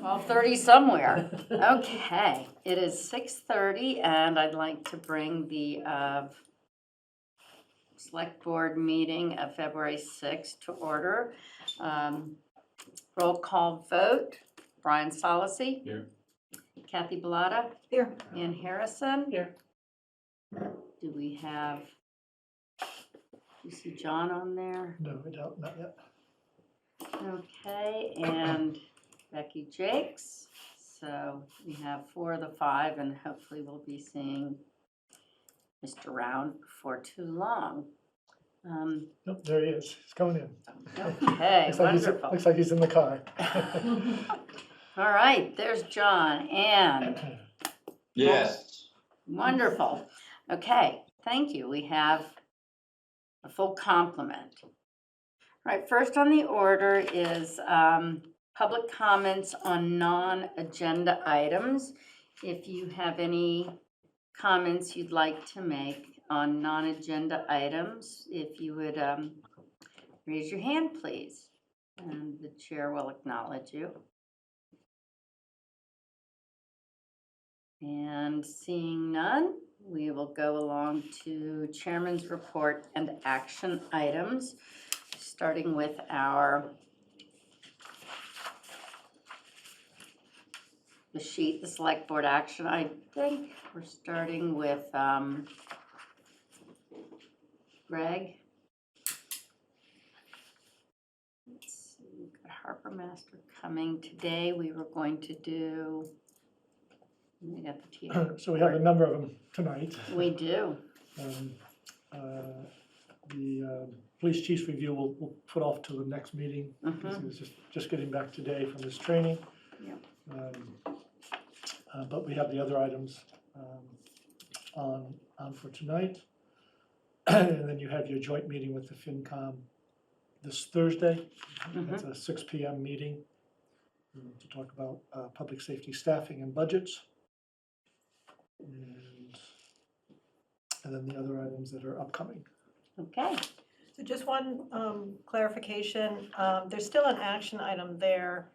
12:30 somewhere. Okay, it is 6:30 and I'd like to bring the Select Board meeting of February 6th to order. Roll call vote. Brian Solacey. Here. Kathy Bellata. Here. Ann Harrison. Here. Do we have, you see John on there? No, we don't, not yet. Okay, and Becky Jakes. So we have 4 of the 5 and hopefully we'll be seeing Mr. Round before too long. Nope, there he is. He's coming in. Okay, wonderful. Looks like he's in the car. All right, there's John and Yes. wonderful. Okay, thank you. We have a full complement. All right, first on the order is public comments on non-agenda items. If you have any comments you'd like to make on non-agenda items, if you would raise your hand, please, and the chair will acknowledge you. And seeing none, we will go along to Chairman's report and action items, starting with the sheet, the select board action. I think we're starting with Greg. Let's see, we've got Harbor Master coming today. We were going to do, we got the TA. So we have a number of them tonight. We do. The police chief's review we'll put off till the next meeting, because Mhm. he was just getting back today from his training. Yep. But we have the other items on for tonight. And then you have your joint meeting with the FinCom this Thursday. That's a 6 p.m. meeting to talk about public safety staffing and budgets. And then the other items that are upcoming. Okay. So just one clarification, there's still an action item there,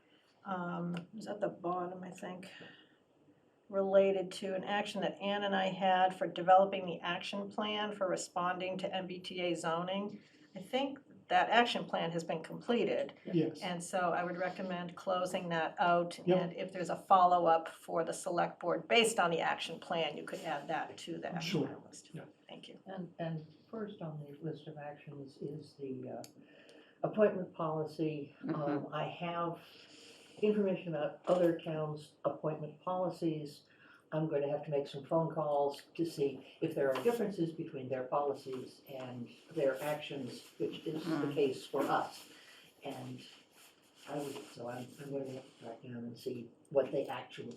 it's at the bottom, I think, related to an action that Ann and I had for developing the action plan for responding to MBTA zoning. I think that action plan has been completed, Yes. and so I would recommend closing that out. Yep. And if there's a follow-up for the select board based on the action plan, you could add that to the action Sure. item list. Yeah. Thank you. And first on the list of actions is the appointment policy. I have information about other towns' appointment policies. I'm going to have to make some phone calls to see if there are differences between their policies and their actions, which is the case for us. And I'm going to have to track down and see what they actually,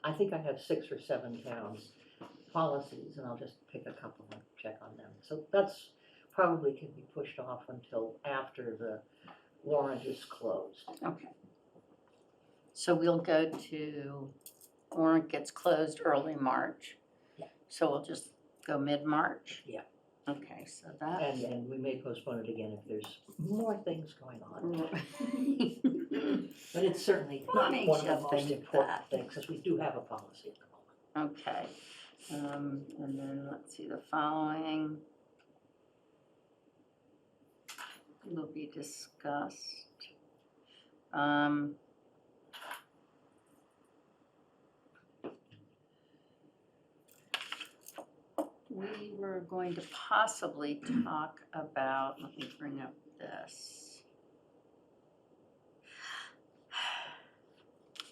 I think I have 6 or 7 towns' policies, and I'll just pick a couple and check on them. So that's probably can be pushed off until after the warrant is closed. Okay. So we'll go to, warrant gets closed early March. Yeah. So we'll just go mid-March? Yeah. Okay, so that. And we may postpone it again if there's more things going on. But it's certainly What not makes one of you the most think important that? things, because we do have a policy at the moment. Okay, and then let's see, the following will be discussed. We were going to possibly talk about, let me bring up this.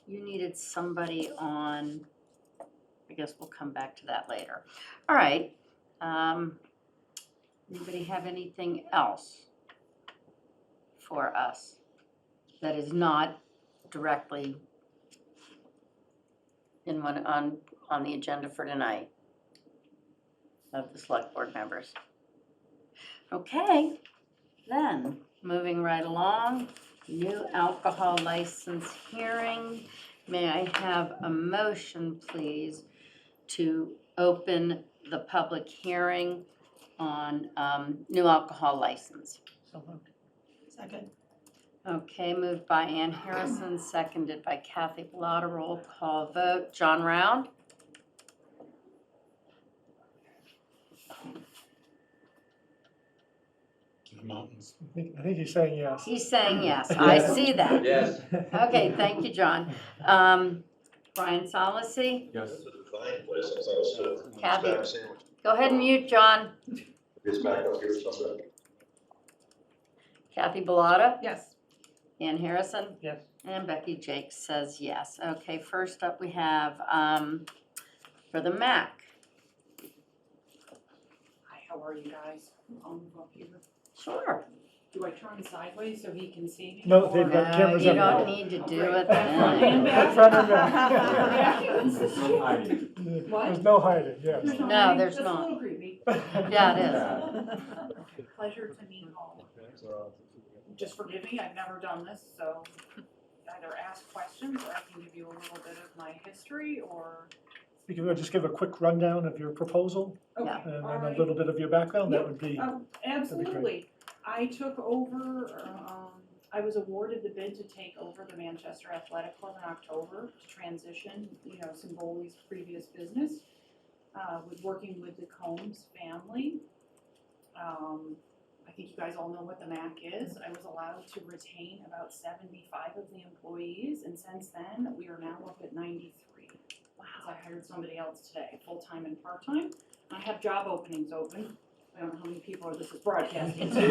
You needed somebody on, I guess we'll come back to that later. All right. Anybody have anything else for us that is not directly in on the agenda for tonight of the select board members? Okay, then, moving right along, new alcohol license hearing. May I have a motion, please, to open the public hearing on new alcohol license? So moved. Second. Okay, moved by Ann Harrison, seconded by Kathy Bellata. Roll call vote. John Round? Mountains. I think he's saying yes. He's saying yes. I see that. Yes. Okay, thank you, John. Brian Solacey? Yes. Kathy? Go ahead and mute, John. It's back up here somewhere. Kathy Bellata? Yes. Ann Harrison? Yes. And Becky Jakes says yes. Okay, first up we have, for the MAC. Hi, how are you guys? I'll move up here. Sure. Do I turn sideways so he can see me? No, they've Or- got No, cameras you everywhere. don't need to do Great. it. Front and back? Front and back. What? There's no hiding, yes. No, hiding? there's That's not. a little creepy. Yeah, it is. Pleasure to meet all. Just forgive me, I've never done this, so either ask questions or I can give you a little bit of my history or. You can just give a quick rundown of your proposal Okay, and all then a right. little bit of your background, that would be, Absolutely. I took over, I was awarded the bid to take over the Manchester Athletic Club in October to transition, Symboli's previous business. Was working with the Combs family. I think you guys all know what the MAC is. I was allowed to retain about 75 of the employees, and since then, we are now up at 93. Wow. I hired somebody else today, full-time and part-time. I have job openings open. I don't know how many people this is broadcasting to.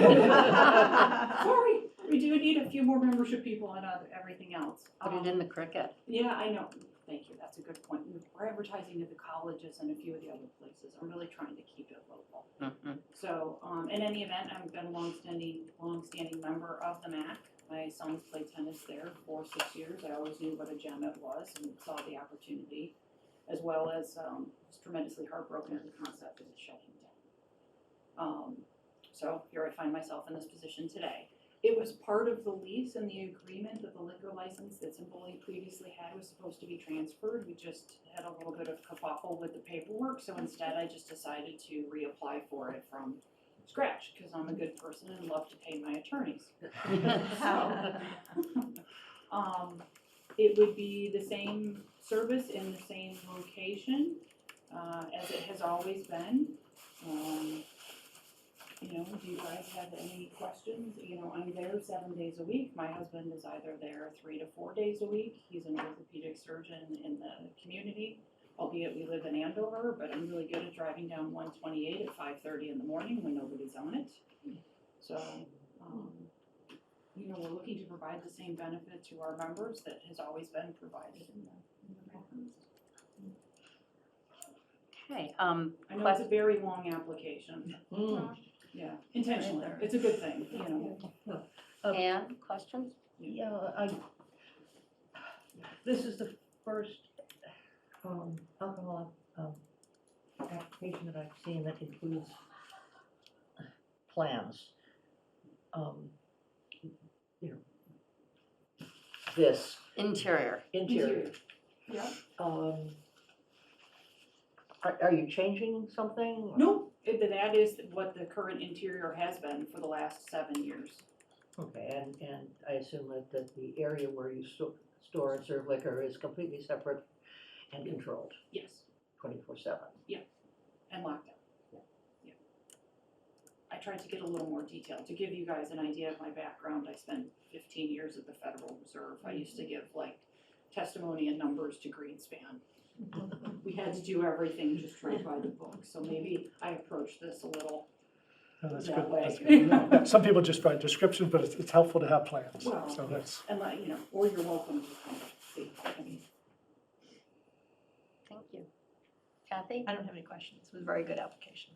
Sorry, we do need a few more membership people and everything else. Put it in the cricket. Yeah, I know. Thank you. That's a good point. We're advertising at the colleges and a few of the other places. I'm really trying to keep it local. Mhm. So, in any event, I've been a long-standing member of the MAC. My sons played tennis there for 6 years. I always knew what a gem it was and saw the opportunity, as well as was tremendously heartbroken at the concept of it shutting down. So here I find myself in this position today. It was part of the lease and the agreement that the liquor license that Symboli previously had was supposed to be transferred. We just had a little bit of kerfuffle with the paperwork, so instead I just decided to reapply for it from scratch, because I'm a good person and love to pay my attorneys. It would be the same service in the same location, as it has always been. Do you guys have any questions? I'm there 7 days a week. My husband is either there 3 to 4 days a week. He's an orthopedic surgeon in the community, albeit we live in Andover, but I'm really good at driving down 128 at 5:30 in the morning when nobody's on it. So, we're looking to provide the same benefit to our members that has always been provided in the background. Okay, I know it's a very long application. Yeah, intentionally. It's a good thing, Ann, questions? Yeah, this is the first alcohol application that I've seen that includes plans. This Interior. interior. Yeah. Are you changing something? No, that is what the current interior has been for the last 7 years. Okay, and I assume that the area where you store and serve liquor is completely separate and controlled Yes, 24/7. and locked down. Yeah. I tried to get a little more detail. To give you guys an idea of my background, I spent 15 years at the Federal Reserve. I used to give testimony and numbers to Greenspan. We had to do everything just right by the book, so maybe I approached this a little. no, that's That good. way. That's good. Yeah, some people just write descriptions, but it's helpful to have plans, Well, so that's, And or you're welcome to come see. Thank you. Kathy? I don't have any questions. It was a very good application.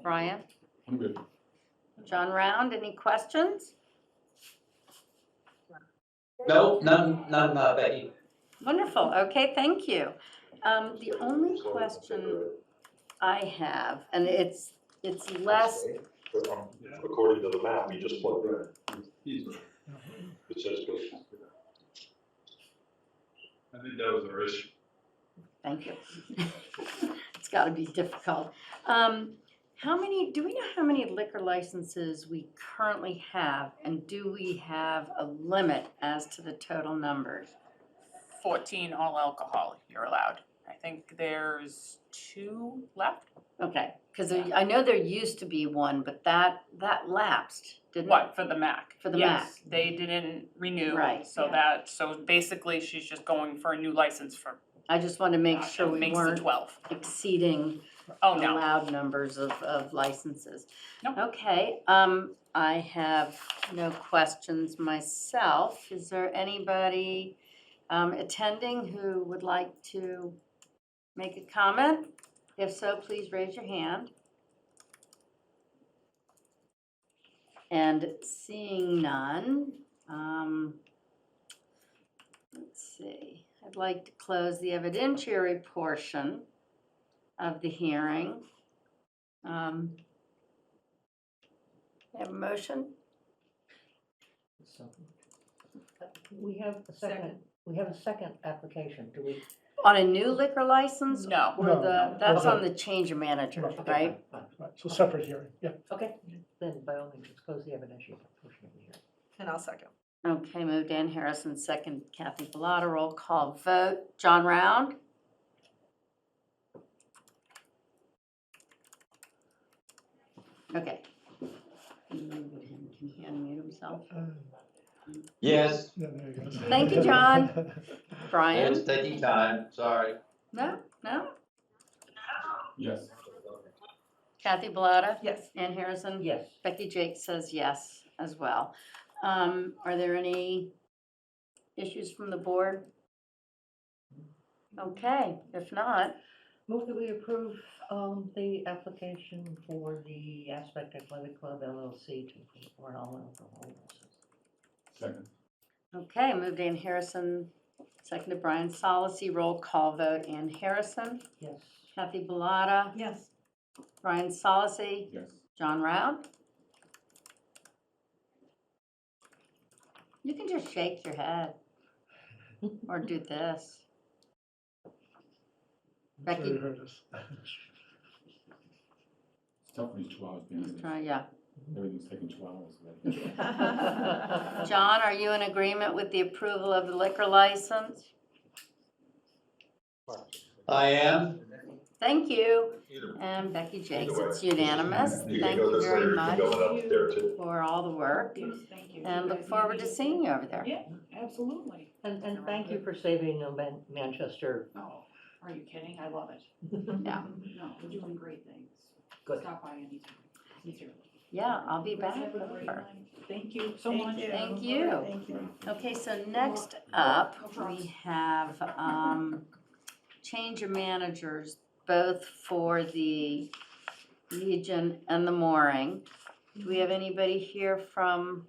Brian? I'm good. John Round, any questions? No, none, Becky. Wonderful, okay, thank you. The only question I have, and it's less, According to the map, you just plugged in. It says go. I think that was our issue. thank you. It's gotta be difficult. do we know how many liquor licenses we currently have? And do we have a limit as to the total numbers? 14 all alcohol you're allowed. I think there's 2 left. Okay, because I know there used to be one, but that lapsed, didn't it? What, for the MAC? For the Yes, they didn't renew. Right, So yeah. so basically she's just going for a new license for, I just wanted to make sure we makes the weren't 12. exceeding Oh, no. allowed numbers of licenses. Nope. Okay, I have no questions myself. Is there anybody attending who would like to make a comment? If so, please raise your hand. And seeing none, let's see, I'd like to close the evidentiary portion of the hearing. Have a motion? So, we have a second application, do we? On a new liquor license? No. Or No. that's on the change of manager, Okay, right? fine, Right, so separate hearing, yeah. fine. Okay, then by all means, let's close the evidentiary portion of the hearing. And I'll second. Okay, moved Dan Harrison, second Kathy Bellata, roll call vote. John Round? Okay. Can he unmute himself? Yes, Yeah, there you go. Thank you, John. Brian? it's taking time, sorry. No? Yes. Kathy Bellata? Yes. Ann Harrison? Yes, Becky Jake says yes as well. Are there any issues from the board? Okay, if not, move that we approve, the application for the Aspect Athletic Club LLC for an all alcohol license. Second. okay, moved Ann Harrison, seconded Brian Solacey, roll call vote. Ann Harrison, Yes. Kathy Bellata, Yes. Brian Solacey, Yes. John Round? You can just shake your head or do this. I'm sure you Becky? heard us. It's tough when it's 2 hours behind Let's us. try, yeah. Everything's taking 2 hours. John, are you in agreement with the approval of the liquor license? I am. Thank you. And Becky Jakes, it's unanimous. You can Thank go you this way, or very you can much go up there too. for all the work, Yes, thank you. and look forward to seeing you over there. Yeah, absolutely. And thank you for saving Manchester. Oh, are you kidding? I love it. Yeah. No, we're doing great things. Good. Stop by anytime. Sincerely. Yeah, I'll be back Have a great over. night. Thank you so much. Thank you. Thank you. Okay, so next up, we have change of managers, both for the Legion and the Mooring. Do we have anybody here from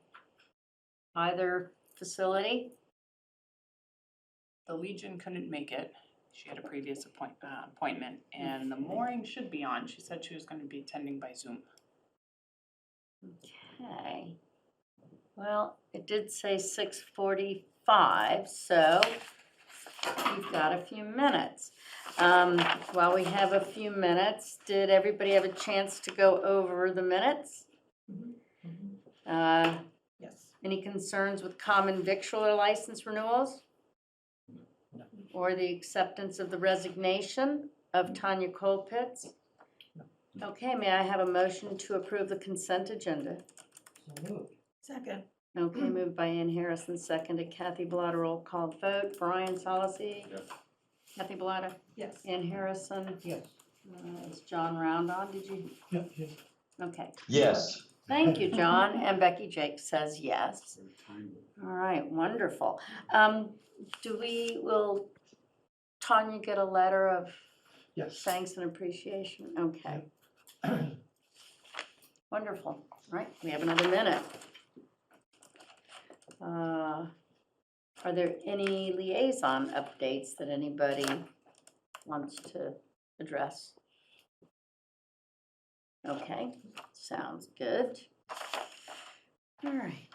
either facility? The Legion couldn't make it. She had a previous appointment, and the Mooring should be on. She said she was going to be attending by Zoom. Okay. Well, it did say 6:45, so we've got a few minutes. While we have a few minutes, did everybody have a chance to go over the minutes? Yes. Any concerns with common victualler license renewals? Or the acceptance of the resignation of Tanya Colpitts? Okay, may I have a motion to approve the consent agenda? So moved. Second. Okay, moved by Ann Harrison, seconded Kathy Bellata, roll call vote. Brian Solacey? Yes. Kathy Bellata? Yes. Ann Harrison? Yes. Is John Round on? Did you? Yeah, yeah. Okay. Yes. Thank you, John. And Becky Jake says yes. All right, wonderful. Will Tanya get a letter of Yes. thanks and appreciation? Okay. Wonderful. All right, we have another minute. Are there any liaison updates that anybody wants to address? Okay, sounds good. All right.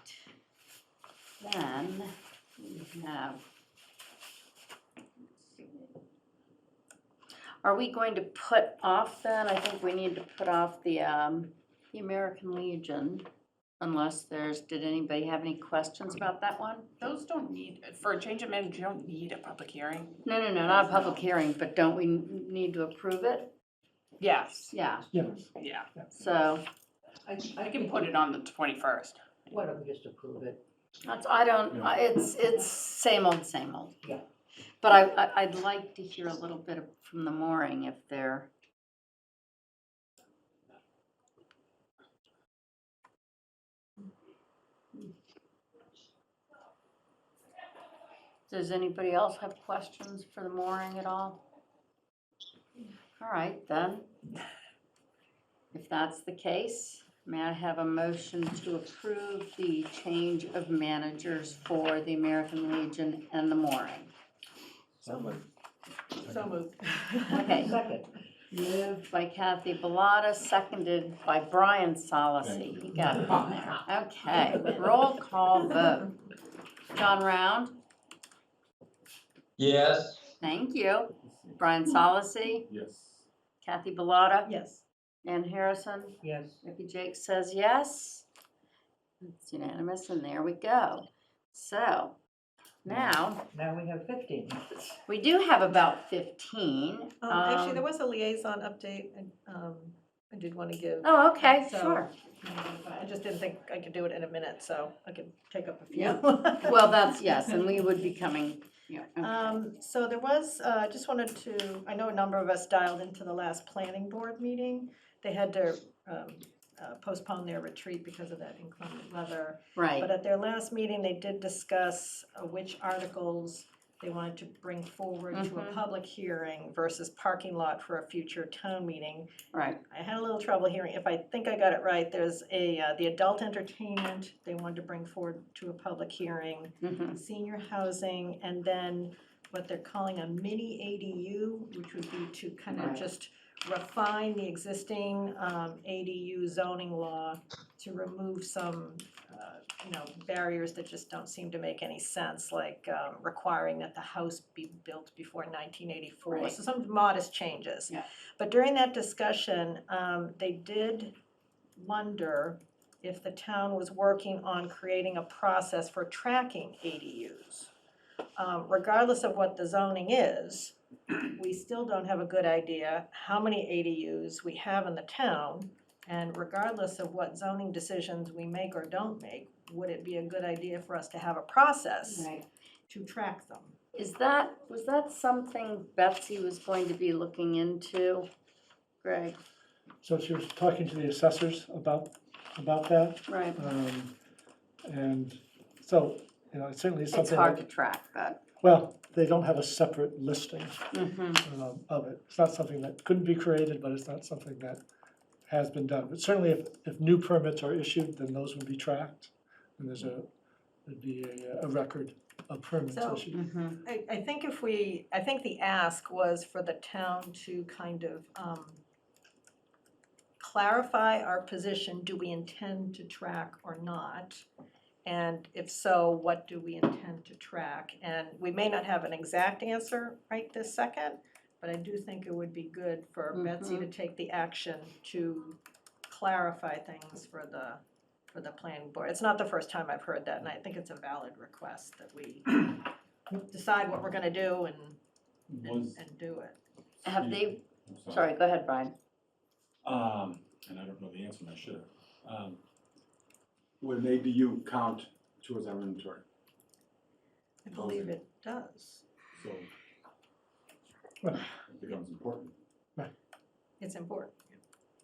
Then we have, Are we going to put off then? I think we need to put off the American Legion, unless did anybody have any questions about that one? Those don't need, for a change of manager, you don't need a public hearing. No, not a public hearing, but don't we need to approve it? Yes, Yeah, Yes. yeah. so, I can put it on the 21st. Why don't we just approve it? it's same old, same old. Yeah. But I'd like to hear a little bit from the mooring if they're. Does anybody else have questions for the mooring at all? All right, then. If that's the case, may I have a motion to approve the change of managers for the American Legion and the mooring? So moved. So moved. Okay, Second. moved by Kathy Bellata, seconded by Brian Solacey. You got it on there. Okay, roll call vote. John Round, Yes. thank you. Brian Solacey, Yes. Kathy Bellata, Yes. Ann Harrison, Yes. Vicki Jake says yes. It's unanimous, and there we go. So, now, Now we have 15. we do have about 15. Actually, there was a liaison update, and, I did want to give. Oh, okay, So- sure. I just didn't think I could do it in a minute, so I could take up a few. Yeah. Well, that's, yes, and we would be coming, yeah. Okay. So there was, just wanted to, I know a number of us dialed into the last planning board meeting. They had to postpone their retreat because of that inclement weather. Right, But at their last meeting, they did discuss which articles they wanted to bring forward to a Mhm. public hearing versus parking lot for a future town meeting. right, I had a little trouble hearing, if I think I got it right, there's the adult entertainment, they wanted to bring forward to a public hearing. mhm, Senior housing, and then what they're calling a mini ADU, which would be to kind of Right. just refine the existing ADU zoning law to remove some, barriers that just don't seem to make any sense, like requiring that the house be built before 1984. Right. So some modest changes. Yeah. But during that discussion, they did wonder if the town was working on creating a process for tracking ADUs. Regardless of what the zoning is, we still don't have a good idea how many ADUs we have in the town. And regardless of what zoning decisions we make or don't make, would it be a good idea for us to have a process right. to track them? Was that something Betsy was going to be looking into, Greg? So she was talking to the assessors about that. Right. And so, it certainly is It's something hard that, to track, but, well, they don't have a separate listing mhm, of it. It's not something that couldn't be created, but it's not something that has been done. But certainly if new permits are issued, then those would be tracked. And there'd be a record of permits So- issued. mhm, I think I think the ask was for the town to kind of clarify our position, do we intend to track or not? And if so, what do we intend to track? And we may not have an exact answer right this second, but I do think it would be good for Betsy to take the action to clarify things for the planning board. It's not the first time I've heard that, and I think it's a valid request that we decide what we're gonna do and Was. do it. Have they, I'm sorry, go ahead, Brian. And I don't know the answer, and I should have. Would an ADU count towards our inventory? I believe it does. So Right. it becomes important. It's important.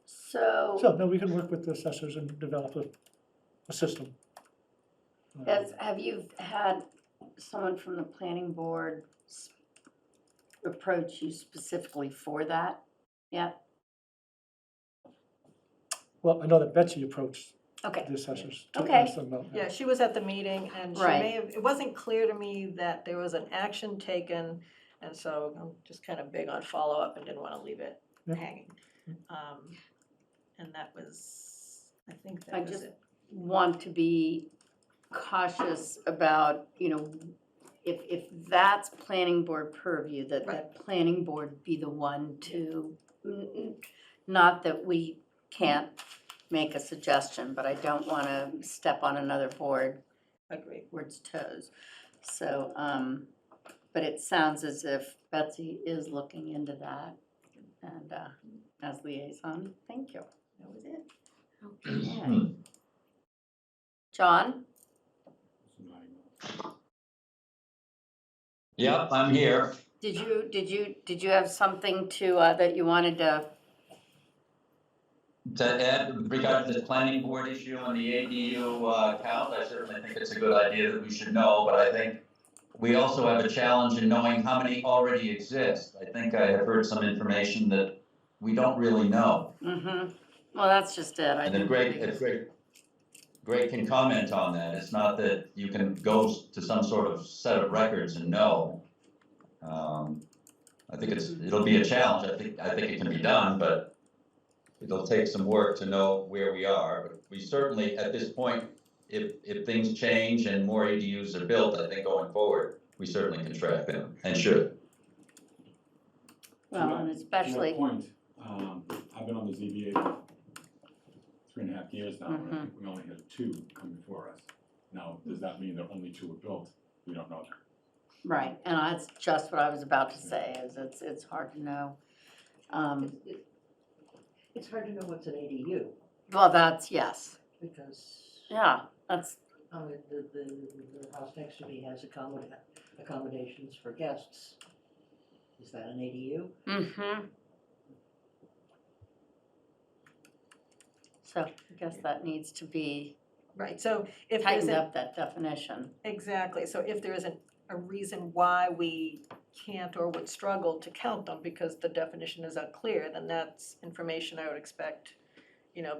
So, So, no, we can work with the assessors and develop a system. have you had someone from the planning board approach you specifically for that yet? Well, I know that Betsy approached Okay, the assessors to Okay. ask them about that. Yeah, she was at the meeting and she Right. may have, it wasn't clear to me that there was an action taken. And so I'm just kind of big on follow-up and didn't want to leave it Yeah. hanging. And that was, I think I that was just- it. want to be cautious about, if that's planning board purview, that Right. planning board be the one to, not that we can't make a suggestion, but I don't wanna step on another board's Agreed. toes. So, but it sounds as if Betsy is looking into that, and, as liaison, thank you. That was it. Okay. John? Yep, I'm here. Did you have something to, that you wanted to? To add regarding this planning board issue on the ADU count, I certainly think it's a good idea that we should know, but I think we also have a challenge in knowing how many already exist. I think I have heard some information that we don't really know. Mm-hmm. Well, that's just it. I And then think Greg can comment on that. It's not that you can go to some sort of set of records and know. I think it'll be a challenge. I think it can be done, but it'll take some work to know where we are. But we certainly, at this point, if things change and more ADUs are built, I think going forward, we certainly can track them and should. Well, and To especially, that point, I've been on the ZBA for 3.5 years now, and I Mhm. think we only had 2 come before us. Now, does that mean that only 2 were built? We don't know that. right, and that's just what I was about to say, is it's hard to know. It's hard to know what's an ADU, Well, that's, yes, because, yeah, that's, the house next to me has accommodations for guests. Is that an ADU? mm-hmm. So I guess that needs to be Right, so if there's tightened an up, that definition. exactly, so if there isn't a reason why we can't or would struggle to count them because the definition is unclear, then that's information I would expect,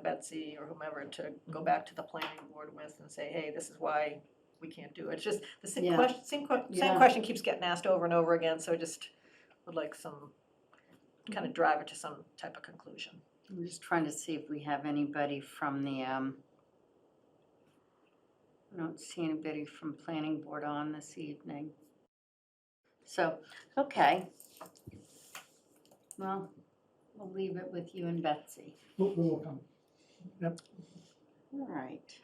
Betsy or whomever to go back to the planning board with and say, hey, this is why we can't do it. It's just, the same Yeah. question, same Yeah. question keeps getting asked over and over again, so I just would like some, kind of drive it to some type of conclusion. I'm just trying to see if we have anybody from the, I don't see anybody from planning board on this evening. So, okay. Well, we'll leave it with you and Betsy. We'll come. All right,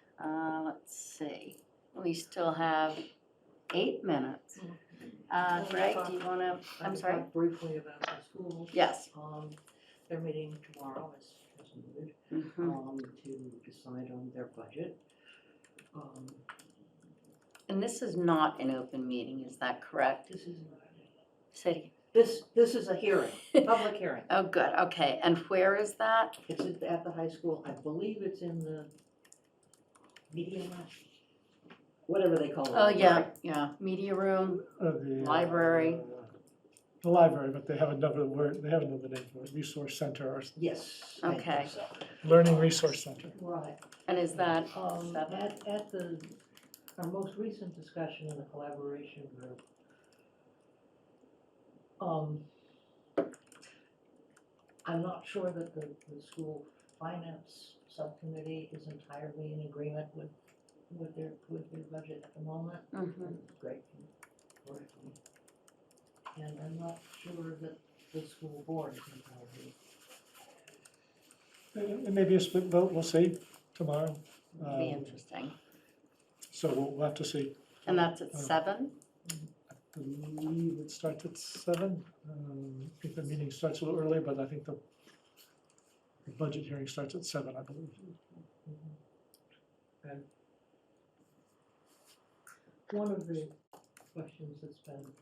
let's see. We still have 8 minutes. Greg, do you wanna, I'm I'll sorry? talk briefly about the schools. Yes. They're meeting tomorrow, as noted, Mhm. to decide on their budget. And this is not an open meeting, is that correct? This is, City? this is a hearing, public hearing. Oh, good, okay. And where is that? It's at the high school, I believe it's in the media lab, whatever they call it. Oh, yeah, yeah, media room. The Library. The library, but they have another word, they have another name for it, resource center or Yes. I think Okay. so. learning resource center. Right. And is that At 7? our most recent discussion in the collaboration group, I'm not sure that the school finance subcommittee is entirely in agreement with their budget at the moment. Mhm. Great, correct me. And I'm not sure that the school board is entirely. It may be a split vote, we'll see tomorrow. It'd be interesting. So we'll have to see. And that's at 7? I believe it starts at 7. I think the meeting starts a little early, but I think the budget hearing starts at 7, I believe. And one of the questions that's been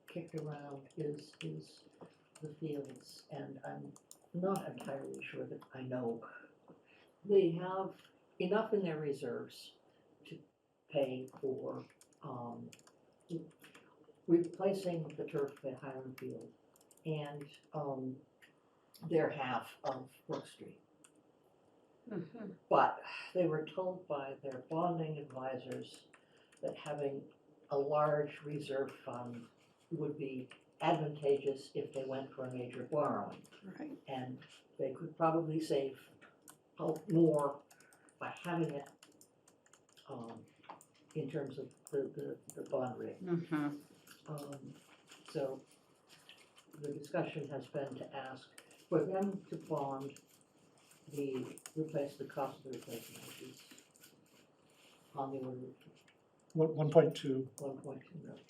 kicked around is the fields, and I'm not entirely sure that I know. They have enough in their reserves to pay for, replacing the turf at Highland Field and, their half of Brook Street. Mhm. But they were told by their bonding advisors that having a large reserve fund would be advantageous if they went for a major borrowing. Right. And they could probably save more by having it in terms of the bond rate. Mm-hmm. So the discussion has been to ask for them to bond the cost of the replacement, which is on the order of 1.2. 1.2 million.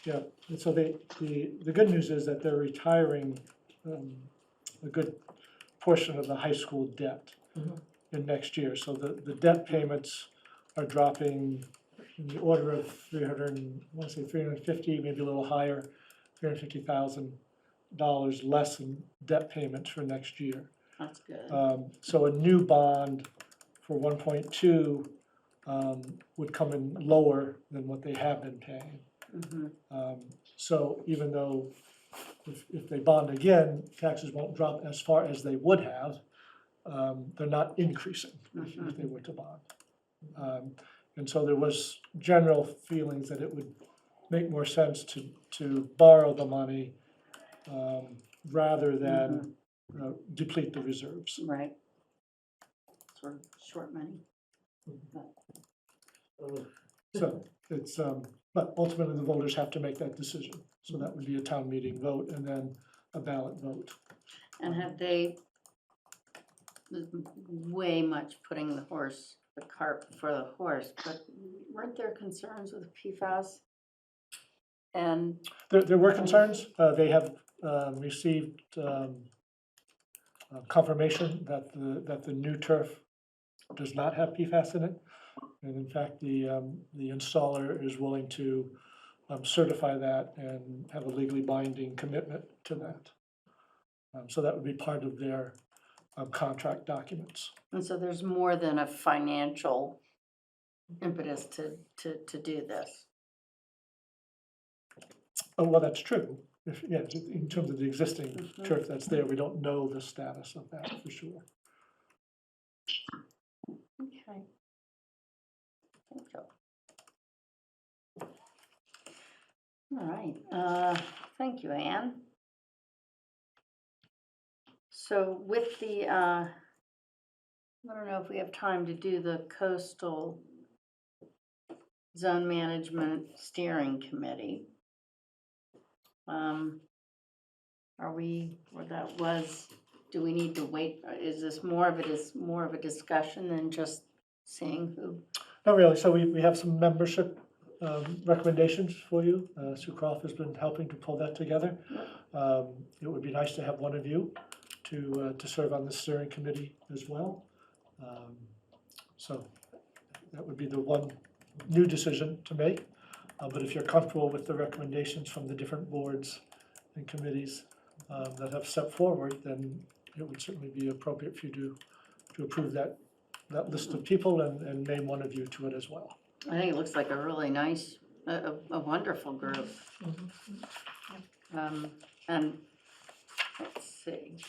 Yeah, and so the good news is that they're retiring a good portion of the high school debt Mhm. in next year. So the debt payments are dropping in the order of 350, maybe a little higher, $350,000 less in debt payments for next year. That's good. So a new bond for 1.2 would come in lower than what they have been paying. Mhm. So even though if they bond again, taxes won't drop as far as they would have, they're not increasing if they were to bond. And so there was general feelings that it would make more sense to borrow the money rather than deplete the reserves. Right. Sort of short money. So it's, but ultimately the voters have to make that decision. So that would be a town meeting vote and then a ballot vote. And have they, way much putting the cart before the horse, but weren't there concerns with PFAS? And, There were concerns. They have received confirmation that the new turf does not have PFAS in it. And in fact, the installer is willing to certify that and have a legally binding commitment to that. So that would be part of their contract documents. and so there's more than a financial impetus to do this. Oh, well, that's true. Yeah, in terms of the existing Mhm. turf that's there, we don't know the status of that for sure. Okay. Thank you. All right, thank you, Anne. So with the, I don't know if we have time to do the coastal zone management steering committee. Are we, or that was, do we need to wait? Is this more of a discussion than just seeing who? Not really. So we have some membership recommendations for you. Sue Croft has been helping to pull that together. It would be nice to have one of you to serve on the steering committee as well. So that would be the one new decision to make. But if you're comfortable with the recommendations from the different boards and committees that have stepped forward, then it would certainly be appropriate for you to approve that list of people and name one of you to it as well. I think it looks like a really nice, a wonderful group. And let's see.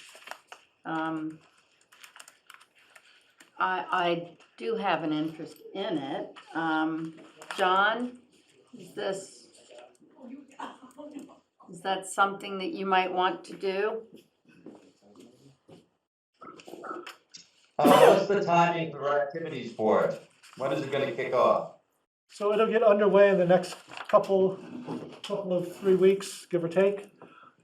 I do have an interest in it. John, is that something that you might want to do? What's the timing for activities for it? When is it gonna kick off? So it'll get underway in the next couple of 3 weeks, give or take.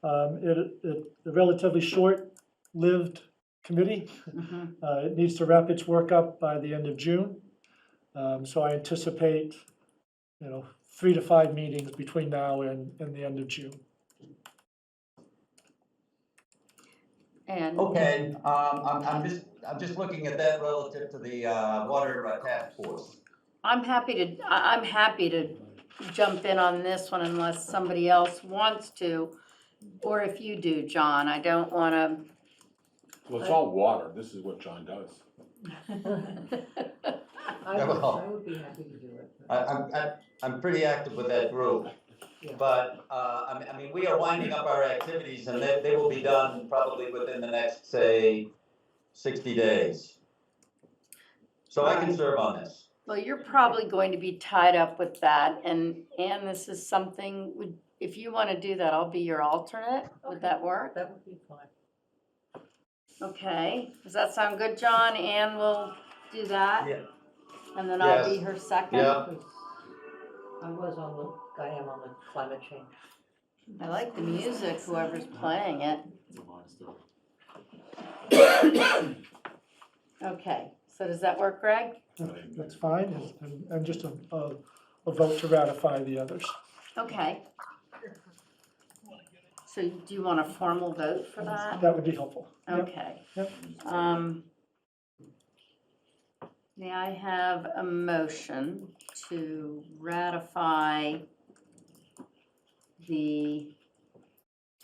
It's a relatively short-lived committee. Mhm. It needs to wrap its work up by the end of June. So I anticipate, 3 to 5 meetings between now and the end of June. And Okay, I'm just looking at that relative to the water task force. I'm happy to jump in on this one unless somebody else wants to, or if you do, John. I don't want Well, it's all water. This is what John does. I would be happy to do it. I'm pretty active with that group. Yeah. But, I mean, we are winding up our activities and they will be done probably within the next, say, 60 days. So I can serve on this. Well, you're probably going to be tied up with that, and this is something, if you want to do that, I'll be your alternate. Would that work? That would be fine. Okay, does that sound good, John? Ann will do that? Yeah. And then I'll be Yes. her second? Yeah. I am on the climate change. I like the music, whoever's playing it. It's a long story. Okay, so does that work, Greg? That's fine, and just a vote to ratify the others. Okay. So do you want a formal vote for that? That would be helpful. Yep. Okay. Yep. May I have a motion to ratify the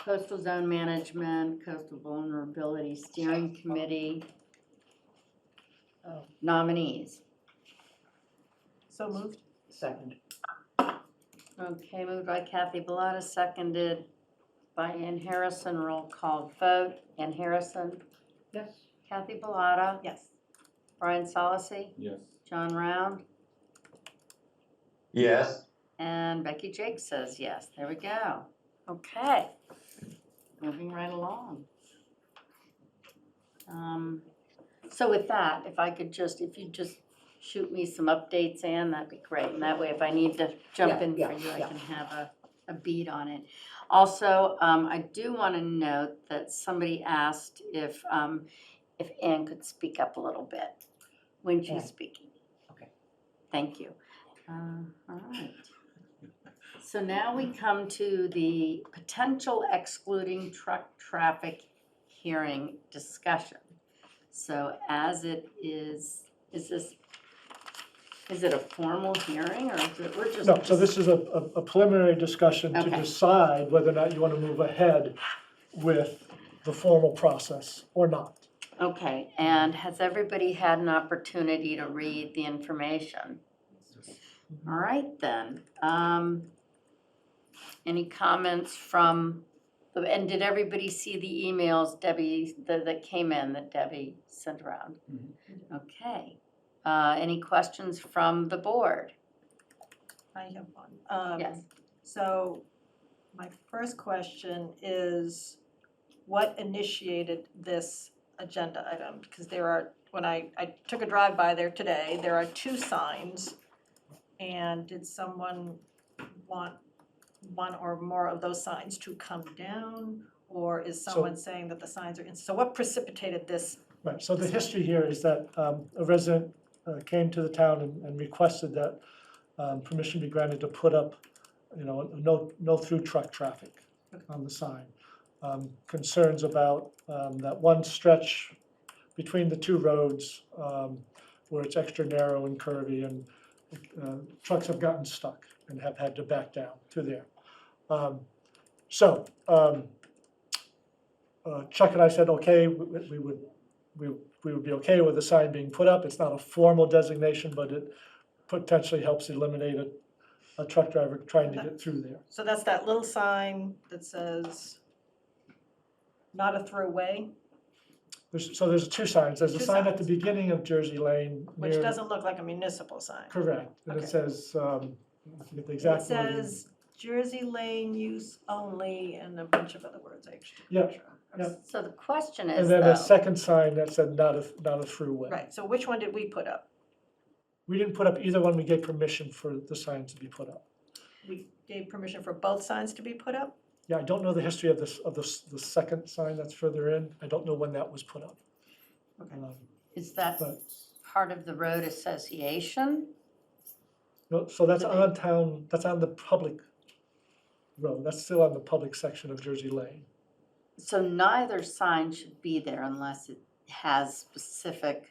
Coastal Zone Management, Coastal Vulnerability Steering Committee nominees? So moved. Second. Okay, moved by Kathy Bellata, seconded by Ann Harrison. Roll call vote. Ann Harrison, Yes. Kathy Bellata, Yes. Brian Solacey, Yes. John Round, Yes. and Becky Jake says yes. There we go. Okay, moving right along. So with that, if you just shoot me some updates, Ann, that'd be great. And that way, if I need to jump in Yeah, for you, I yeah. can have a beat on it. Also, I do want to note that somebody asked if Ann could speak up a little bit when she's Ann. speaking. Okay. Thank you. All right. So now we come to the potential excluding truck traffic hearing discussion. So as it is it a formal hearing or is it, we're just? No, so this is a preliminary discussion to Okay. decide whether or not you want to move ahead with the formal process or not. Okay, and has everybody had an opportunity to read the information? All right then. Any comments from, and did everybody see the emails that came in that Debbie sent around? Okay. Any questions from the board? I have one. Yes. So my first question is, what initiated this agenda item? Because there are, when I took a drive by there today, there are 2 signs. And did someone want one or more of those signs to come down? Or is someone saying that the signs are in? So what precipitated this? Right, so the history here is that a resident came to the town and requested that permission be granted to put up, no through truck traffic on the sign. Concerns about that one stretch between the 2 roads where it's extra narrow and curvy, and trucks have gotten stuck and have had to back down to there. Chuck and I said, okay, we would be okay with the sign being put up. It's not a formal designation, but it potentially helps eliminate a truck driver trying to get through there. So that's that little sign that says, not a throughway, There's 2 signs. There's a 2 sign at the signs. beginning of Jersey Lane. which near- doesn't look like a municipal sign. Correct, and Okay. it says, I forget the It exact wording. says Jersey Lane use only and a bunch of other words I should. Yeah, yeah. So the question is And then though, a second sign that said not a throughway. Right, so which one did we put up? We didn't put up either one. We gave permission for the signs to be put up. We gave permission for both signs to be put up? Yeah, I don't know the history of the second sign that's further in. I don't know when that was put up. Okay. is that But, part of the road association? no, so that's on town, that's on the public road. That's still on the public section of Jersey Lane. So neither sign should be there unless it has specific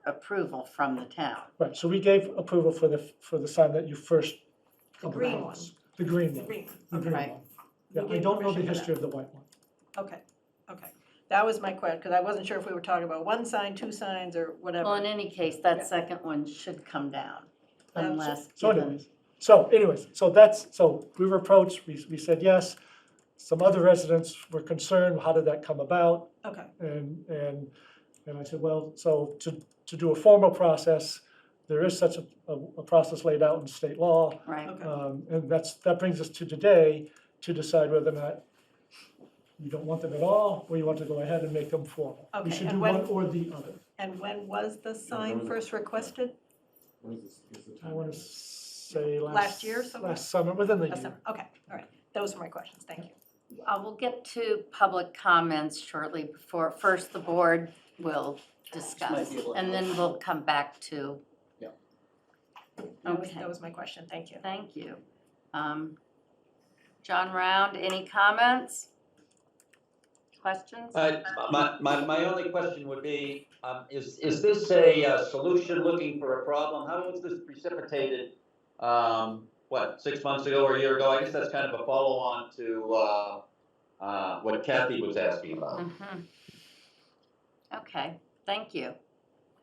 approval from the town. Right, so we gave approval for the sign that you first. The green one. The green The one. green, The green Right. one. Yeah, We I gave don't know the permission for history of the white one. okay. That was my question, because I wasn't sure if we were talking about 1 sign, 2 signs, or whatever. Well, in any case, Yeah. that second one should come down Um, unless So given. anyways, so we were approached, we said yes. Some other residents were concerned, how did that come about? Okay, And I said, well, so to do a formal process, there is such a process laid out in state law. Right, okay. And that brings us to today to decide whether or not you don't want them at all, or you want to go ahead and make them formal. We Okay, should and do when- one or the other. And when was the sign first requested? What is this? Is the I time? want to say Last year, somewhere? last summer, within the That's year. it. Okay, all right. Those were my questions. Thank you. We'll get to public comments shortly before, first the board will discuss, and then we'll come back to. Okay, That was my question. Thank you. thank you. John Round, any comments? Questions? My only question would be, is this a solution looking for a problem? How was this precipitated, 6 months ago or a year ago? I guess that's kind of a follow-on to, what Kathy was asking about. Mhm. Okay, thank you.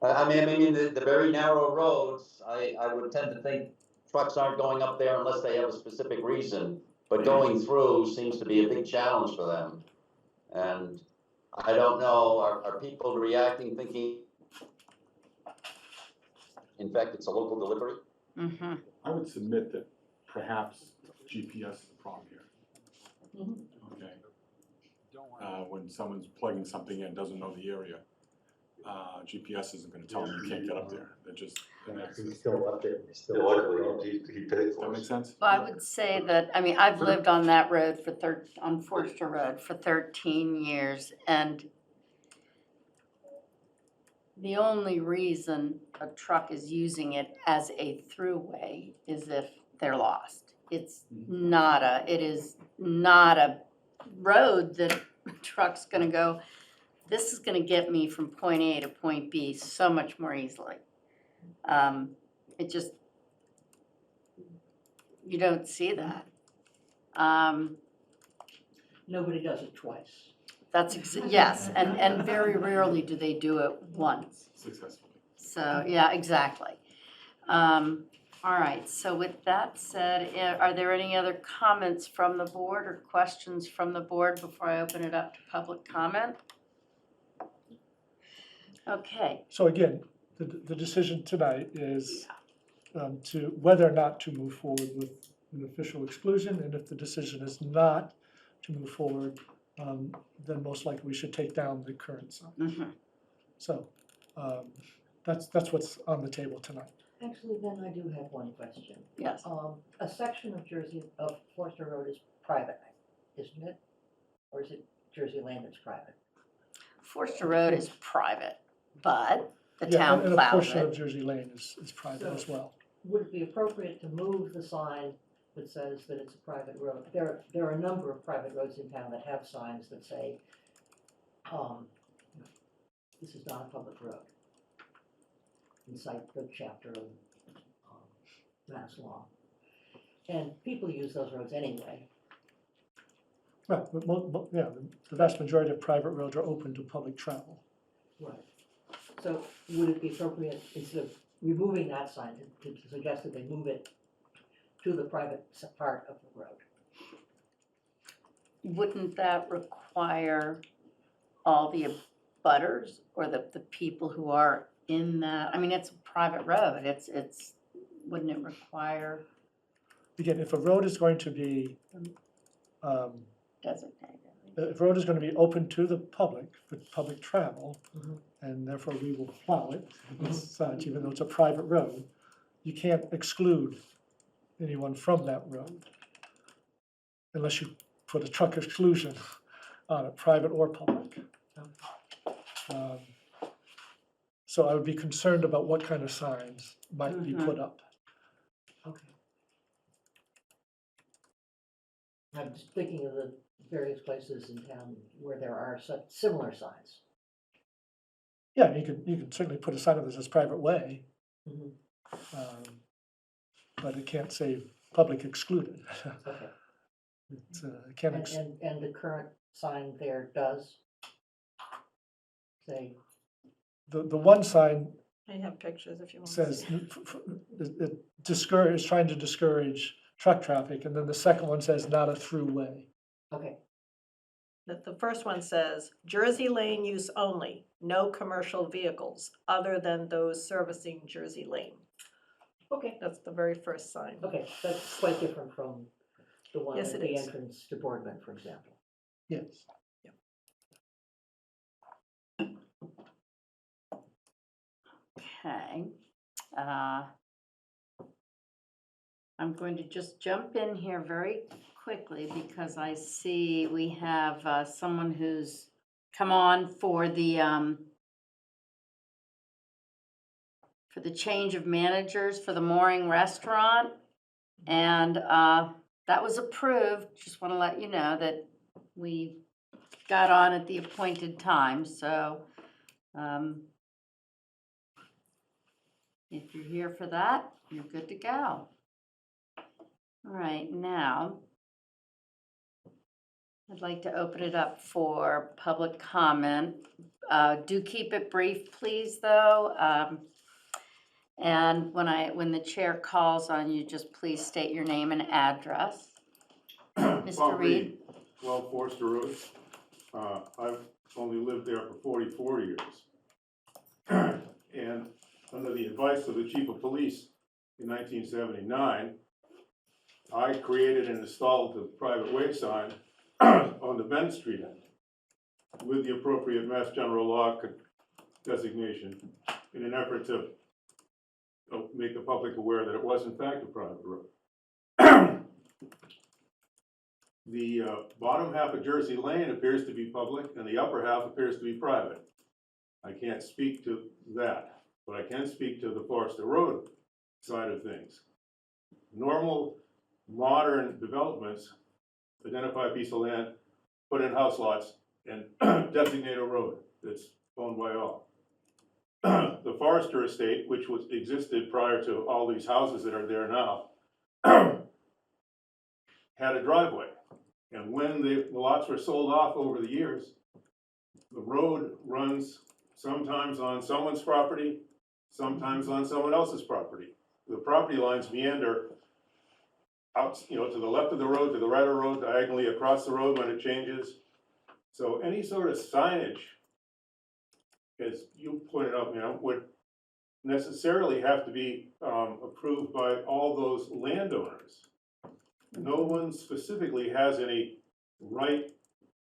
I mean, the very narrow roads, I would tend to think trucks aren't going up there unless they have a specific reason, but going through seems to be a big challenge for them. And I don't know, are people reacting, thinking, in fact, it's a local delivery? Mm-hmm. I would submit that perhaps GPS is the problem here. Mhm. Okay. When someone's plugging something in, doesn't know the area, GPS isn't gonna tell them you can't get up there. They're just. He's still up there. Yeah, luckily, he paid Does for that it. make sense? Well, I would say that, I mean, I've lived on that road on Forster Road for 13 years, and the only reason a truck is using it as a throughway is if they're lost. It is not a road that a truck's gonna go, this is gonna get me from point A to point B so much more easily. It just, you don't see that. Nobody does it twice. Yes, and very rarely do they do it once. Successfully. So, yeah, exactly. All right, so with that said, are there any other comments from the board or questions from the board before I open it up to public comment? Okay, So again, the decision tonight is to whether or not to move forward with an official exclusion, and if the decision is not to move forward, then most likely we should take down the current sign. mhm, So that's what's on the table tonight. Actually, then I do have one question. yes. A section of Forster Road is private, isn't it? Or is it Jersey Lane that's private? Forster Road is private, but the Yeah, town and a plows portion of it. Jersey Lane is private as well. Would it be appropriate to move the sign that says that it's a private road? There are a number of private roads in town that have signs that say, this is not a public road. And cite the chapter of Mass law. And people use those roads anyway. Right, but the vast majority of private roads are open to public travel. Right. So would it be appropriate, instead of removing that sign, to suggest that they move it to the private part of the road? Wouldn't that require all the abutters or the people who are in that? I mean, it's a private road. Wouldn't it require Again, if a road is going to be designated? if a road is going to be open to the public for public travel, Mhm. and therefore we will plow it as such, even though it's a private road, you can't exclude anyone from that road unless you put a truck exclusion on it, private or public. So I would be concerned about what kind of signs might be put up. Okay. I'm just thinking of the various places in town where there are such similar signs. Yeah, you can certainly put a sign up that says private way, Mhm. but it can't say public excluded. Okay. It can't, And the current sign there does say, the one sign I have pictures if you want to says, see. is trying to discourage truck traffic, and then the second one says not a throughway. okay, The first one says, Jersey Lane use only, no commercial vehicles other than those servicing Jersey Lane. okay, That's the very first sign. okay, that's quite different from the one Yes, at it the is. entrance to Boardman, for example. Yes. Okay. I'm going to just jump in here very quickly because I see we have someone who's come on for the change of managers for the Mooring Restaurant. And that was approved. Just want to let you know that we got on at the appointed time, so if you're here for that, you're good to go. All right, now, I'd like to open it up for public comment. Do keep it brief, please, though. And when the chair calls on you, just please state your name and address. Mr. Reed? 12 Forster Road. I've only lived there for 44 years. And under the advice of the chief of police in 1979, I created and installed the private way sign on the Bennett Street end with the appropriate Mass General Law designation in an effort to make the public aware that it was in fact a private road. The bottom half of Jersey Lane appears to be public and the upper half appears to be private. I can't speak to that, but I can speak to the Forster Road side of things. Normal modern developments identify a piece of land, put in house lots, and designate a road that's owned by all. The Forester Estate, which existed prior to all these houses that are there now, had a driveway. And when the lots were sold off over the years, the road runs sometimes on someone's property, sometimes on someone else's property. The property lines meander out, to the left of the road, to the right of the road, diagonally across the road when it changes. So any sort of signage, as you pointed out, ma'am, would necessarily have to be approved by all those landowners. No one specifically has any right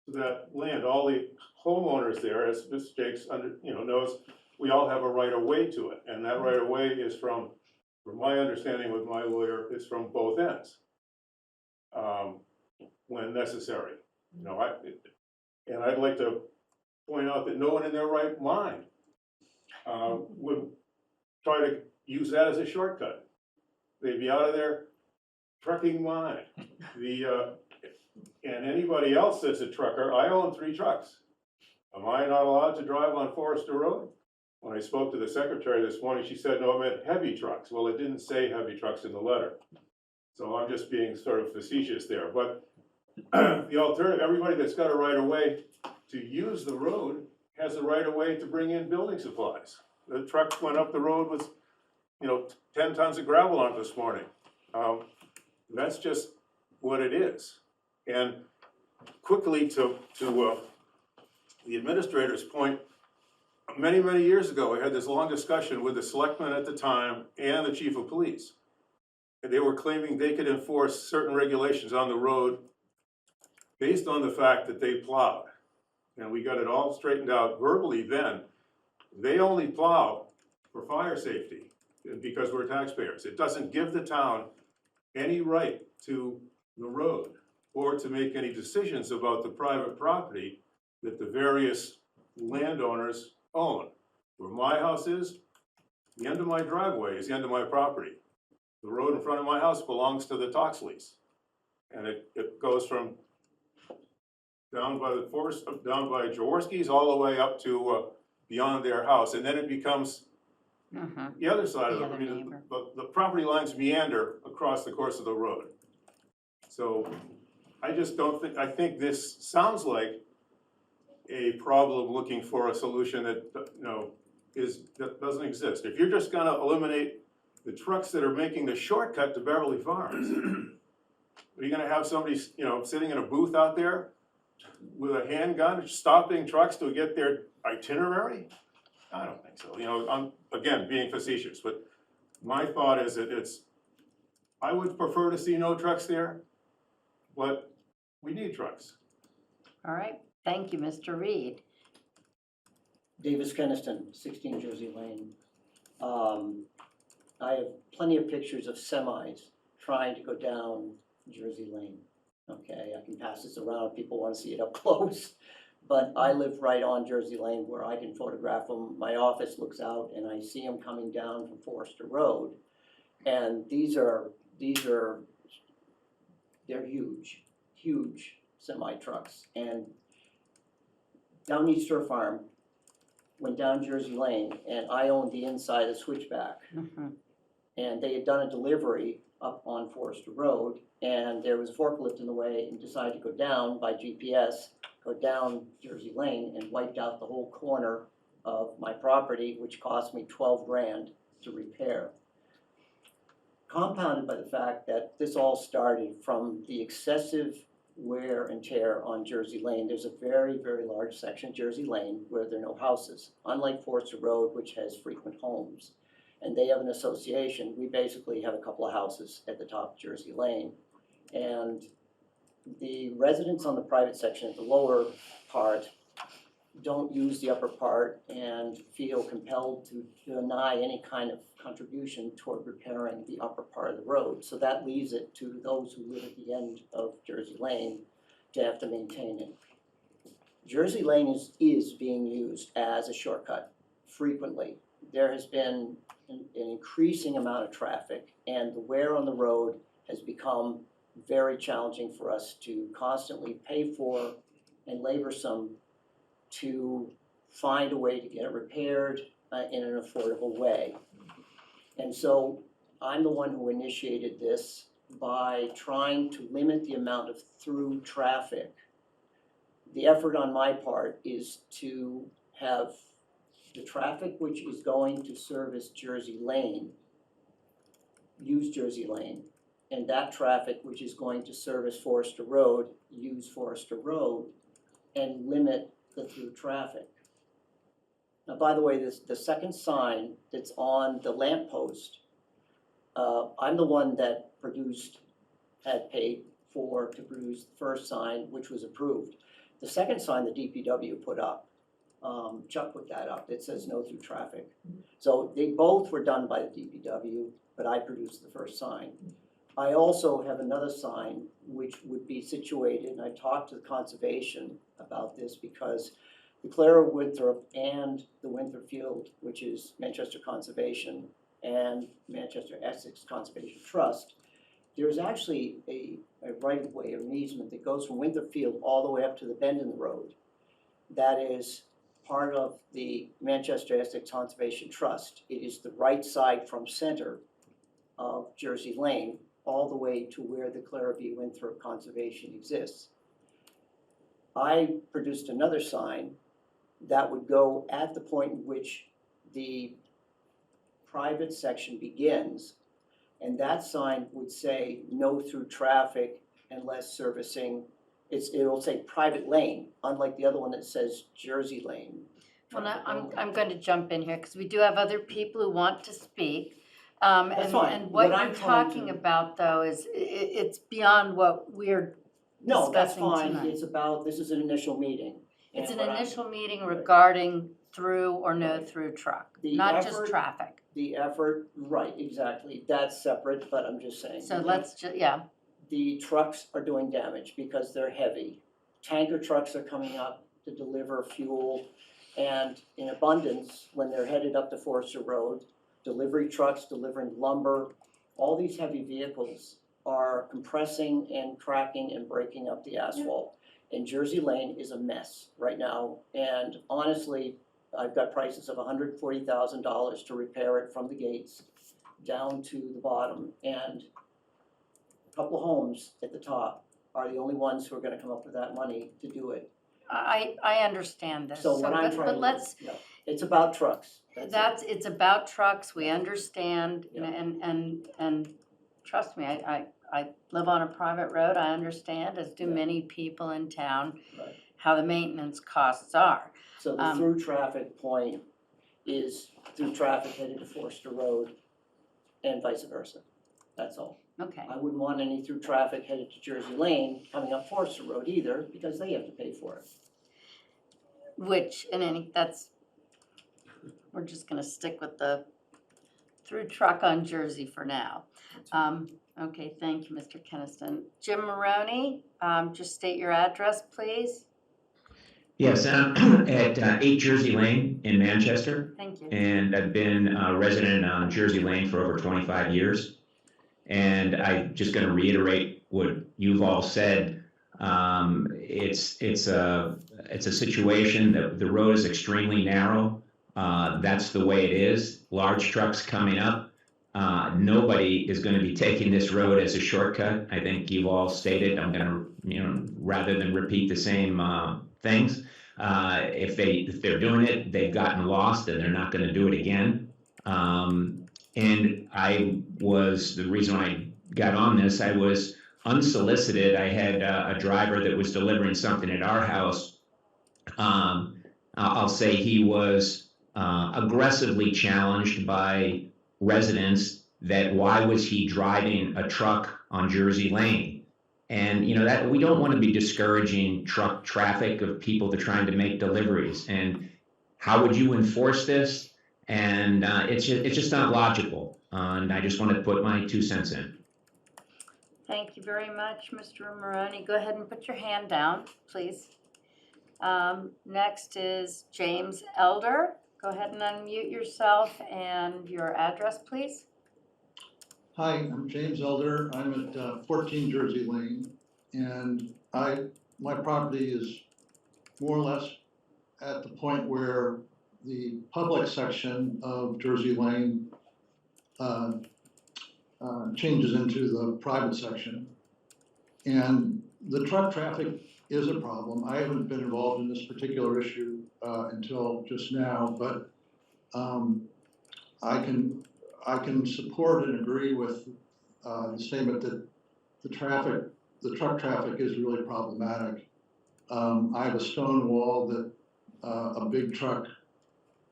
to that land. All the homeowners there, as Ms. Jakes knows, we all have a right of way to it. And that right of way is from my understanding with my lawyer, is from both ends when necessary. And I'd like to point out that no one in their right mind would try to use that as a shortcut. They'd be out of their trucking mind. And anybody else that's a trucker, I own 3 trucks. Am I not allowed to drive on Forester Road? When I spoke to the secretary this morning, she said, no, it meant heavy trucks. Well, it didn't say heavy trucks in the letter. So I'm just being sort of facetious there. But the alternative, everybody that's got a right of way to use the road has a right of way to bring in building supplies. The truck went up the road with, 10 tons of gravel on it this morning. That's just what it is. And quickly to the administrator's point, many, many years ago, I had this long discussion with the selectman at the time and the chief of police. And they were claiming they could enforce certain regulations on the road based on the fact that they plowed. And we got it all straightened out verbally then. They only plow for fire safety because we're taxpayers. It doesn't give the town any right to the road or to make any decisions about the private property that the various landowners own. Where my house is, the end of my driveway is the end of my property. The road in front of my house belongs to the Toxleys. And it goes from down by the forest, down by Jaworski's all the way up to beyond their house. And then it becomes the other side of it. The property lines meander across the course of the road. So I just don't think, I think this sounds like a problem looking for a solution that, that doesn't exist. If you're just gonna eliminate the trucks that are making the shortcut to Beverly Farms, are you gonna have somebody, sitting in a booth out there with a handgun, stopping trucks to get their itinerary? I don't think so. I'm, again, being facetious, but my thought is that I would prefer to see no trucks there, but we need trucks. All right, thank you, Mr. Reed. Davis Keniston, 16 Jersey Lane. I have plenty of pictures of semis trying to go down Jersey Lane. Okay, I can pass this around if people wanna see it up close. But I live right on Jersey Lane where I can photograph them. My office looks out and I see them coming down from Forester Road. And they're huge, huge semi-trucks. And down Easter Farm, went down Jersey Lane, and I owned the inside of the switchback. Mhm. And they had done a delivery up on Forester Road, and there was a forklift in the way, and decided to go down by GPS, go down Jersey Lane, and wiped out the whole corner of my property, which cost me 12 grand to repair. Compounded by the fact that this all started from the excessive wear and tear on Jersey Lane. There's a very, very large section of Jersey Lane where there are no houses, unlike Forester Road, which has frequent homes. And they have an association. We basically have a couple of houses at the top of Jersey Lane. And the residents on the private section at the lower part don't use the upper part and feel compelled to deny any kind of contribution toward repairing the upper part of the road. So that leaves it to those who live at the end of Jersey Lane to have to maintain it. Jersey Lane is being used as a shortcut frequently. There has been an increasing amount of traffic, and the wear on the road has become very challenging for us to constantly pay for and laborsome to find a way to get it repaired in an affordable way. And so I'm the one who initiated this by trying to limit the amount of through traffic. The effort on my part is to have the traffic which is going to service Jersey Lane use Jersey Lane, and that traffic which is going to service Forester Road use Forester Road, and limit the through traffic. Now, by the way, the second sign that's on the lamppost, I'm the one that had paid to produce the first sign, which was approved. The second sign the DPW put up, Chuck put that up, it says no through traffic. So they both were done by the DPW, but I produced the first sign. I also have another sign which would be situated, and I talked to the conservation about this because the Clara Winthrop and the Winthrop, which is Manchester Conservation and Manchester Essex Conservation Trust, there's actually a right-of-way or an easement that goes from Winthrop all the way up to the bend in the road. That is part of the Manchester Essex Conservation Trust. It is the right side from center of Jersey Lane all the way to where the Clara B. Winthrop Conservation exists. I produced another sign that would go at the point in which the private section begins, and that sign would say no through traffic unless servicing, it'll say private lane, unlike the other one that says Jersey Lane. Well, now, traffic only. I'm going to jump in here, because we do have other people who want to speak. That's fine. And what What I'm you're trying talking to- about, though, is it's beyond what we're No, that's discussing fine, tonight. it's about, this is an initial meeting. It's an And what I'm- initial meeting Right. regarding through or no Right. through truck, The not just effort- traffic. The effort, right, exactly, that's separate, but I'm just saying. So let's just, yeah, The trucks are doing damage because they're heavy. Tanker trucks are coming up to deliver fuel, and in abundance, when they're headed up to Forester Road, delivery trucks delivering lumber, all these heavy vehicles are compressing and cracking and breaking up the asphalt. And Jersey Lane is a mess right now, and honestly, I've got prices of $140,000 to repair it from the gates down to the bottom, and a couple of homes at the top are the only ones who are gonna come up with that money to do it. I understand this. So what I'm trying But to, let's, it's about trucks. That's it. it's about trucks, we understand, Yeah. and trust me, I live on a private road, I understand, as do Yeah. many people in town, Right. how the maintenance costs are. So the through traffic point is through traffic headed to Forester Road and vice versa. That's all. Okay, I wouldn't want any through traffic headed to Jersey Lane coming up Forester Road either, because they have to pay for it. which, we're just gonna stick with the through truck on Jersey for now. Okay, thank you, Mr. Keniston. Jim Maroney, just state your address, please. Yes, I'm at 8 Jersey Lane in Manchester, Thank you. and I've been a resident on Jersey Lane for over 25 years. And I'm just going to reiterate what you've all said. It's a situation that the road is extremely narrow. That's the way it is. Large trucks coming up. Nobody is going to be taking this road as a shortcut. I think you've all stated. I'm going to, rather than repeat the same things, if they're doing it, they've gotten lost and they're not going to do it again. And the reason I got on this, I was unsolicited. I had a driver that was delivering something at our house. I'll say he was aggressively challenged by residents that why was he driving a truck on Jersey Lane? And that we don't want to be discouraging truck traffic of people that are trying to make deliveries. And how would you enforce this? And it's just not logical. And I just want to put my 2 cents in. Thank you very much, Mr. Maroney. Go ahead and put your hand down, please. Next is James Elder. Go ahead and unmute yourself and your address, please. Hi, I'm James Elder. I'm at 14 Jersey Lane, and my property is more or less at the point where the public section of Jersey Lane changes into the private section. And the truck traffic is a problem. I haven't been involved in this particular issue until just now, but I can support and agree with the statement that the truck traffic is really problematic. I have a stone wall that a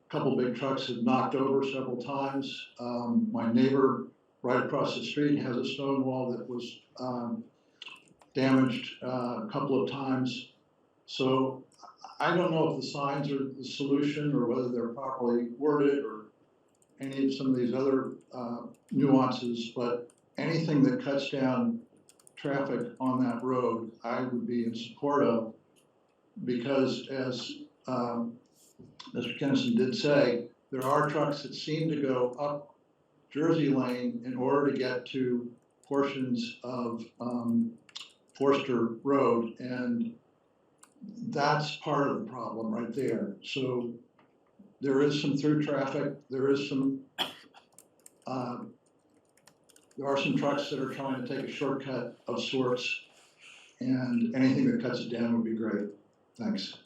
couple big trucks have knocked over several times. My neighbor right across the street has a stone wall that was damaged a couple of times. So I don't know if the signs are the solution or whether they're properly worded or any of some of these other nuances, but anything that cuts down traffic on that road, I would be in support of, because as Mr. Keniston did say, there are trucks that seem to go up Jersey Lane in order to get to portions of Forster Road, and that's part of the problem right there. So there is some through traffic, there is some, there are some trucks that are trying to take a shortcut of sorts, and anything that cuts it down would be great. Thanks.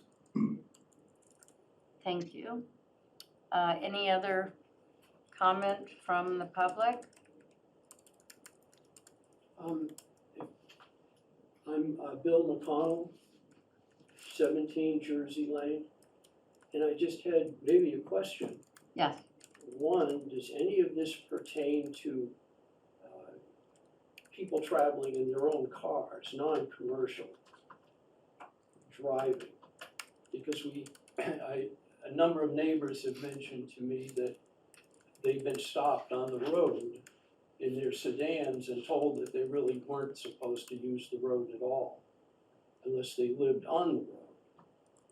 Thank you. Any other comment from the public? I'm Bill McConnell, 17 Jersey Lane, and I just had maybe a question. Yes. One, does any of this pertain to people traveling in their own cars, non-commercial driving? Because a number of neighbors have mentioned to me that they've been stopped on the road in their sedans and told that they really weren't supposed to use the road at all unless they lived on the road.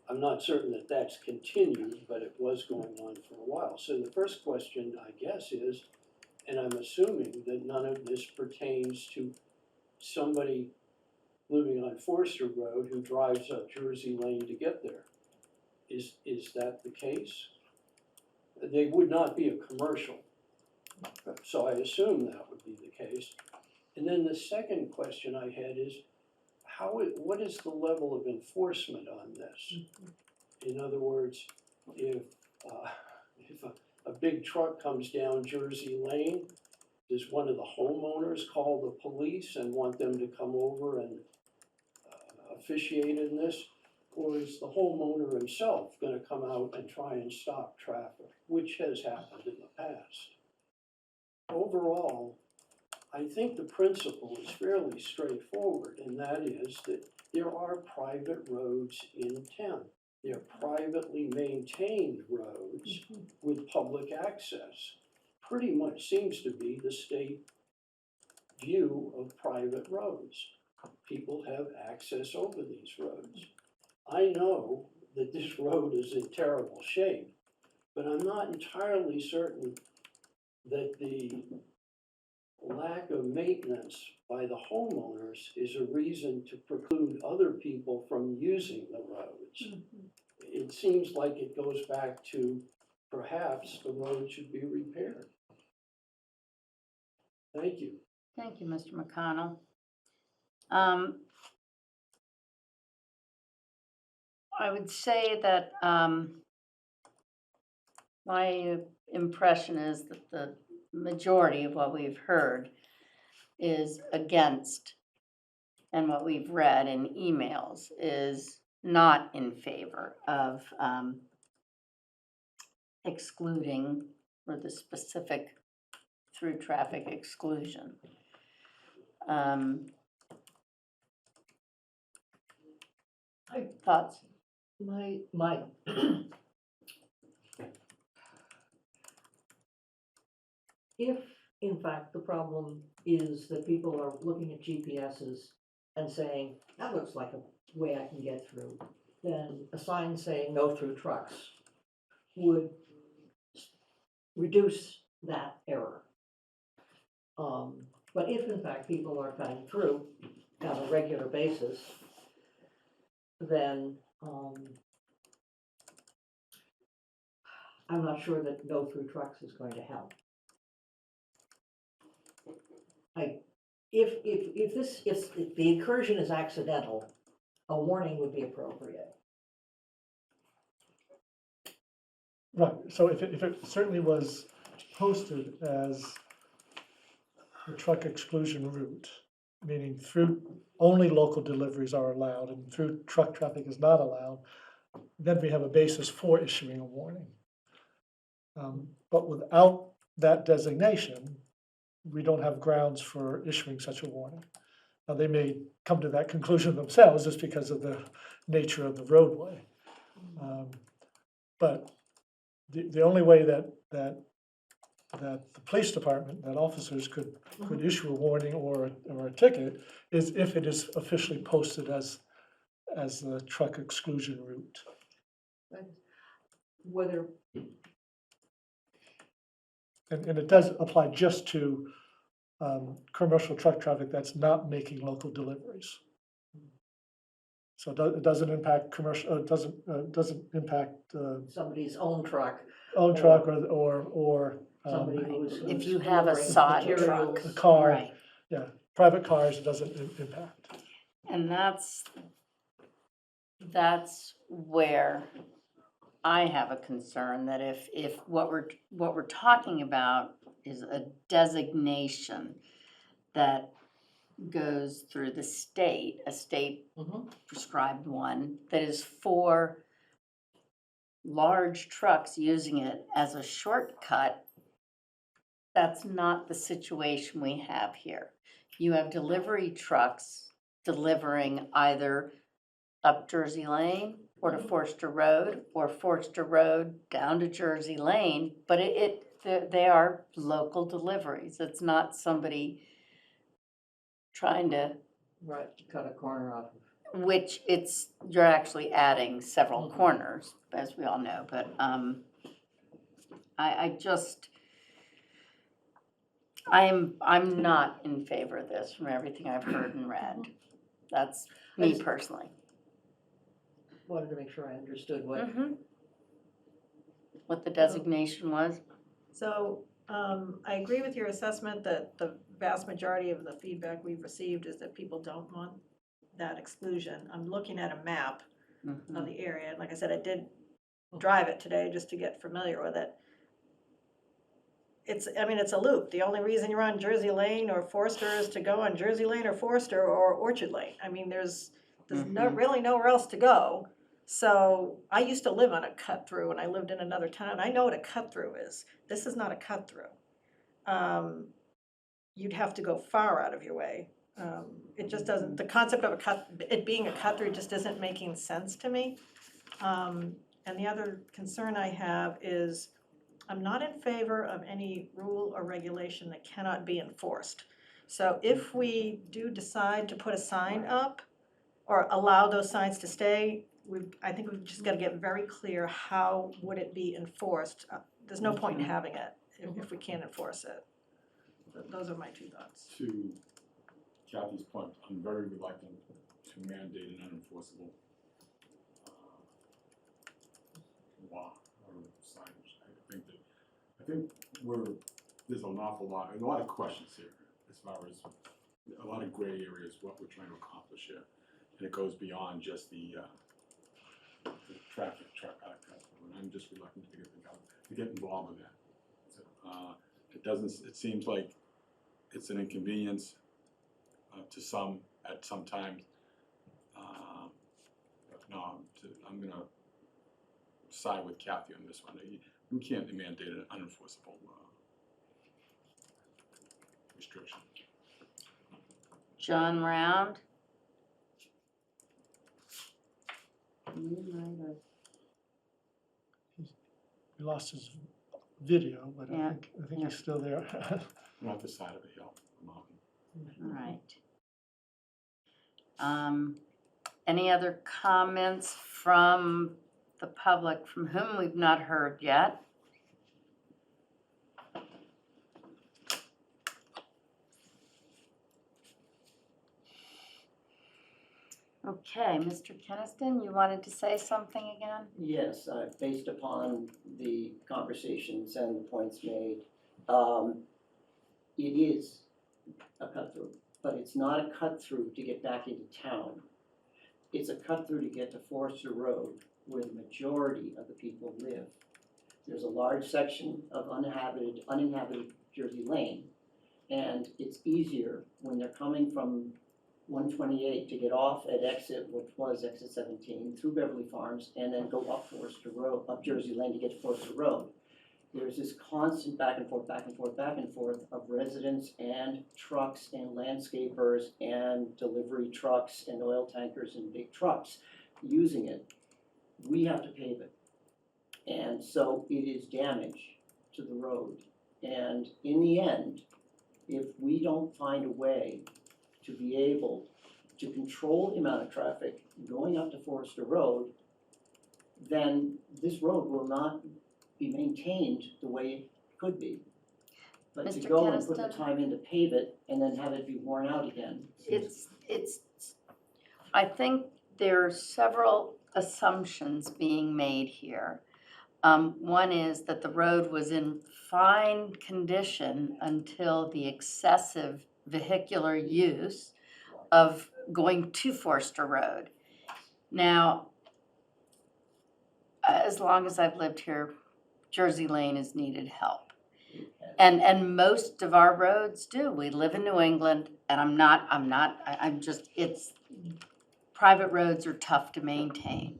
I'm not certain that that's continued, but it was going on for a while. So the first question, I guess, is, and I'm assuming that none of this pertains to somebody living on Forster Road who drives up Jersey Lane to get there. Is that the case? They would not be a commercial, so I assume that would be the case. And then the second question I had is, what is the level of enforcement on this? In other words, if a big truck comes down Jersey Lane, does one of the homeowners call the police and want them to come over and officiate in this? Or is the homeowner himself going to come out and try and stop traffic, which has happened in the past? Overall, I think the principle is fairly straightforward, and that is that there are private roads in town. They're privately maintained roads with public access. Pretty much seems to be the state view of private roads. People have access over these roads. I know that this road is in terrible shape, but I'm not entirely certain that the lack of maintenance by the homeowners is a reason to preclude other people from using the roads. It seems like it goes back to perhaps the road should be repaired. Thank you. Thank you, Mr. McConnell. I would say that my impression is that the majority of what we've heard is against, and what we've read in emails is not in favor of excluding, or the specific through traffic exclusion. Thoughts? My, if in fact the problem is that people are looking at GPSs and saying, that looks like a way I can get through, then a sign saying no through trucks would reduce that error. But if in fact people are cutting through on a regular basis, then I'm not sure that no through trucks is going to help. If the incursion is accidental, a warning would be appropriate. Right, so if it certainly was posted as a truck exclusion route, meaning through only local deliveries are allowed and through truck traffic is not allowed, then we have a basis for issuing a warning. But without that designation, we don't have grounds for issuing such a warning. Now, they may come to that conclusion themselves just because of the nature of the roadway. But the only way that the police department, that officers could issue a warning or a ticket is if it is officially posted as the truck exclusion route. Whether, And it does apply just to commercial truck traffic that's not making local deliveries. So it doesn't impact commercial, it doesn't impact somebody's own truck. own truck or Somebody who's. If you have a sod truck. a car, Right. yeah, private cars, it doesn't impact. And that's where I have a concern, that if what we're talking about is a designation that goes through the state, a state prescribed one, that is for large trucks using it as a shortcut, that's not the situation we have here. You have delivery trucks delivering either up Jersey Lane or to Forster Road, or Forster Road down to Jersey Lane, but they are local deliveries. It's not somebody trying to, Right, cut a corner off. which you're actually adding several corners, as we all know, but I'm not in favor of this from everything I've heard and read. That's me personally. Wanted to make sure I understood What the designation was. So I agree with your assessment that the vast majority of the feedback we've received is that people don't want that exclusion. I'm looking at a map of the area, and like I said, I did drive it today just to get familiar with it. It's a loop. The only reason you're on Jersey Lane or Forster is to go on Jersey Lane or Forster or Orchard Lane. I mean, there's really nowhere else to go. So I used to live on a cut through, and I lived in another town. I know what a cut through is. This is not a cut through. You'd have to go far out of your way. It just doesn't. The concept of it being a cut through just isn't making sense to me. And the other concern I have is I'm not in favor of any rule or regulation that cannot be enforced. So if we do decide to put a sign up or allow those signs to stay, I think we've just gotta get very clear, how would it be enforced? There's no point in having it if we can't enforce it. Those are my two thoughts. To Kathy's point, I'm very reluctant to mandate an unenforceable law or signage. I think there's an awful lot, a lot of questions here as far as a lot of gray areas, what we're trying to accomplish here. And it goes beyond just the traffic, and I'm just reluctant to get involved with that. So, it seems like it's an inconvenience to some at some times. But no, I'm gonna side with Kathy on this one. We can't mandate an unenforceable restriction. John Round? We lost his video, but Yeah. I think he's still there. I'm off the side of a hill, a mountain. All right. Any other comments from the public from whom we've not heard yet? Okay, Mr. Keniston, you wanted to say something again? Yes, based upon the conversations and the points made, it is a cut-through, but it's not a cut-through to get back into town. It's a cut-through to get to Forester Road, where the majority of the people live. There's a large section of uninhabited Jersey Lane, and it's easier when they're coming from 128 to get off at exit, which was exit 17, through Beverly Farms, and then go up Forester Road, up Jersey Lane to get to Forester Road. There's this constant back and forth of residents and trucks and landscapers and delivery trucks and oil tankers and big trucks using it. We have to pave it. And so it is damage to the road. And in the end, if we don't find a way to be able to control the amount of traffic going up to Forester Road, then this road will not be maintained the way it could be. But to Mr. go and put the Keniston? time in to pave it and then have it be worn out again. I think there are several assumptions being made here. One is that the road was in fine condition until the excessive vehicular use of going to Forster Road. Now, as long as I've lived here, Jersey Lane has needed help. And most of our roads do. We live in New England, and private roads are tough to maintain.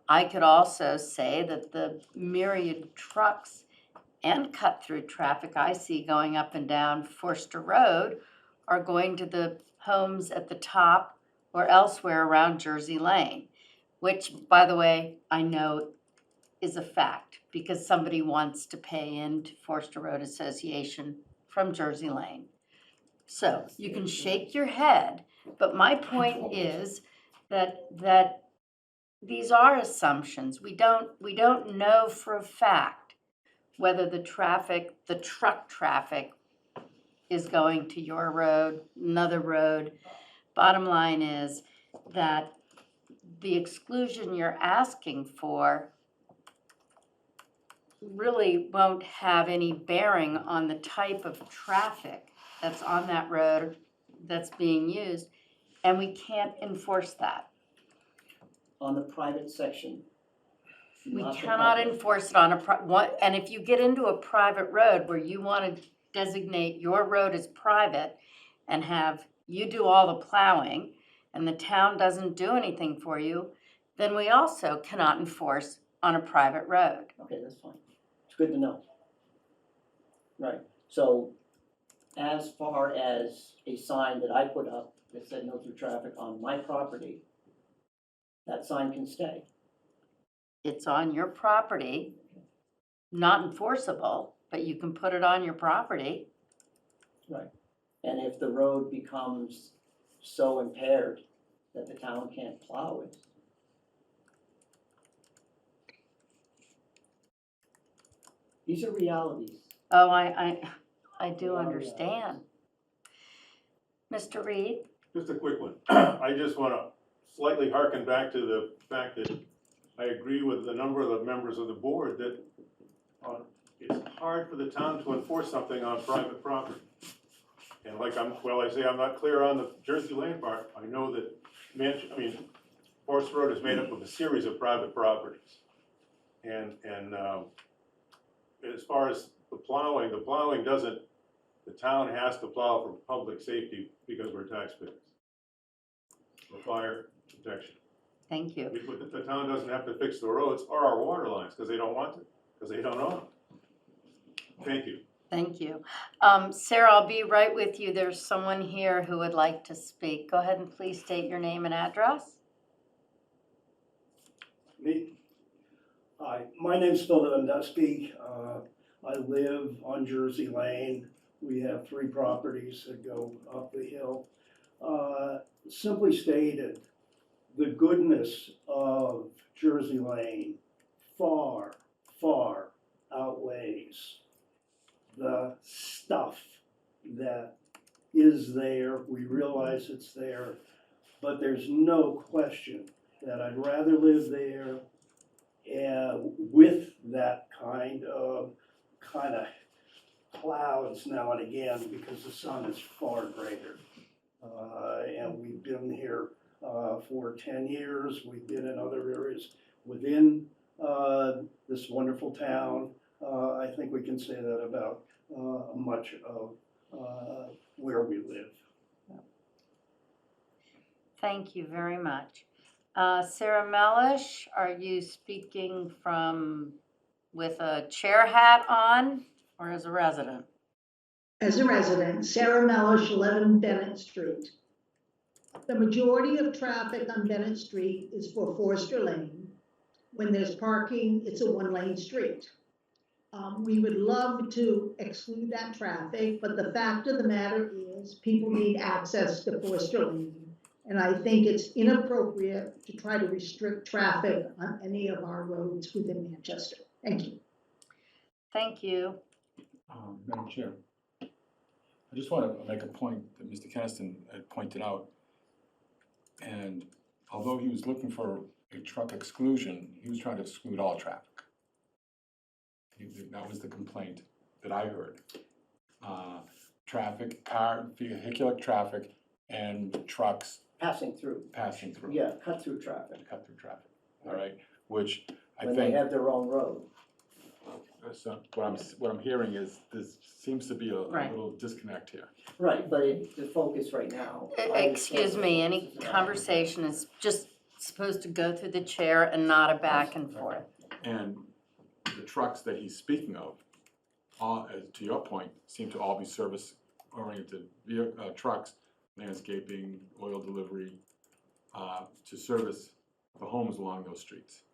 I could also say that the myriad trucks and cut-through traffic I see going up and down Forster Road are going to the homes at the top or elsewhere around Jersey Lane, which, by the way, I know is a fact because somebody wants to pay into Forster Road Association from Jersey Lane. So you can shake your head, but my point is that these are assumptions. We don't know for a fact whether the truck traffic is going to your road, another road. Bottom line is that the exclusion you're asking for really won't have any bearing on the type of traffic that's on that road that's being used, and we can't enforce that. On the private section. We not the cannot public. enforce it on and if you get into a private road where you want to designate your road as private and have you do all the plowing and the town doesn't do anything for you, then we also cannot enforce on a private road. Okay, that's fine. It's good to know. Right, so as far as a sign that I put up that said no through traffic on my property, that sign can stay. It's on your property, not enforceable, but you can put it on your property. Right. And if the road becomes so impaired that the town can't plow it, these are realities. Oh, I do understand. Mr. Reed? Just a quick one. I just want to slightly harken back to the fact that I agree with a number of the members of the board that it's hard for the town to enforce something on private property. And like I say, I'm not clear on the Jersey Lane part. I know that Forest Road is made up of a series of private properties. And as far as the plowing doesn't, the town has to plow for public safety because we're taxpayers. For fire protection. Thank you. The town doesn't have to fix the roads or our water lines because they don't want to, because they don't own them. Thank you. Thank you. Sarah, I'll be right with you. There's someone here who would like to speak. Go ahead and please state your name and address. Me? Hi, my name's Phil Lewandowski. I live on Jersey Lane. We have 3 properties that go up the hill. Simply stated, the goodness of Jersey Lane far, far outweighs the stuff that is there. We realize it's there, but there's no question that I'd rather live there with that kind of clouds now and again because the sun is far greater. And we've been here for 10 years. We've been in other areas within this wonderful town. I think we can say that about much of where we live. Thank you very much. Sarah Mellish, are you speaking with a chair hat on or as a resident? As a resident, Sarah Mellish, 11 Bennett Street. The majority of traffic on Bennett Street is for Forster Lane. When there's parking, it's a 1-lane street. We would love to exclude that traffic, but the fact of the matter is people need access to Forster Lane. And I think it's inappropriate to try to restrict traffic on any of our roads within Manchester. Thank you. Thank you. Madam Chair, I just want to make a point that Mr. Keniston had pointed out. And although he was looking for a truck exclusion, he was trying to exclude all traffic. That was the complaint that I heard. Vehicular traffic and trucks. Passing through. Yeah, cut through traffic. All right, which I when think. they have their own road. So what I'm hearing is there seems to be a Right. little disconnect here. Right, but the focus right now. Excuse me, any conversation is just supposed to go through the chair and not a back and forth. And the trucks that he's speaking of, to your point, seem to all be service-oriented trucks, landscaping, oil delivery, to service the homes along those streets.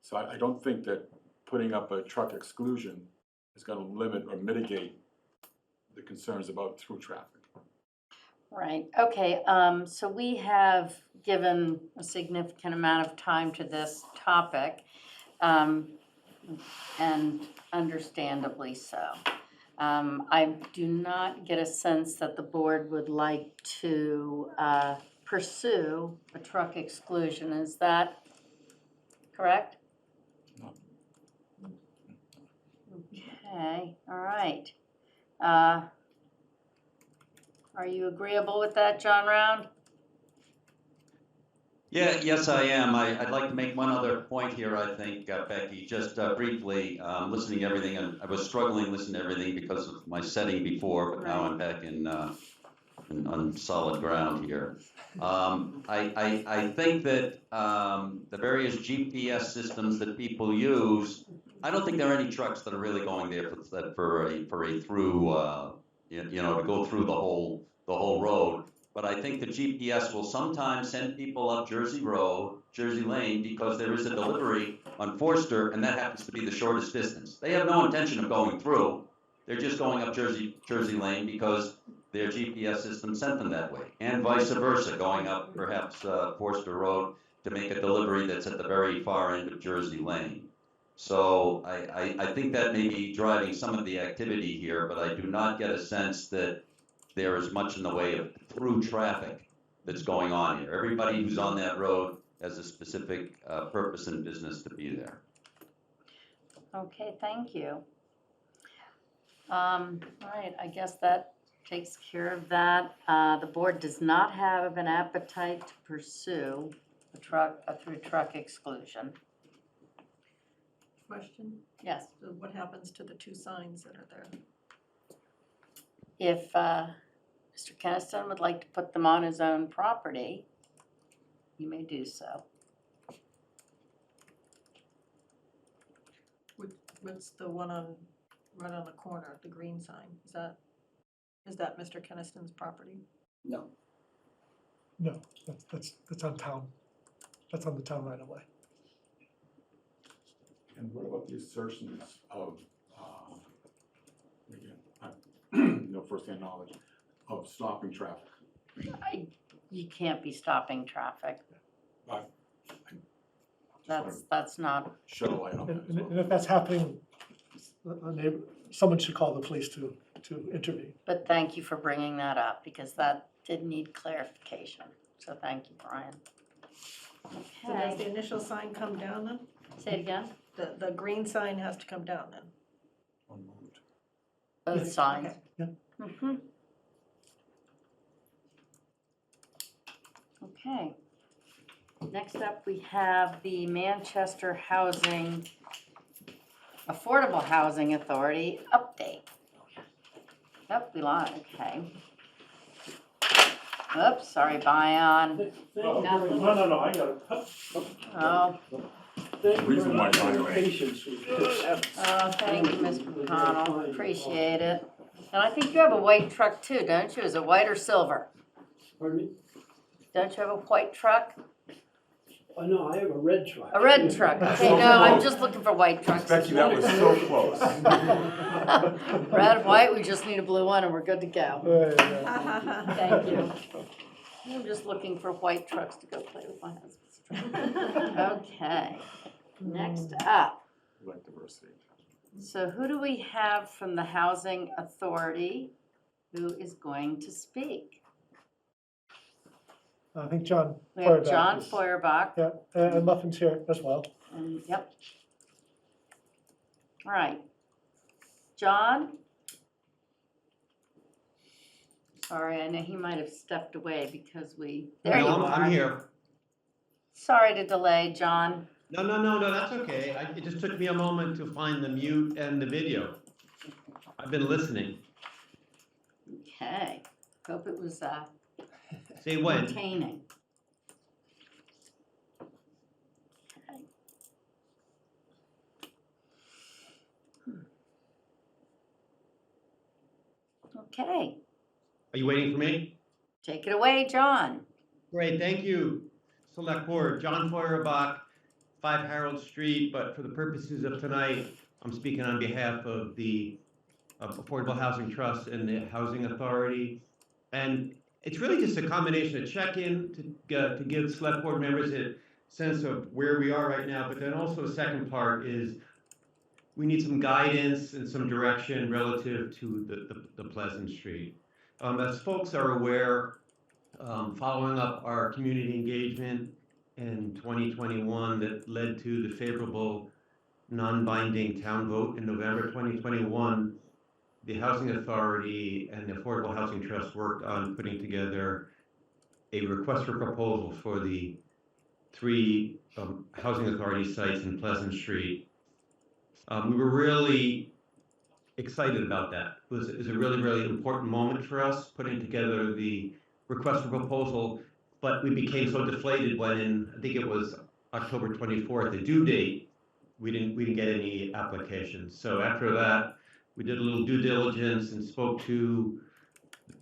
So I don't think that putting up a truck exclusion is going to limit or mitigate the concerns about through traffic. Right, okay, so we have given a significant amount of time to this topic, and understandably so. I do not get a sense that the board would like to pursue a truck exclusion. Is that correct? No. Okay, all right. Are you agreeable with that, John Round? Yeah, yes, I am. I'd like to make one other point here, I think, Becky, just briefly, listening to everything, and I was struggling listening to everything because of my setting before, but now I'm back on solid ground here. I think that the various GPS systems that people use, I don't think there are any trucks that are really going there for a through, to go through the whole road. But I think the GPS will sometimes send people up Jersey Lane, because there is a delivery on Forster, and that happens to be the shortest distance. They have no intention of going through. They're just going up Jersey Lane because their GPS system sent them that way, and vice versa, going up perhaps Forster Road to make a delivery that's at the very far end of Jersey Lane. So I think that may be driving some of the activity here, but I do not get a sense that there is much in the way of through traffic that's going on here. Everybody who's on that road has a specific purpose and business to be there. Okay, thank you. All right, I guess that takes care of that. The board does not have an appetite to pursue a through truck exclusion. Question, Yes, so what happens to the two signs that are there? if Mr. Keniston would like to put them on his own property, you may do so. What's the one on, right on the corner, the green sign, is that Mr. Keniston's property? No. No, that's on town, that's on the town right away. And what about the assertions of, again, no firsthand knowledge, of stopping traffic? You can't be stopping traffic. I just wanna That's not, shed a light on that as well. And if that's happening, someone should call the police to intervene. but thank you for bringing that up, because that did need clarification. So thank you, Brian. So does Okay, the initial sign come down then? say it again. The green sign has to come down then? Unmoved. Both Yes. signs. Okay. Yeah. Mhm. Okay. Next up, we have the Manchester Affordable Housing Authority update. Yep, we live, okay. Oops, sorry, Bion. No, I got it. Oh, Thank you Reason very why, much by for the your way. patience with this. thank you, Mr. McConnell, appreciate it. And I think you have a white truck too, don't you? Is it white or silver? Pardon me? Don't you have a white truck? Oh, no, I have a red truck. A red truck, okay, no, I'm just looking for white trucks. Becky, that was so close. Red, white, we just need a blue one and we're good to go. Thank you. I'm just looking for white trucks to go play with my husband's truck. Okay, next up. We like diversity. So who do we have from the Housing Authority who is going to speak? I think John We have Feuerbach John is- Feuerbach, Yeah, and Muffin's here as well. and, yep. All right. John? Sorry, I know he might have stepped away because there you No, are. I'm here. Sorry to delay, John. No, that's okay. It just took me a moment to find the mute and the video. I've been listening. Okay, hope it was Say when. entertaining. Okay. Okay, Are you waiting for me? take it away, John. Great, thank you. Select Board, John Feuerbach, 5 Harold Street, but for the purposes of tonight, I'm speaking on behalf of the Affordable Housing Trust and the Housing Authority. And it's really just a combination of check-in to give Select Board members a sense of where we are right now, but then also the second part is we need some guidance and some direction relative to the Pleasant Street. As folks are aware, following up our community engagement in 2021 that led to the favorable non-binding town vote in November 2021, the Housing Authority and the Affordable Housing Trust worked on putting together a request for proposal for the 3 Housing Authority sites in Pleasant Street. We were really excited about that. It was a really, really important moment for us, putting together the request for proposal, but we became so deflated when I think it was October 24th, the due date, we didn't get any applications. So after that, we did a little due diligence and spoke to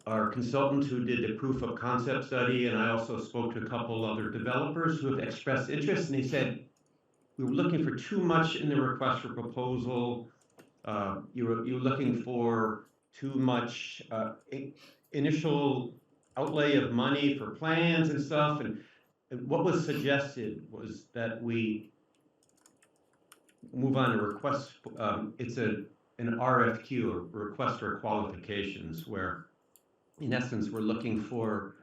our consultant who did the proof of concept study, and I also spoke to a couple other developers who have expressed interest, and they said, we were looking for too much in the request for proposal. You were looking for too much initial outlay of money for plans and stuff, and what was suggested was that we move on to request, it's an RFQ, a request for qualifications, where in essence, we're looking for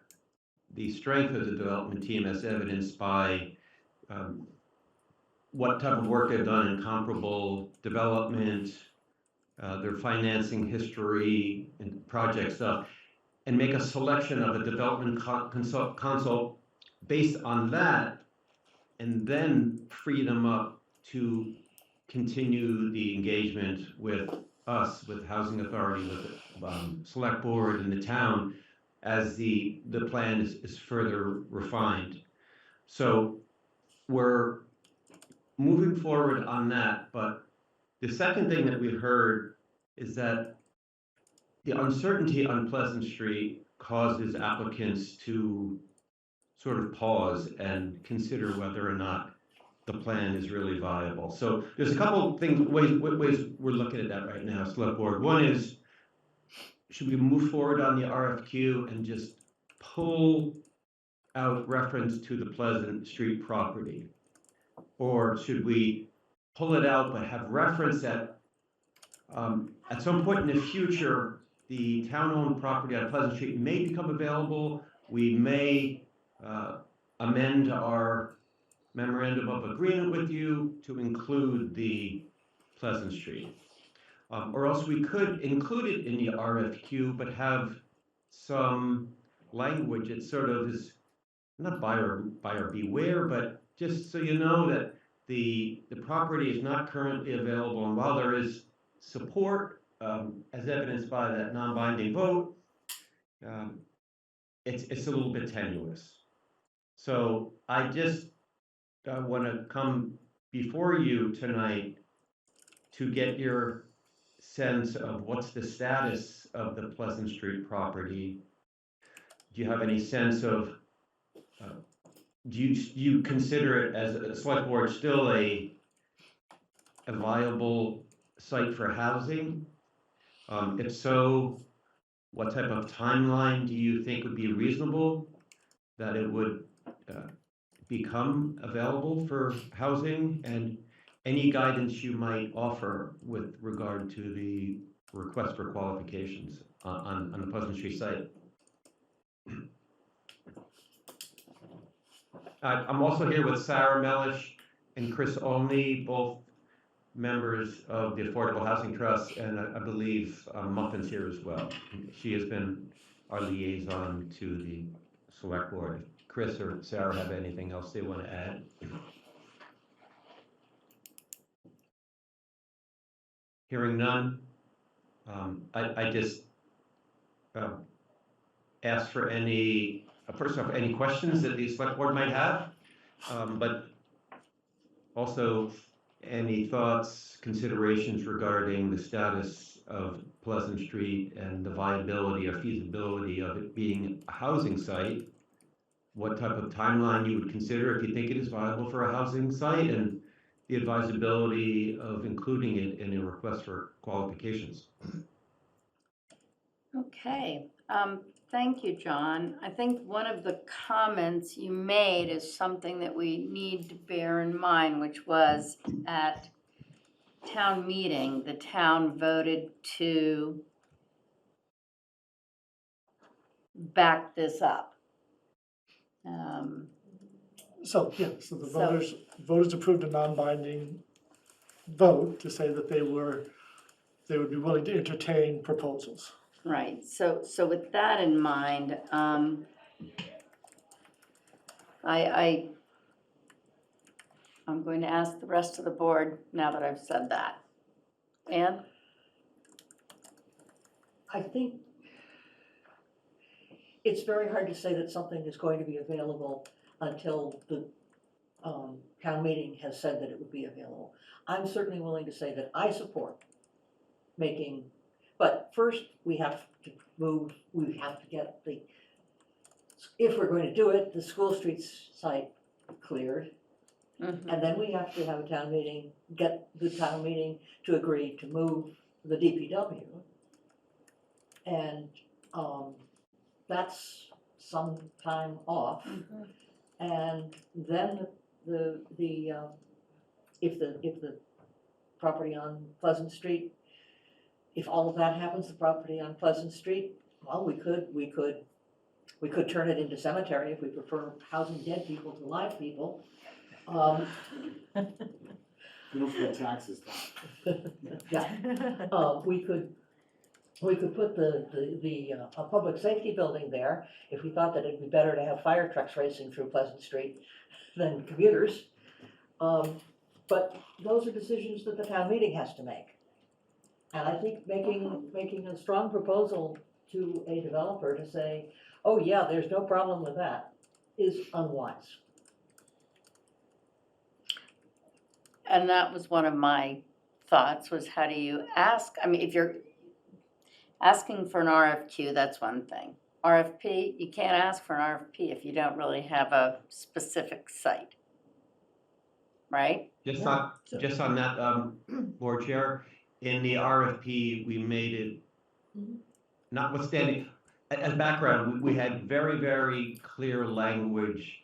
the strength of the development team as evidenced by what type of work they've done in comparable development, their financing history and project stuff, and make a selection of a development consult based on that, and then free them up to continue the engagement with us, with Housing Authority, with the Select Board and the town, as the plan is further refined. So we're moving forward on that, but the second thing that we heard is that the uncertainty on Pleasant Street causes applicants to sort of pause and consider whether or not the plan is really viable. So there's a couple things, ways we're looking at that right now, Select Board. One is, should we move forward on the RFQ and just pull out reference to the Pleasant Street property? Or should we pull it out but have reference that at some point in the future, the town-owned property on Pleasant Street may become available? We may amend our memorandum of agreement with you to include the Pleasant Street. Or else we could include it in the RFQ, but have some language that sort of is not buyer beware, but just so you know that the property is not currently available, and while there is support, as evidenced by that non-binding vote, it's a little bit tenuous. So I just want to come before you tonight to get your sense of what's the status of the Pleasant Street property. Do you have any sense of, do you consider it as a Select Board still a viable site for housing? If so, what type of timeline do you think would be reasonable that it would become available for housing? And any guidance you might offer with regard to the request for qualifications on the Pleasant Street site. I'm also here with Sarah Mellish and Chris Olney, both members of the Affordable Housing Trust, and I believe Muffin's here as well. She has been our liaison to the Select Board. Chris or Sarah have anything else they want to add? Hearing none, I just ask for any, first off, any questions that the Select Board might have, but also any thoughts, considerations regarding the status of Pleasant Street and the viability or feasibility of it being a housing site. What type of timeline you would consider if you think it is viable for a housing site, and the advisability of including it in a request for qualifications. Okay, thank you, John. I think one of the comments you made is something that we need to bear in mind, which was at town meeting, the town voted to back this up. So the voters approved a non-binding vote to say that they would be willing to entertain proposals. Right, so with that in mind, I'm going to ask the rest of the board now that I've said that. Ann? I think it's very hard to say that something is going to be available until the town meeting has said that it would be available. I'm certainly willing to say that I support making, but first we have to move, we have to get if we're going to do it, the School Street site cleared. Mm-hmm. And then we have to have a town meeting, get the town meeting to agree to move the DPW. And that's some time off. And then if the property on Pleasant Street, if all of that happens, the property on Pleasant Street, well, we could turn it into cemetery if we prefer housing dead people to live people. You don't pay taxes down. Yeah, we could put a public safety building there if we thought that it'd be better to have fire trucks racing through Pleasant Street than commuters. But those are decisions that the town meeting has to make. And I think making a strong proposal to a developer to say, oh yeah, there's no problem with that, is unwise. And that was one of my thoughts, was how do you ask, I mean, if you're asking for an RFQ, that's one thing. RFP, you can't ask for an RFP if you don't really have a specific site, right? Just on that, Board Chair, in the RFP, we made it, notwithstanding, as background, we had very, very clear language,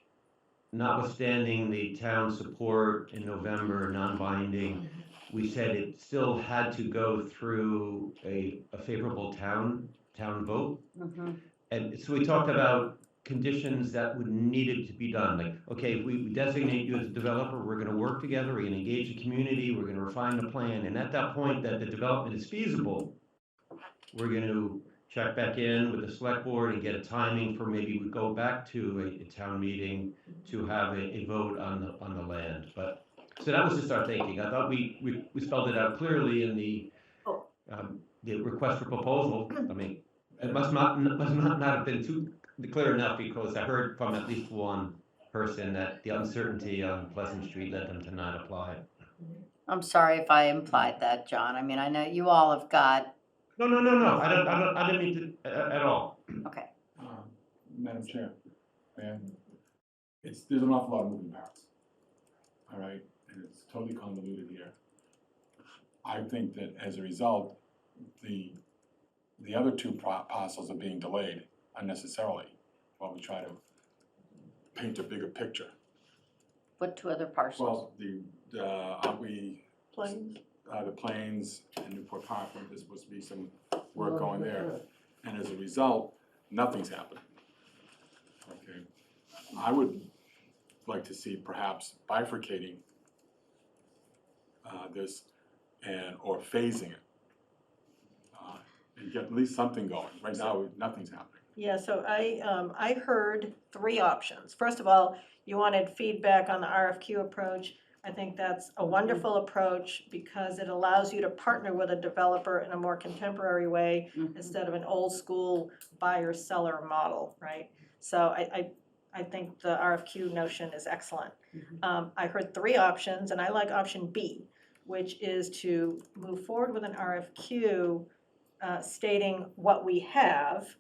notwithstanding the town support in November, non-binding, we said it still had to go through a favorable town vote. And so we talked about conditions that would needed to be done, like, okay, if we designate you as a developer, we're gonna work together, we're gonna engage the community, we're gonna refine the plan, and at that point that the development is feasible, we're gonna check back in with the select board and get a timing for maybe we go back to a town meeting to have a vote on the land. But, so that was just our thinking. I thought we spelled it out clearly in the request for proposal. I mean, it must not have been too clear enough, because I heard from at least one person that the uncertainty on Pleasant Street led them to not apply. I'm sorry if I implied that, John. I mean, I know you all have got. No. I didn't mean to at all. Okay. Madam Chair, and there's an awful lot of moving parts. All right, and it's totally convoluted here. I think that as a result, the other two parcels are being delayed unnecessarily while we try to paint a bigger picture. What two other parcels? Well, Plains. The Plains and Newport Park, there's supposed to be some work going there. And as a result, nothing's happened. Okay, I would like to see perhaps bifurcating this or phasing it. And get at least something going. Right now, nothing's happening. Yeah, so I heard three options. First of all, you wanted feedback on the RFQ approach. I think that's a wonderful approach because it allows you to partner with a developer in a more contemporary way instead of an old school buyer-seller model, right? So I think the RFQ notion is excellent. I heard three options, and I like option B, which is to move forward with an RFQ stating what we have,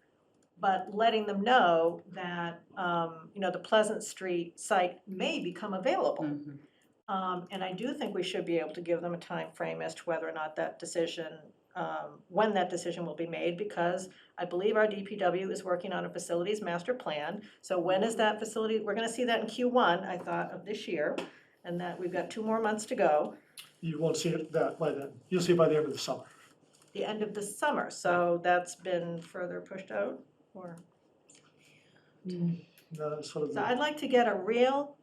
but letting them know that, the Pleasant Street site may become available. And I do think we should be able to give them a time frame as to whether or not that decision, when that decision will be made, because I believe our DPW is working on a facilities master plan. So when is that facility? We're gonna see that in Q1, I thought, of this year, and that we've got 2 more months to go. You won't see it by then. You'll see it by the end of the summer. The end of the summer, so that's been further pushed out, or? Sort of So I'd like to get a real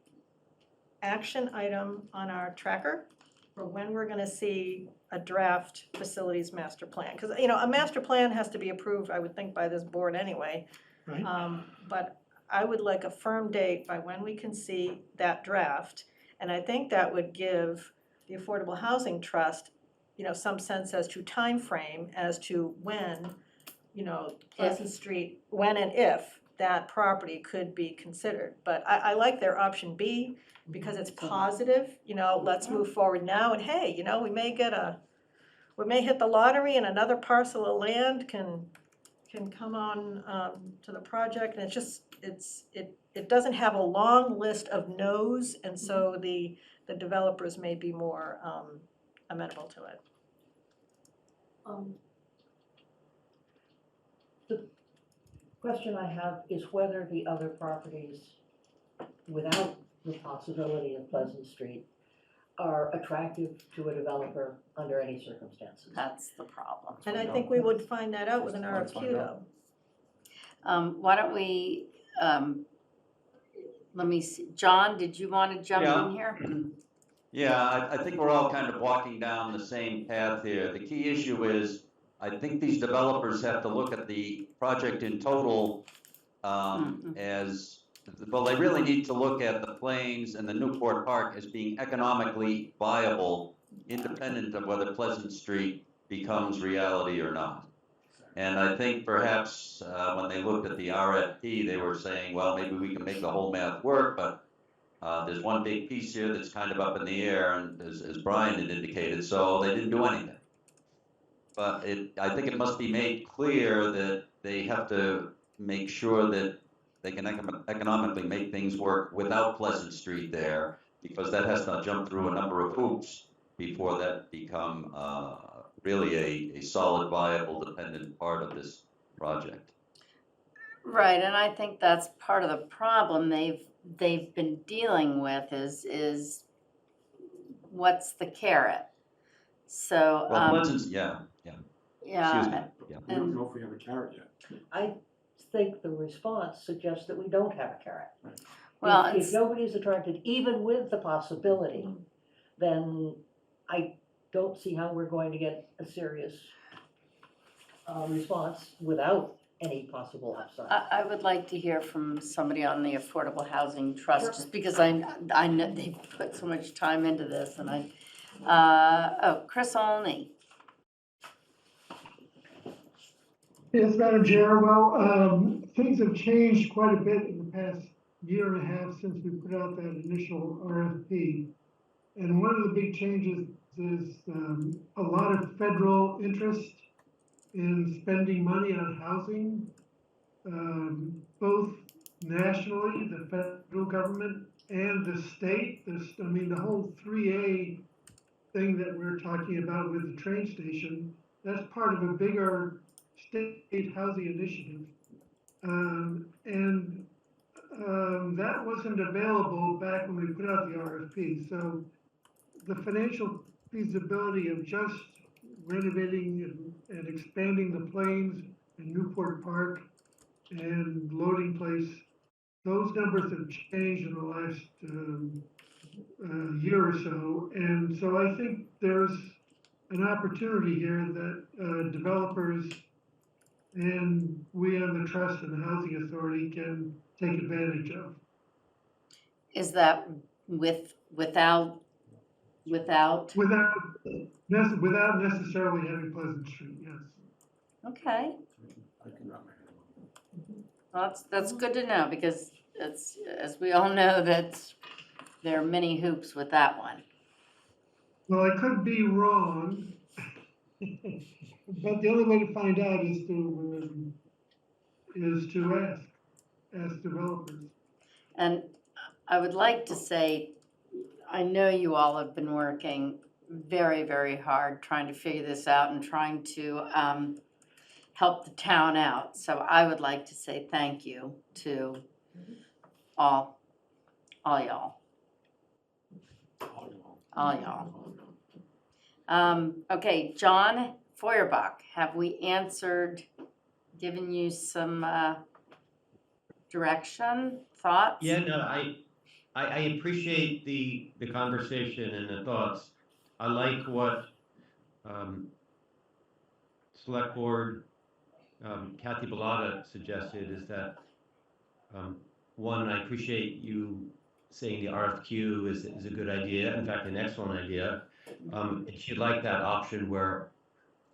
action item on our tracker for when we're gonna see a draft facilities master plan. Because, a master plan has to be approved, I would think, by this board anyway. Right. But I would like a firm date by when we can see that draft. And I think that would give the Affordable Housing Trust, some sense as to time frame as to when, Pleasant Street, when and if that property could be considered. But I like their option B because it's positive, let's move forward now, and hey, we may hit the lottery and another parcel of land can come on to the project, and it doesn't have a long list of no's, and so the developers may be more amenable to it. question I have is whether the other properties without the possibility of Pleasant Street are attractive to a developer under any circumstances. That's the problem. And I think we would find that out with an RFQ though. Why don't we, let me see, John, did you want to jump Yeah. in here? Yeah, I think we're all kind of walking down the same path here. The key issue is, I think these developers have to look at the project in total as, well, they really need to look at the Plains and the Newport Park as being economically viable, independent of whether Pleasant Street becomes reality or not. And I think perhaps when they looked at the RFP, they were saying, well, maybe we can make the whole math work, but there's one big piece here that's kind of up in the air, and as Brian had indicated, so they didn't do anything. But I think it must be made clear that they have to make sure that they can economically make things work without Pleasant Street there, because that has to jump through a number of hoops before that become really a solid, viable, dependent part of this project. Right, and I think that's part of the problem they've been dealing with is what's the carrot? So, Well, Pleasant's, yeah. Excuse me. Yeah. We don't know if we have a carrot yet. I think the response suggests that we don't have a carrot. Well, If nobody's attracted, even with the possibility, then I don't see how we're going to get a serious response without any possible upside. I would like to hear from somebody on the Affordable Housing Trust, just because I know they've put so much time into this, and Chris Olney. Yes, Madam Chair. Well, things have changed quite a bit in the past year and a half since we put out that initial RFP. And one of the big changes is a lot of federal interest in spending money on housing, both nationally, the federal government, and the state. The whole 3A thing that we're talking about with the train station, that's part of a bigger state housing initiative. That wasn't available back when we put out the RFP. So the financial feasibility of just renovating and expanding the Plains and Newport Park and Loading Place, those numbers have changed in the last year or so. And so I think there's an opportunity here that developers and we on the trust and the Housing Authority can take advantage of. Is that without necessarily having Pleasant Street, yes. Okay, I can wrap my head around it. well, that's good to know, because it's, as we all know, that there are many hoops with that one. Well, I could be wrong, but the only way to find out is to ask developers. And I would like to say, I know you all have been working very, very hard trying to figure this out and trying to help the town out. So I would like to say thank you to all y'all. All y'all. Okay, John Feuerbach, have we answered, given you some direction, thoughts? Yeah, no, I appreciate the conversation and the thoughts. I like what Select Board Kathy Bellata suggested, is that one, I appreciate you saying the RFQ is a good idea, in fact, an excellent idea. She'd like that option where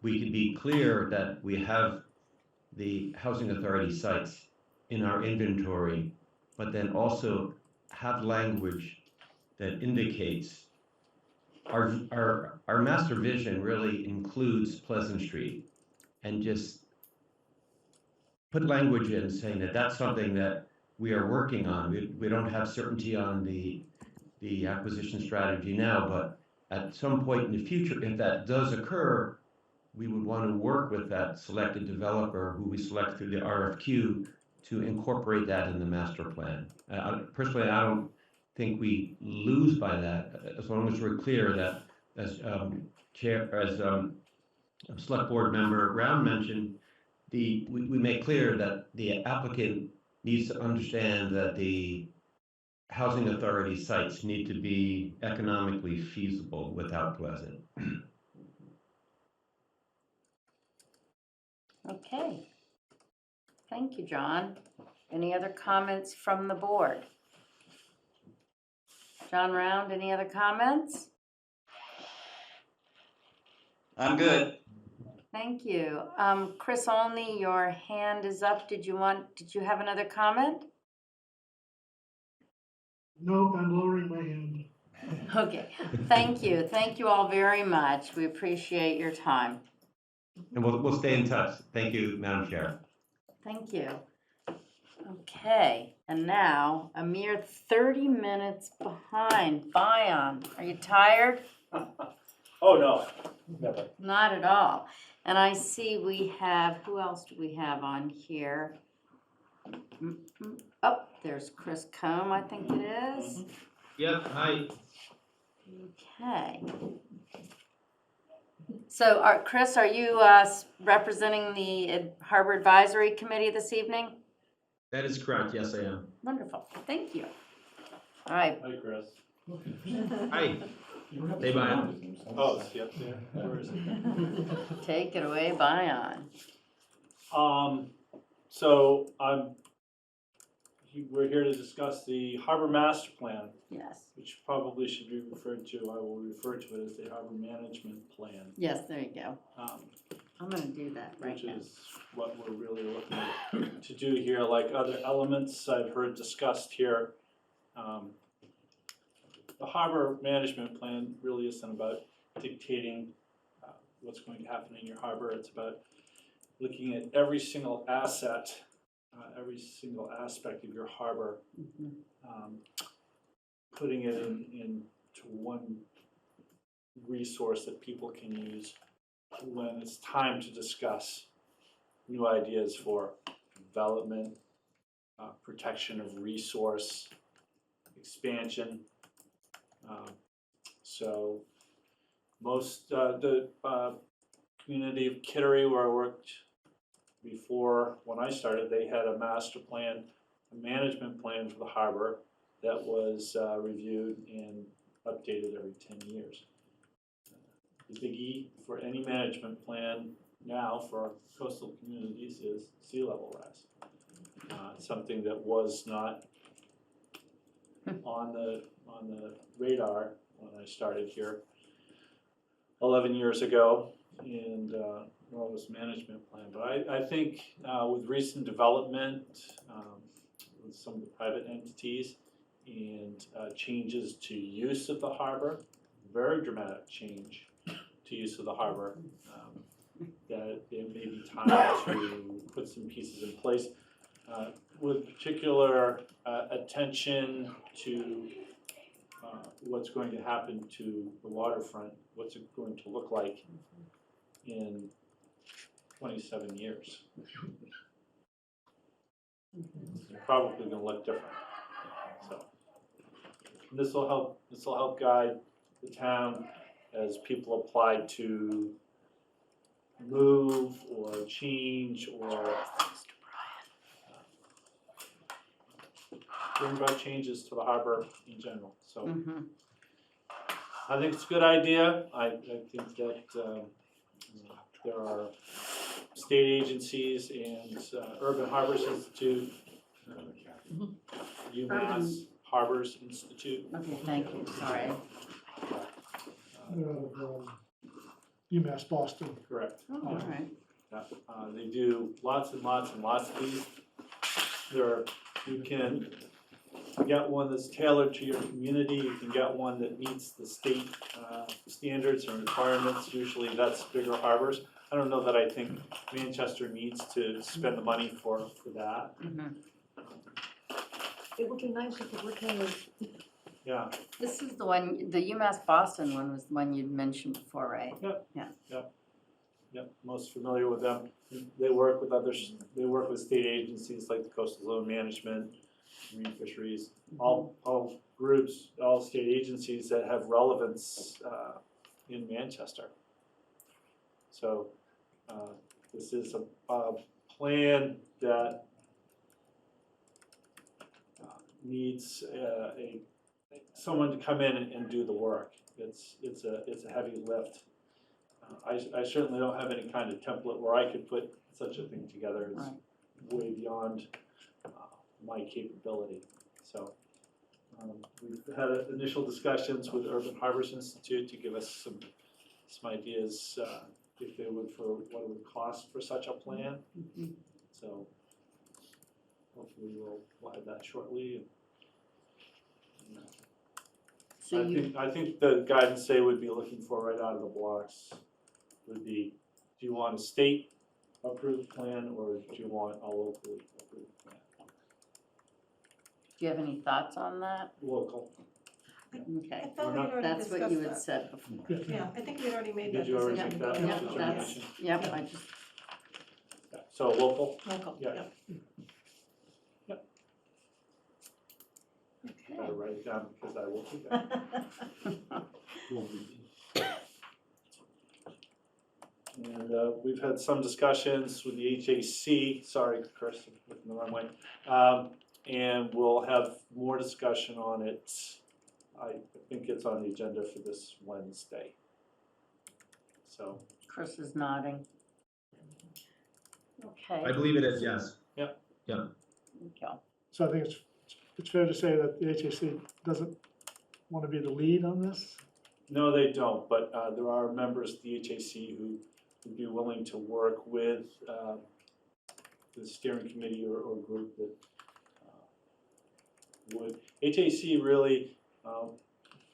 we could be clear that we have the Housing Authority sites in our inventory, but then also have language that indicates our master vision really includes Pleasant Street, and just put language in saying that that's something that we are working on. We don't have certainty on the acquisition strategy now, but at some point in the future, if that does occur, we would want to work with that selected developer who we select through the RFQ to incorporate that in the master plan. Personally, I don't think we lose by that, as long as we're clear that, as Select Board Member Brown mentioned, we make clear that the applicant needs to understand that the housing authority sites need to be economically feasible without Pleasant. Okay. Thank you, John. Any other comments from the board? John Round, any other comments? I'm good. Thank you. Chris Olney, your hand is up. Did you have another comment? Nope, I'm lowering my hand. Okay, thank you. Thank you all very much. We appreciate your time. And we'll stay in touch. Thank you, Madam Chair. Thank you. Okay, and now a mere 30 minutes behind. Bion, are you tired? Oh, no, never. Not at all. And I see we have, who else do we have on here? Oh, there's Chris Combe, I think it is. Yep, hi. Okay. So, Chris, are you representing the Harbor Advisory Committee this evening? That is correct, yes, I am. Wonderful, thank you. All right. Hi, Chris. Hi. Hey, Brian. Oh, it's up there. Where is it? Take it away, Bion. So we're here to discuss the Harbor Master Plan. Yes. Which probably should be referred to, I will refer to it as the Harbor Management Plan. Yes, there you go. I'm gonna do that right now. Which is what we're really looking to do here, like other elements I've heard discussed here. The Harbor Management Plan really isn't about dictating what's going to happen in your harbor. It's about looking at every single asset, every single aspect of your harbor, putting it into one resource that people can use when it's time to discuss new ideas for development, protection of resource, expansion. So most, the community of Kittery, where I worked before, when I started, they had a master plan, a management plan for the harbor that was reviewed and updated every 10 years. The biggie for any management plan now for coastal communities is sea level rise. Something that was not on the radar when I started here 11 years ago, and nor was management plan. But I think with recent development, with some of the private entities and changes to use of the harbor, very dramatic change to use of the harbor, that it may be time to put some pieces in place with particular attention to what's going to happen to the waterfront, what's it going to look like in 27 years. It's probably going to look different. So this will help guide the town as people apply to move or change or bring about changes to the harbor in general. So I think it's a good idea. I think that there are state agencies and Urban Harbors Institute, UMass Harbors Institute. Okay, thank you, sorry. UMass Boston. Correct. Oh, all right. They do lots and lots and lots of these. You can get one that's tailored to your community. You can get one that meets the state standards and requirements. Usually that's bigger harbors. I don't know that I think Manchester needs to spend the money for that. It would be nice if it were tailored. Yeah. This is the one, the UMass Boston one was the one you'd mentioned before, right? Yep. Yeah. Yep. Yep, most familiar with them. They work with others, they work with state agencies like the Coastal Zone Management, Marine Fisheries, all groups, all state agencies that have relevance in Manchester. So this is a plan that needs someone to come in and do the work. It's a heavy lift. I certainly don't have any kind of template where I could put such a thing together. It's way beyond my capability. So we've had initial discussions with Urban Harbors Institute to give us some ideas if they would, for what it would cost for such a plan. So hopefully we'll have that shortly. So I think the guidance they would be looking for right out of the blocks would be, do you want a state approved plan or do you want a locally approved plan? Do you have any thoughts on that? Local. Okay, I thought we'd already that's what you had discussed said before. that. Yeah, I think we'd already made that Did you already decision. make that Yep, determination? yep, I just, Yeah, so local? Local, Yeah. yep. Better write it down because I will forget. And we've had some discussions with the HAC, sorry, Chris, I'm looking the wrong way. And we'll have more discussion on it. I think it's on the agenda for this Wednesday. So. Chris is nodding. Okay. I believe it is, yes. Yep. Yep. Okay. So I think it's fair to say that the HAC doesn't want to be the lead on this? No, they don't, but there are members of the HAC who would be willing to work with the steering committee or group that would. HAC really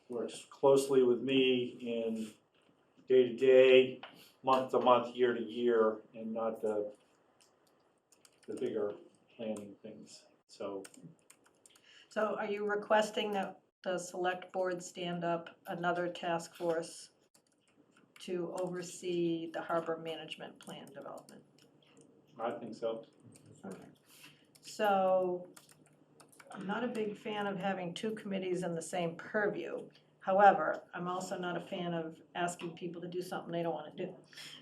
works closely with me in day-to-day, month-to-month, year-to-year, and not the bigger planning things, so. So are you requesting that the select board stand up another task force to oversee the harbor management plan development? I think so. Okay. So I'm not a big fan of having two committees in the same purview. However, I'm also not a fan of asking people to do something they don't want to do.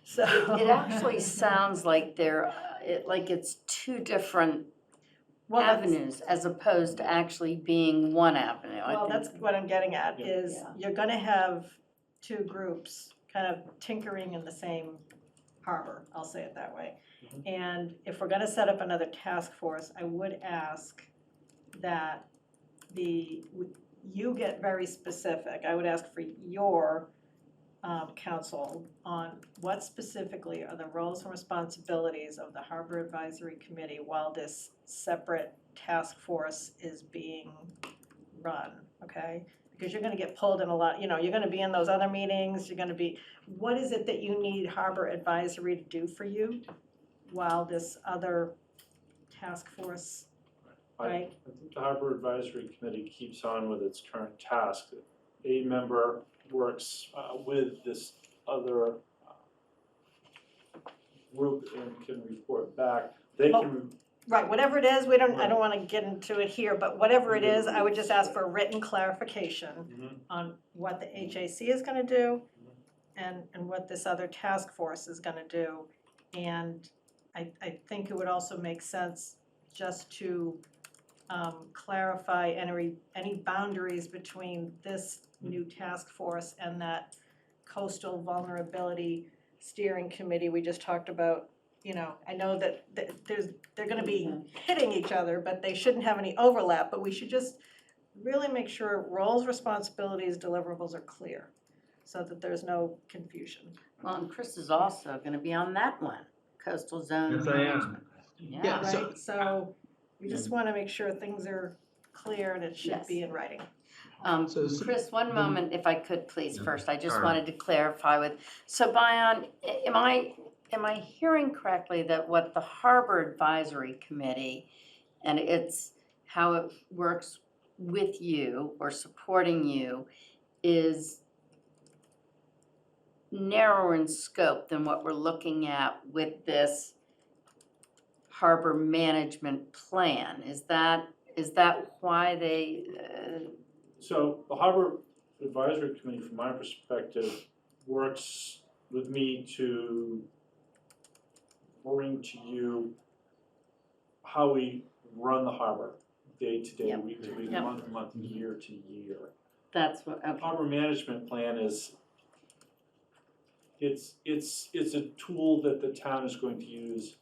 So It actually sounds like it's two different avenues as opposed to actually being one avenue. I Well, think- that's what I'm getting at, Yeah. is you're gonna have two groups kind of tinkering in the same harbor, I'll say it that way. And if we're gonna set up another task force, I would ask that you get very specific. I would ask for your counsel on what specifically are the roles and responsibilities of the Harbor Advisory Committee while this separate task force is being run, okay? Because you're gonna get pulled in a lot, you're gonna be in those other meetings, what is it that you need Harbor Advisory to do for you while this other task force, right? I think the Harbor Advisory Committee keeps on with its current task. A member works with this other group and can report back. They can, Right, whatever it is, I don't wanna get into it here, but whatever it is, I would just ask for a written clarification on what the HAC is gonna do and what this other task force is gonna do. And I think it would also make sense just to clarify any boundaries between this new task force and that coastal vulnerability steering committee we just talked about. I know that they're gonna be hitting each other, but they shouldn't have any overlap, but we should just really make sure roles, responsibilities, deliverables are clear, so that there's no confusion. Well, and Chris is also gonna be on that one, coastal zone Yes, I am. management. Yeah, so- Right, so we just wanna make sure things are clear and it should be in writing. Chris, one moment, if I could, please, first, I just Sure. wanted to clarify so Bion, am I hearing correctly that what the Harbor Advisory Committee, and it's how it works with you or supporting you, is narrower in scope than what we're looking at with this harbor management plan. Is that why they, So the Harbor Advisory Committee, from my perspective, works with me to bring to you how we run the harbor, day to day, Yep. week to week, Yep. month to month, year to year. that's what, okay. Harbor management plan is, it's a tool that the town is going to use,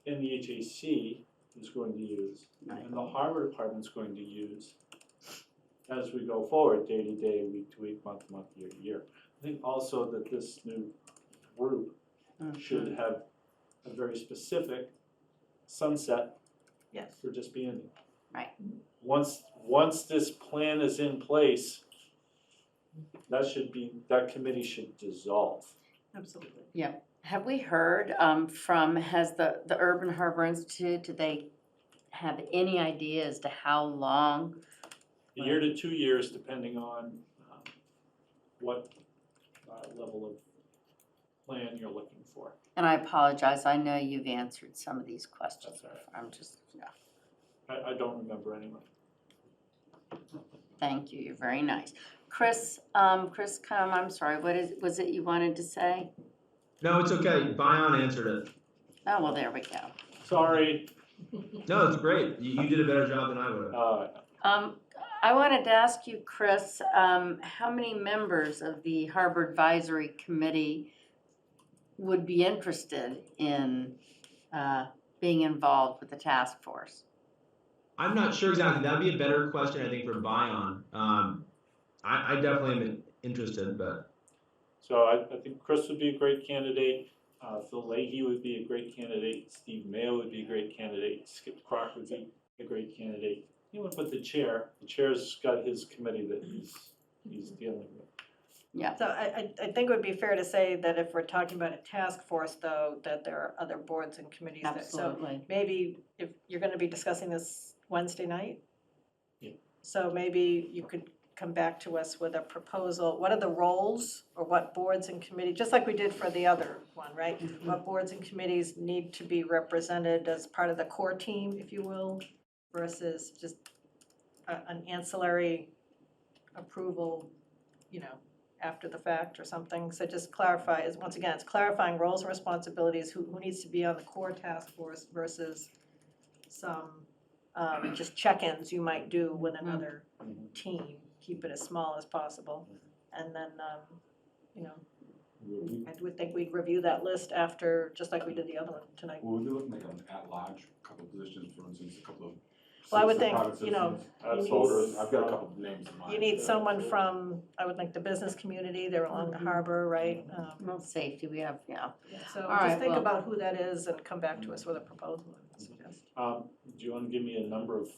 and the HAC is going to use, and the harbor department's going to use as we go forward, day to day, week to week, month to month, year to year. I think also that this new group should have a very specific sunset Yes. for just being. Right. Once this plan is in place, that committee should dissolve. Absolutely. Yeah. Have we heard has the Urban Harbor Institute, do they have any idea as to how long? A year to 2 years, depending on what level of plan you're looking for. And I apologize, I know you've answered some of these questions. That's all right. I'm just, yeah, I don't remember anyway. thank you, you're very nice. Chris, I'm sorry, was it you wanted to say? No, it's okay. Bion answered it. Oh, well, there we go. Sorry. No, it's great. You did a better job than I would have. I wanted to ask you, Chris, how many members of the Harbor Advisory Committee would be interested in being involved with the task force? I'm not sure exactly. That'd be a better question, I think, for Bion. I definitely am interested, but. So I think Chris would be a great candidate. Phil Leahy would be a great candidate. Steve Mayo would be a great candidate. Skip Crock would be a great candidate. You would put the chair's got his committee that he's dealing with. Yeah. So I think it would be fair to say that if we're talking about a task force, though, that there are other boards and committees that, Absolutely. so maybe if you're gonna be discussing this Wednesday night? Yeah. So maybe you could come back to us with a proposal, what are the roles, or what boards and committees, just like we did for the other one, right? What boards and committees need to be represented as part of the core team, if you will, versus just an ancillary approval, after the fact or something. So just clarify, once again, it's clarifying roles and responsibilities, who needs to be on the core task force versus some just check-ins you might do with another team. Keep it as small as possible. And then, I would think we'd review that list after, just like we did the other one tonight. Well, we'd be looking like an at-large, couple of positions, for instance, a couple of. Well, I would citizen- think, private you know, citizens. you need- I've got a couple of names in mind. You need someone from, I would think, the business community, they're along the harbor, right? Well, safety, we have, yeah. So All just right, think well- about who that is and come back to us with a proposal, I would suggest. Do you want to give me a number of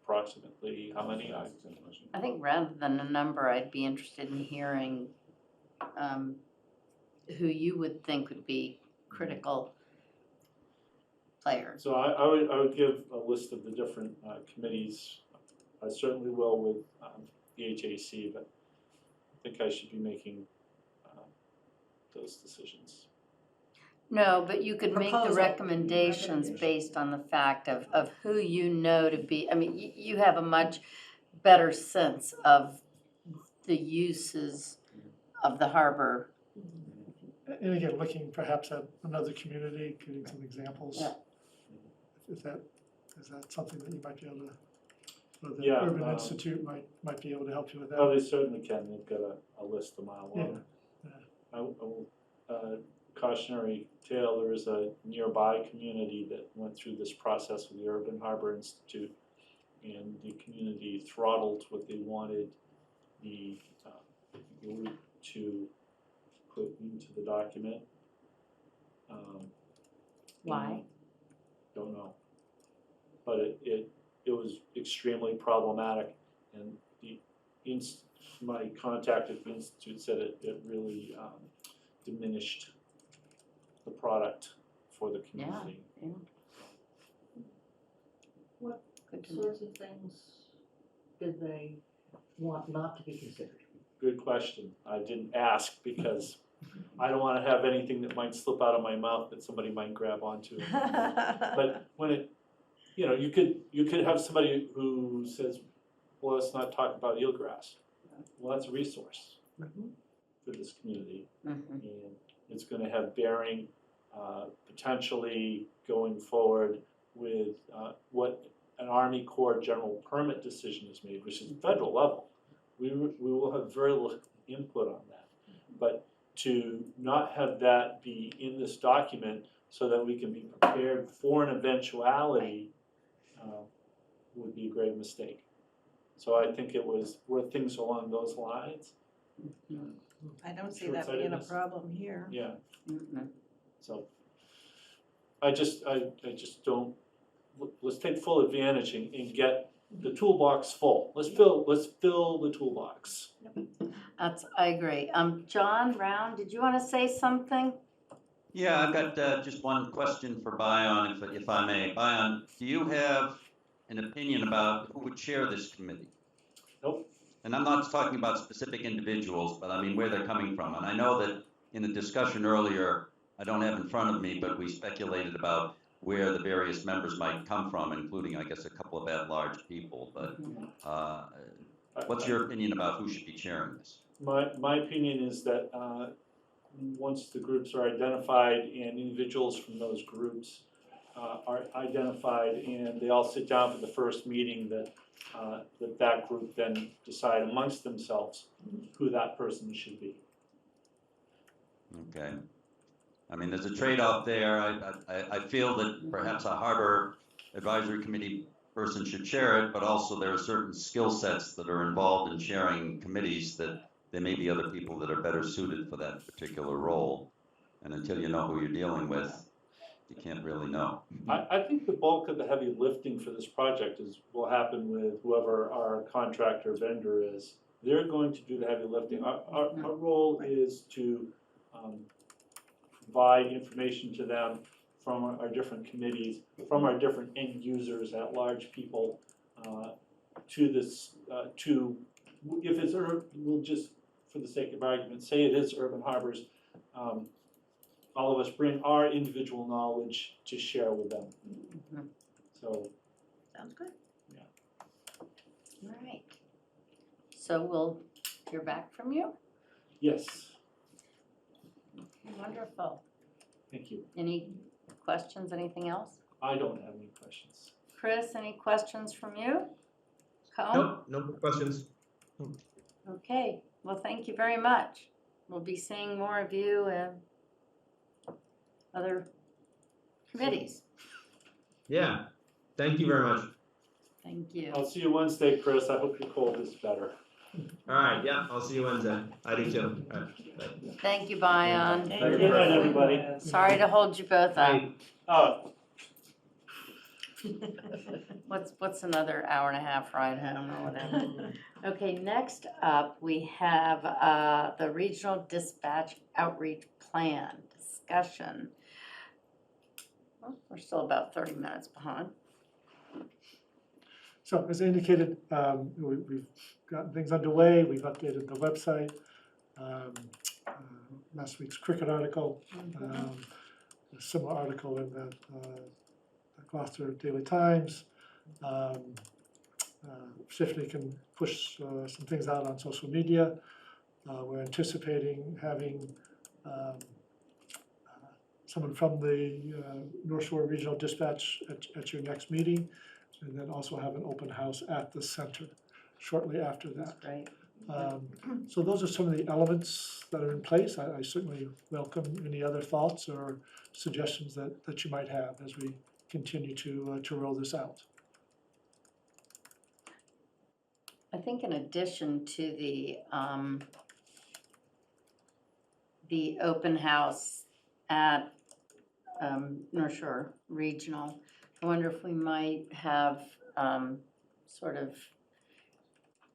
approximately how many? I think rather than a number, I'd be interested in hearing who you would think would be critical players. So I would give a list of the different committees. I certainly will with the HAC, but I think I should be making those decisions. No, but you could make the Proposal. recommendations based on the fact of who you know to be, I mean, you have a much better sense of the uses of the harbor. And again, looking perhaps at another community, getting some examples. Yeah. Is that something that you might be able to, or the Yeah, Urban Institute might be able to help you with that? Oh, they certainly can. They've got a list a mile long. Yeah. I will cautionary tale, there is a nearby community that went through this process with the Urban Harbor Institute, and the community throttled what they wanted the group to put into the document. Why? Don't know. But it was extremely problematic, and my contact at the Institute said it really diminished the product for the community. Yeah. What sorts of things did they want not to be considered? good question. I didn't ask because I don't wanna have anything that might slip out of my mouth that somebody might grab onto. But when it, you know, you could have somebody who says, well, let's not talk about eelgrass. Well, that's a resource for this community. And it's gonna have bearing, potentially going forward with what an Army Corps general permit decision is made, which is federal level. We will have very little input on that. But to not have that be in this document so that we can be prepared for an eventuality would be a grave mistake. So I think it was worth things along those lines. I don't see that being a problem here. Yeah. So I just don't, let's take full advantage and get the toolbox full. Let's fill the toolbox. I agree. John Round, did you want to say something? Yeah, I've got just one question for Bion, if I may. Bion, do you have an opinion about who would chair this committee? Nope. And I'm not talking about specific individuals, but I mean where they're coming from. And I know that in the discussion earlier, I don't have in front of me, but we speculated about where the various members might come from, including, I guess, a couple of at-large people. But what's your opinion about who should be chairing this? My opinion is that once the groups are identified and individuals from those groups are identified and they all sit down for the first meeting, that group then decide amongst themselves who that person should be. Okay. I mean, there's a trade-off there. I feel that perhaps a harbor advisory committee person should chair it, but also there are certain skill sets that are involved in chairing committees that there may be other people that are better suited for that particular role. And until you know who you're dealing with, you can't really know. I think the bulk of the heavy lifting for this project will happen with whoever our contractor vendor is. They're going to do the heavy lifting. Our role is to provide information to them from our different committees, from our different end users, at-large people, to this, if it's, we'll just, for the sake of argument, say it is Urban Harbors, all of us bring our individual knowledge to share with them. So. Sounds good. Yeah. All right. So we'll hear back from you? Yes, Wonderful. thank you. Any questions, anything else? I don't have any questions. Chris, any questions from you? Colin? Nope, no questions. Okay, well, thank you very much. We'll be seeing more of you and other committees. Yeah, thank you very much. Thank you. I'll see you Wednesday, Chris. I hope your cold is better. All right, yeah, I'll see you Wednesday. I do too. All right, bye. Thank you, Bion. Have a good night, everybody. Sorry to hold you both up. What's another hour and a half ride home or whatever? Okay, next up, we have the Regional Dispatch Outreach Plan discussion. Well, we're still about 30 minutes behind. So as indicated, we've gotten things underway, we've updated the website. Last week's cricket article, a similar article in the Gloucester Daily Times. Tiffany can push some things out on social media. We're anticipating having someone from the North Shore Regional Dispatch at your next meeting, and then also have an open house at the center shortly after that. Right. So those are some of the elements that are in place. I certainly welcome any other thoughts or suggestions that you might have as we continue to roll this out. I think in addition to the open house at North Shore Regional, I wonder if we might have sort of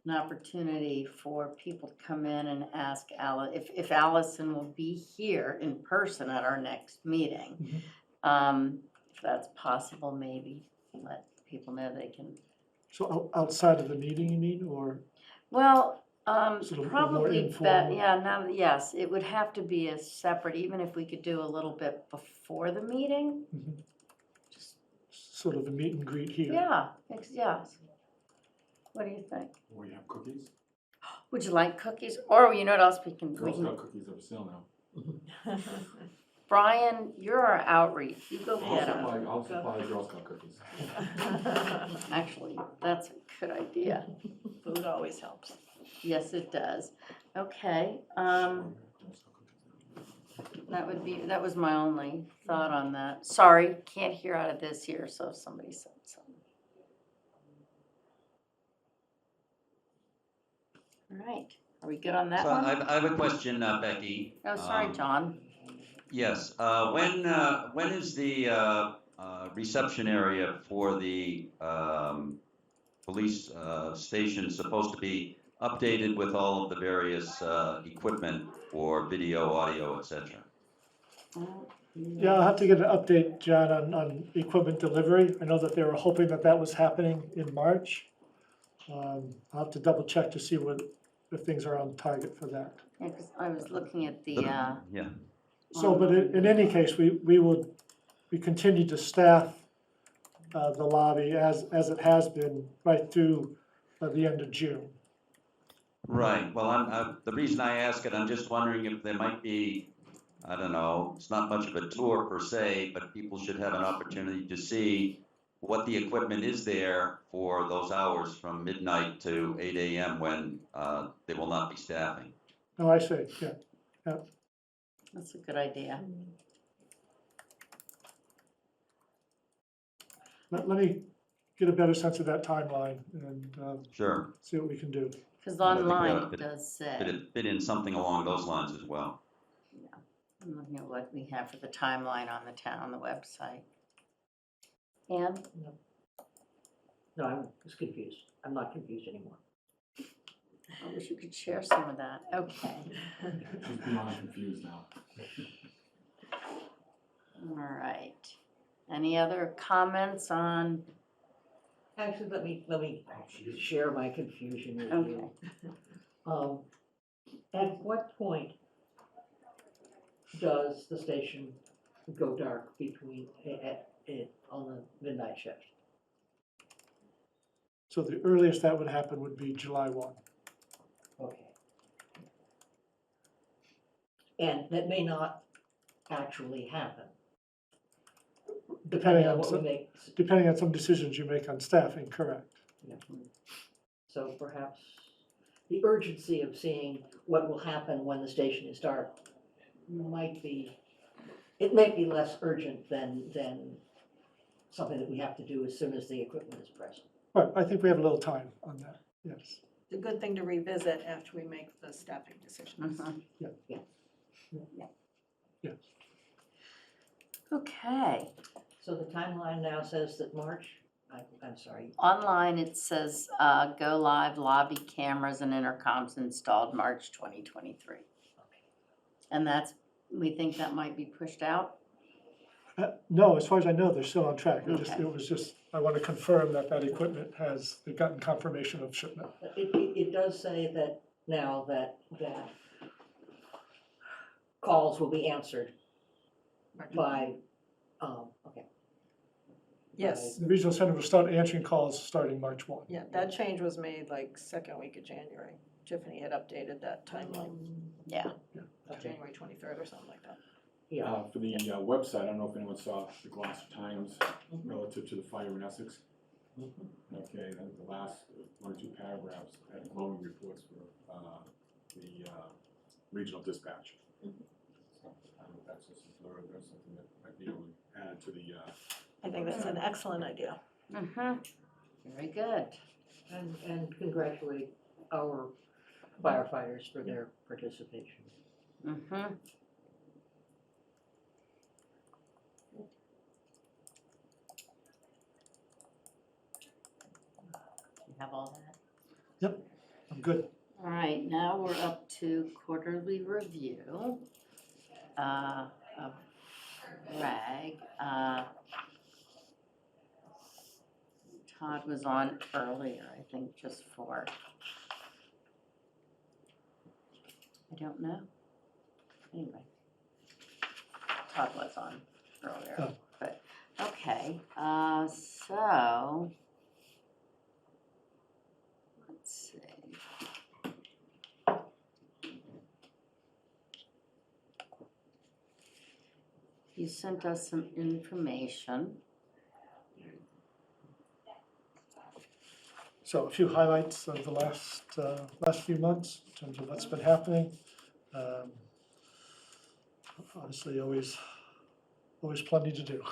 an opportunity for people to come in and ask if Allison will be here in person at our next meeting. If that's possible, maybe let people know they can. So outside of the meeting, you mean, or? Well, Sort of more Probably, informal. yeah, now, yes, it would have to be a separate, even if we could do a little bit before the meeting. Sort of a meet and greet here. Yeah, yes. What do you think? We have cookies. Would you like cookies? Or you know what else we can, Girl Scout cookies are for sale now. Brian, you're our outreach. You go I'll get them. supply Girl Scout cookies. Actually, that's a good idea. Food always helps. Yes, it does. Okay, that was my only thought on that. Sorry, can't hear out of this here, so if somebody said something. All right, are we good on that So one? I have a question, Becky. Oh, sorry, John. Yes, when is the reception area for the police station supposed to be updated with all of the various equipment for video, audio, et cetera? Yeah, I'll have to get an update, John, on equipment delivery. I know that they were hoping that that was happening in March. I'll have to double check to see if things are on target for that. Yeah, 'cause I was looking at the, Yeah. So, but in any case, we continue to staff the lobby as it has been right through the end of June. Right, well, the reason I ask it, I'm just wondering if there might be, I don't know, it's not much of a tour per se, but people should have an opportunity to see what the equipment is there for those hours from midnight to 8 AM when they will not be staffing. Oh, I see, yeah. that's a good idea. Let me get a better sense of that timeline and Sure. see what we can do. Because I think we online ought it to does say, fit in something along those lines as well. I'm looking at what we have for the timeline on the website. And, No, I'm just confused. I'm not confused anymore. I wish you could share some of that. Okay. She's beyond confused now. All right. Any other comments on, Actually, let me share my confusion with you. At what point does the station go dark on the midnight shift? So the earliest that would happen would be July 1. Okay. And that may not actually happen. Depending on what we make. Depending on some decisions you make on staffing, correct. So perhaps the urgency of seeing what will happen when the station is dark might be less urgent than something that we have to do as soon as the equipment is present. Right, I think we have a little time on that, yes. It's a good thing to revisit after we make the staffing decisions. Yeah. Yes. okay. So the timeline now says that I'm sorry, Online, it says, go live, lobby cameras and intercoms installed March 2023. And we think that might be pushed out? No, as far as I know, they're still on track. Okay. It was just, I want to confirm that equipment they've gotten confirmation of shipment. it does say that now that calls will be answered by, okay. Yes, The regional center will start answering calls starting March 1. yeah, that change was made like second week of January. Tiffany had updated that timeline, Yeah. January 23rd or something like that. For the website, I don't know if anyone saw the Gloucester Times relative to the fire in Essex. Okay, the last one or two paragraphs had glowing reports for the regional dispatch. So, I don't know if that's just a blur, that's something that might be able to add to the. I think that's an excellent idea. Very good. And congratulate our firefighters for their participation. You have all that? Yep, I'm good. All right, now we're up to quarterly review of RAG. Todd was on earlier, I think, just for don't know. Anyway. Todd was on earlier, Oh. but, okay, so. Let's see. You sent us some information. So a few highlights of the last few months in terms of what's been happening. Obviously, always plenty to do.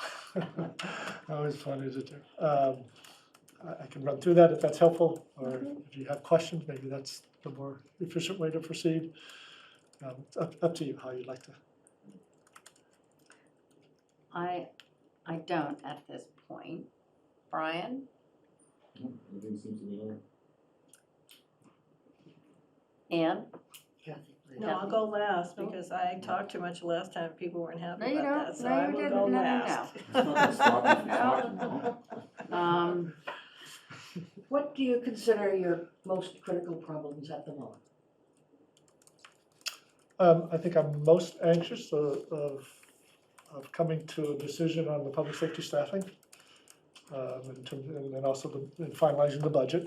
Always plenty to do. I can run through that if that's helpful, or if you have questions, maybe that's the more efficient way to proceed. It's up to you how you'd like to. I don't at this point. Brian? Everything seems to be all right. Ann? No, I'll go last because I talked too much last time. People weren't happy No, you about don't. that, so No, I you will didn't. go No, no, last. It's not gonna stop you from talking, no. What do you consider your most critical problems at the moment? I think I'm most anxious of coming to a decision on the public safety staffing, and then also in finalizing the budget.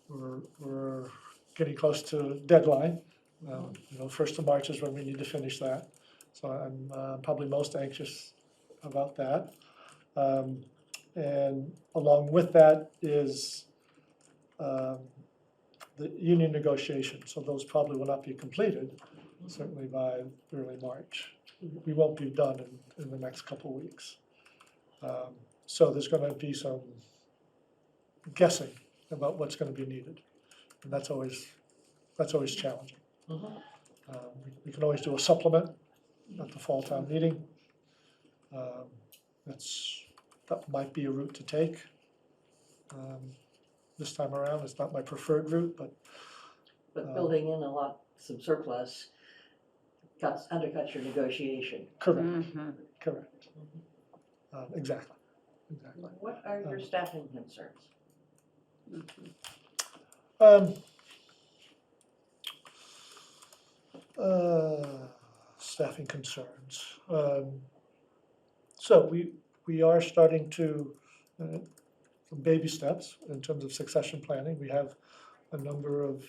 We're getting close to deadline. 1st of March is when we need to finish that. So I'm probably most anxious about that. And along with that is the union negotiation. So those probably will not be completed, certainly by early March. We won't be done in the next couple of weeks. So there's going to be some guessing about what's going to be needed. And that's always challenging. We can always do a supplement at the fall town meeting. That might be a route to take. This time around, it's not my preferred route, but. But building in some surplus undercuts your negotiation. Correct, correct. Exactly. What are your staffing concerns? Staffing concerns. So we are starting to, some baby steps in terms of succession planning. We have a number of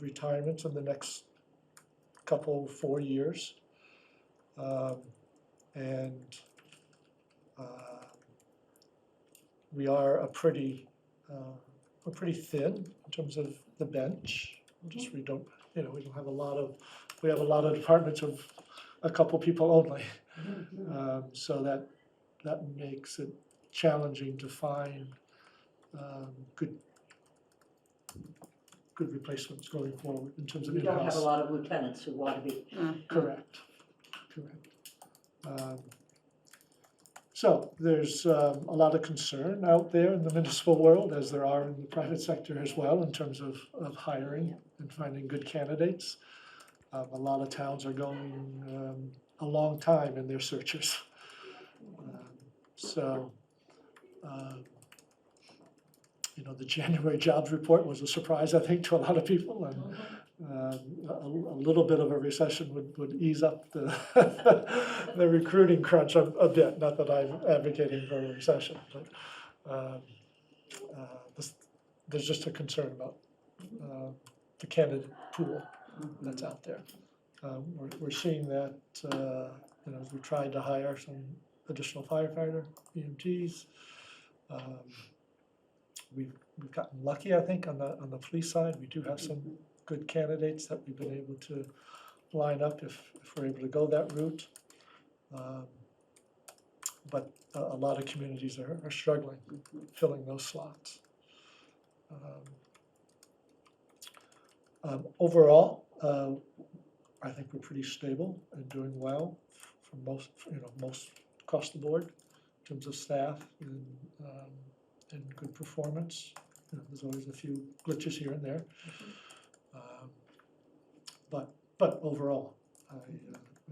retirements in the next 4 years. And we are we're pretty thin in terms of the bench. We don't have we have a lot of departments of a couple people only. So that makes it challenging to find good replacements going forward in terms of You in-house. don't have a lot of lieutenants who want to be. Correct. So there's a lot of concern out there in the municipal world, as there are in the private sector as well, in terms of hiring and finding good candidates. A lot of towns are going a long time in their searches. The January jobs report was a surprise, I think, to a lot of people, and a little bit of a recession would ease up the the recruiting crunch a bit. Not that I'm advocating for a recession, but there's just a concern about the candidate pool that's out there. We're seeing that as we tried to hire some additional firefighter EMTs. We've gotten lucky, I think, on the police side. We do have some good candidates that we've been able to line up if we're able to go that route. But a lot of communities are struggling filling those slots. Overall, I think we're pretty stable and doing well for most across the board in terms of staff and good performance. There's always a few glitches here and there, but overall, I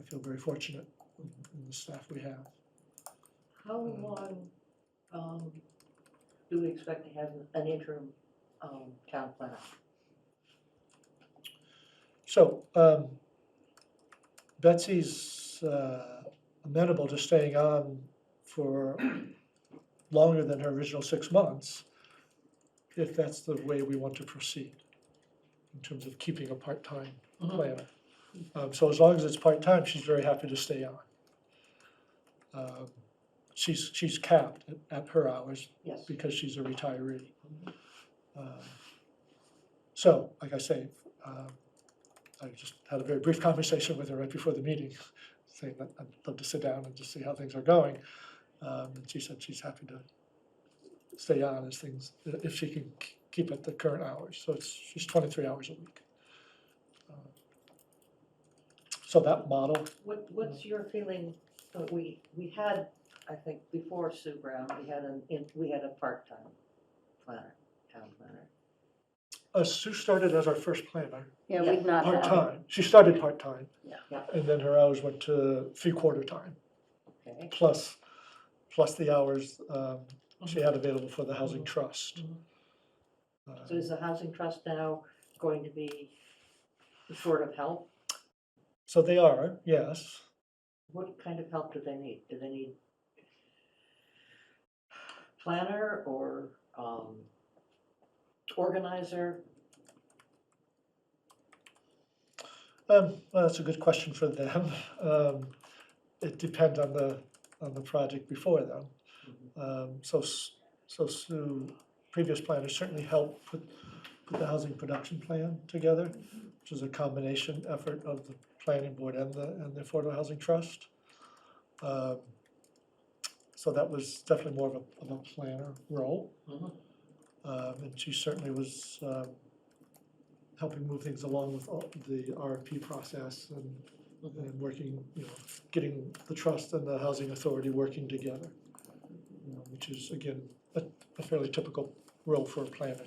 feel very fortunate in the staff we have. How long do we expect to have an interim town planner? So, Betsy's amenable to staying on for longer than her original 6 months, if that's the way we want to proceed, in terms of keeping a part-time planner. So as long as it's part-time, she's very happy to stay on. She's capped at her hours Yes. because she's a retiree. So, like I say, I just had a very brief conversation with her right before the meeting, saying that I'd love to sit down and just see how things are going. And she said she's happy to stay on as things, if she can keep at the current hours. So she's 23 hours a week. So that model, What's your feeling, we had, I think, before Sue Brown, we had a part-time planner, town planner. Sue started as our first planner, Yeah, we've not had. part-time. She started part-time, Yeah, and then her hours went to 3/4 time, okay. plus the hours she had available for the Housing Trust. So is the Housing Trust now going to be short of help? So they are, yes. What kind of help do they need? Do they need planner or organizer? Well, that's a good question for them. It depends on the project before them. So Sue, previous planners certainly helped put the housing production plan together, which is a combination effort of the planning board and the Affordable Housing Trust. So that was definitely more of a planner role. And she certainly was helping move things along with the RFP process and working, getting the trust and the housing authority working together, which is, again, a fairly typical role for a planner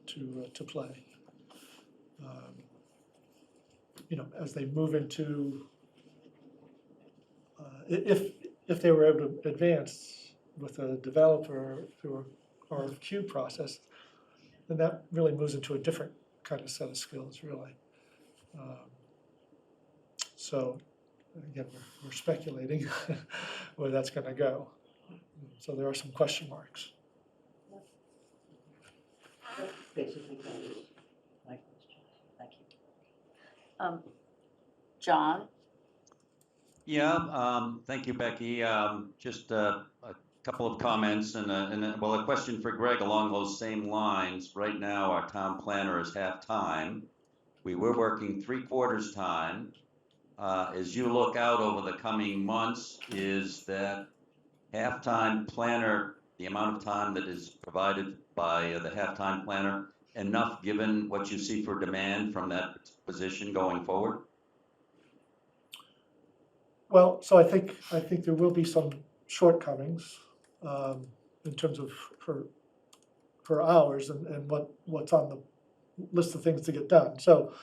to play. As they move into, if they were able to advance with a developer through a RFQ process, then that really moves into a different kind of set of skills, really. So, again, we're speculating where that's going to go. So there are some question marks. Basically, that is my question. Thank you. John? Yeah, thank you, Becky. Just a couple of comments and a question for Greg along those same lines. Right now, our town planner is half-time. We were working 3/4 time. As you look out over the coming months, is that half-time planner, the amount of time that is provided by the half-time planner, enough given what you see for demand from that position going forward? Well, so I think there will be some shortcomings in terms of her hours and what's on the list of things to get done. So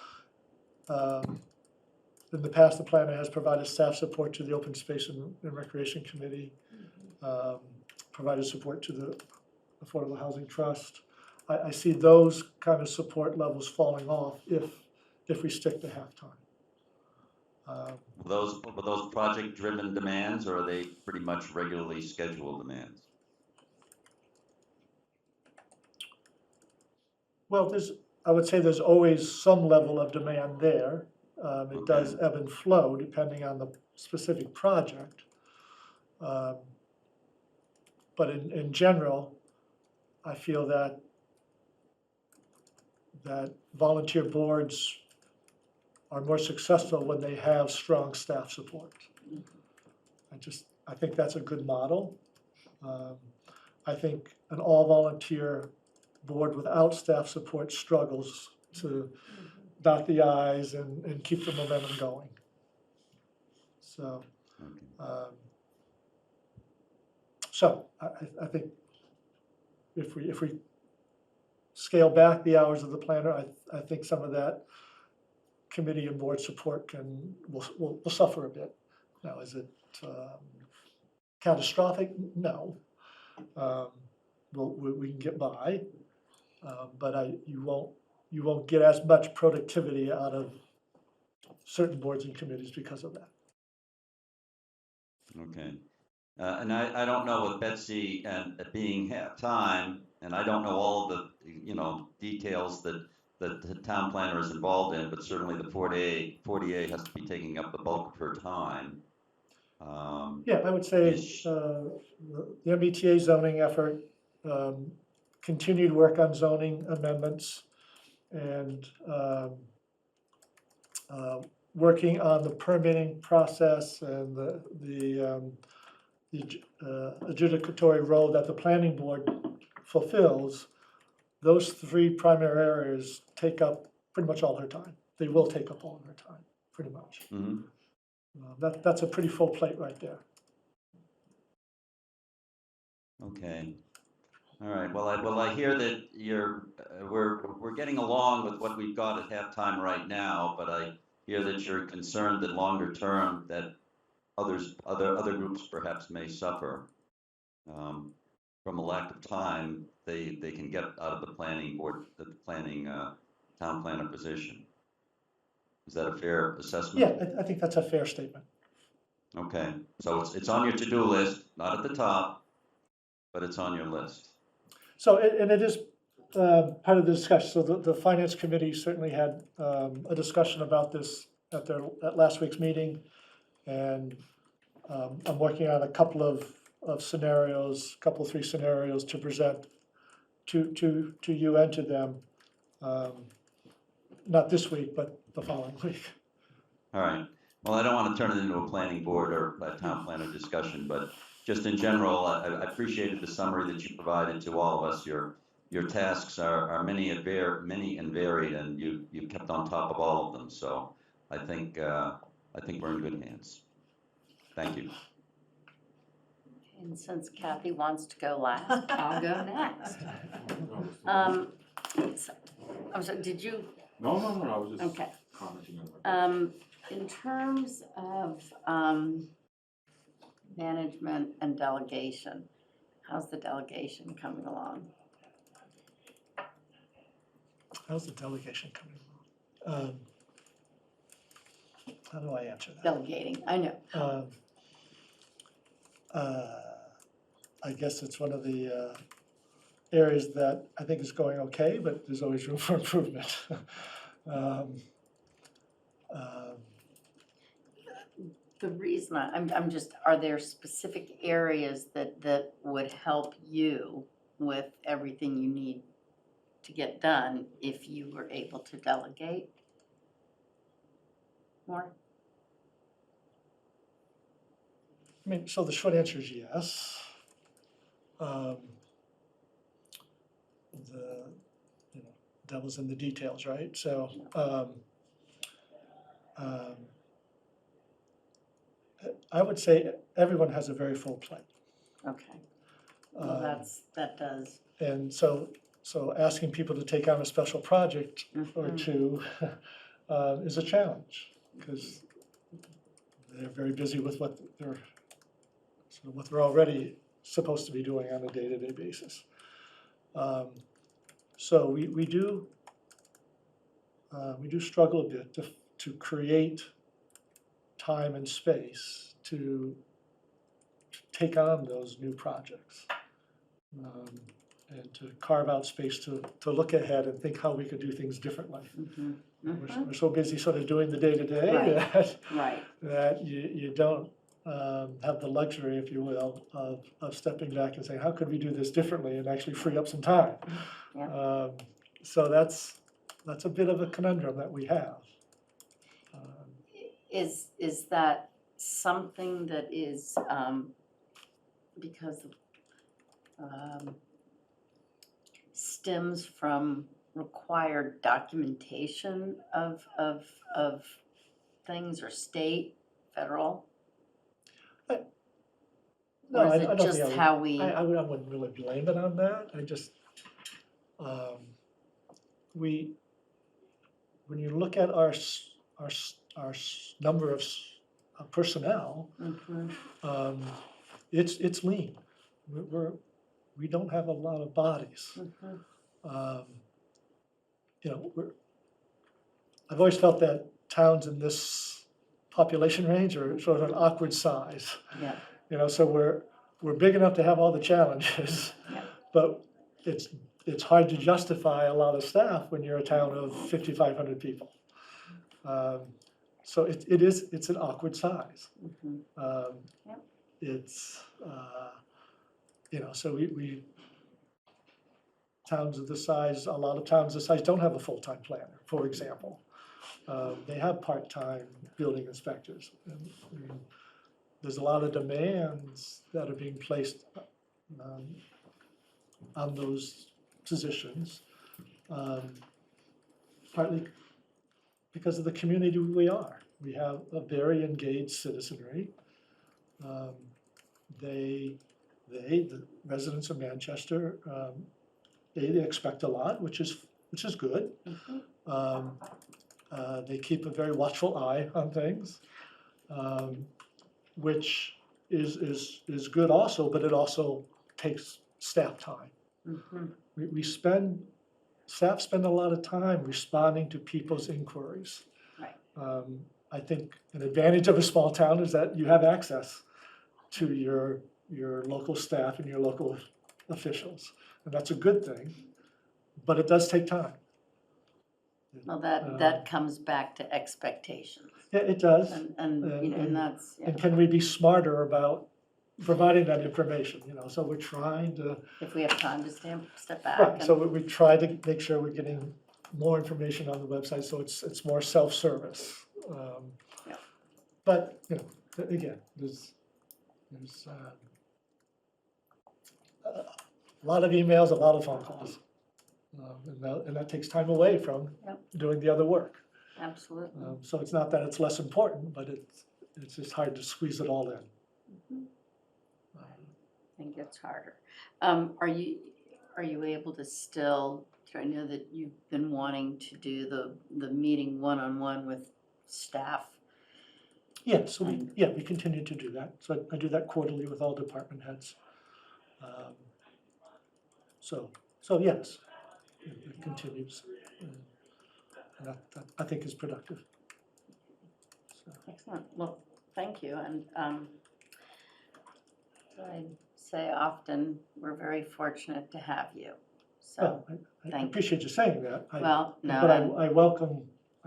in the past, the planner has provided staff support to the Open Space and Recreation Committee, provided support to the Affordable Housing Trust. I see those kind of support levels falling off if we stick to half-time. Were those project-driven demands, or are they pretty much regularly scheduled demands? Well, I would say there's always some level of demand there. It does ebb and flow depending on the specific project. But in general, I feel that volunteer boards are more successful when they have strong staff support. I think that's a good model. I think an all-volunteer board without staff support struggles to dot the i's and keep the momentum going. So, I think if we scale back the hours of the planner, I think some of that committee and board support will suffer a bit. Now, is it catastrophic? No. We can get by, but you won't get as much productivity out of certain boards and committees because of that. Okay. And I don't know with Betsy and being half-time, and I don't know all of the, details that the town planner is involved in, but certainly the 40A has to be taking up the bulk of her time. Yeah, I would say the MBTA zoning effort, continued work on zoning amendments, and working on the permitting process and the adjudicatory role that the planning board fulfills. Those three primary areas take up pretty much all her time. They will take up all of her time, pretty much. Mm-hmm. That's a pretty full plate right there. Okay. All right. Well, I hear that we're getting along with what we've got at halftime right now, but I hear that you're concerned that longer term that other groups perhaps may suffer from a lack of time. They can get out of the planning board, the planning town planner position. Is that a fair assessment? Yeah, I think that's a fair statement. Okay, so it's on your to-do list, not at the top, but it's on your list. So, and it is part of the discussion. So the finance committee certainly had a discussion about this at last week's meeting. And I'm working on a couple of scenarios, three scenarios to present to you and to them. Not this week, but the following week. All right. Well, I don't want to turn it into a planning board or a town planner discussion, but just in general, I appreciated the summary that you provided to all of us. Your tasks are many and varied, and you kept on top of all of them. So I think we're in good hands. Thank you. And since Kathy wants to go last, I'll go next. I'm sorry, did you? No, I was just Okay. commenting on that. In terms of management and delegation, how's the delegation coming along? How's the delegation coming along? How do I answer that? Delegating, I know. I guess it's one of the areas that I think is going okay, but there's always room for improvement. The reason I'm just, are there specific areas that would help you with everything you need to get done if you were able to delegate more? I mean, so the short answer is yes. The devil's in the details, right? So I would say everyone has a very full plate. Okay. Well, that does. And so asking people to take on a special project or two is a challenge, because they're very busy with what they're already supposed to be doing on a day-to-day basis. So we do struggle a bit to create time and space to take on those new projects, and to carve out space to look ahead and think how we could do things differently. We're so busy sort of doing the day-to-day that you don't have the luxury, if you will, of stepping back and saying, how could we do this differently and actually free up some time? Yeah. So that's a bit of a conundrum that we have. Is that something that is because stems from required documentation of things, or state, federal? No, Or is I it don't just think how we? I wouldn't really blame it on that. I just, when you look at our number of personnel, it's lean. We don't have a lot of bodies. I've always felt that towns in this population range are sort of an awkward size. Yeah. You know, so we're big enough to have all the challenges, but it's hard to justify a lot of staff when you're a town of 5,500 people. So it's an awkward size. It's, you know, so we towns of this size, a lot of towns this size don't have a full-time planner, for example. They have part-time building inspectors. And there's a lot of demands that are being placed on those positions, partly because of the community we are. We have a very engaged citizenry. The residents of Manchester, they expect a lot, which is good. They keep a very watchful eye on things, which is good also, but it also takes staff time. Staff spend a lot of time responding to people's inquiries. Right. I think an advantage of a small town is that you have access to your local staff and your local officials, and that's a good thing, but it does take time. Well, that comes back to expectations. Yeah, it does. And you know, and that's, yeah. And can we be smarter about providing that information, you know? So we're trying to. If we have time to step back. Right, so we try to make sure we're getting more information on the website, so it's more self-service. Yeah. But, you know, again, there's a lot of emails, a lot of phone calls. And that takes time away from doing the other work. Absolutely. So it's not that it's less important, but it's just hard to squeeze it all in. I think it's harder. Are you able to still, I know that you've been wanting to do the meeting one-on-one with staff. Yeah, so we continue to do that. So I do that quarterly with all department heads. So yes, it continues. And that I think is productive. Excellent. Well, thank you. And I say often, we're very fortunate to have you. So I appreciate you saying that. Well, no, But I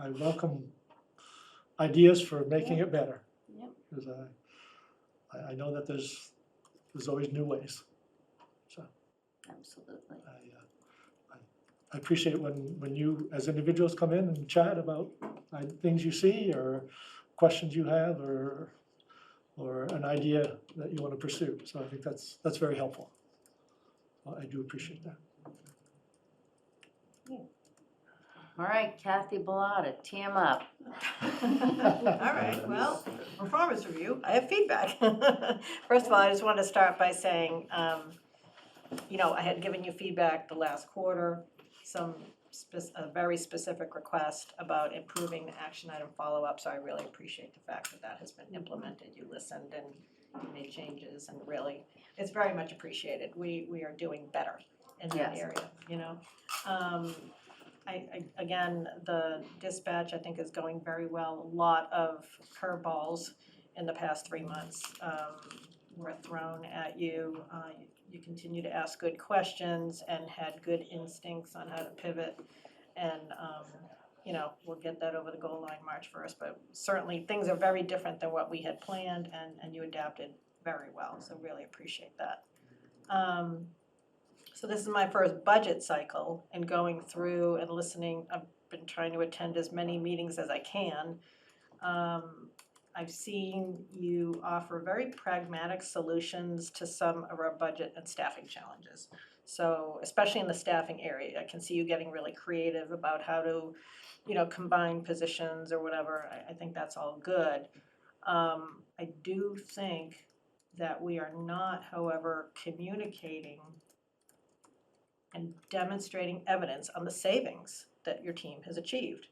welcome ideas for making it better. Yep. Because I know that there's always new ways. So Absolutely. I appreciate it when you, as individuals, come in and chat about things you see or questions you have or an idea that you want to pursue. So I think that's very helpful. I do appreciate that. All right, Kathy Bellata, tee 'em up. All right, well, performance review, I have feedback. First of all, I just want to start by saying, you know, I had given you feedback the last quarter, a very specific request about improving the action item follow-up, so I really appreciate the fact that that has been implemented. You listened and you made changes, and really, it's very much appreciated. We are doing better in that Yes. area, you know? Again, the dispatch, I think, is going very well. A lot of curveballs in the past 3 months were thrown at you. You continue to ask good questions and had good instincts on how to pivot. And, you know, we'll get that over the goal line March 1st. But certainly, things are very different than what we had planned, and you adapted very well. So really appreciate that. So this is my first budget cycle, and going through and listening, I've been trying to attend as many meetings as I can. I've seen you offer very pragmatic solutions to some of our budget and staffing challenges. So especially in the staffing area, I can see you getting really creative about how to, you know, combine positions or whatever. I think that's all good. I do think that we are not, however, communicating and demonstrating evidence on the savings that your team has achieved,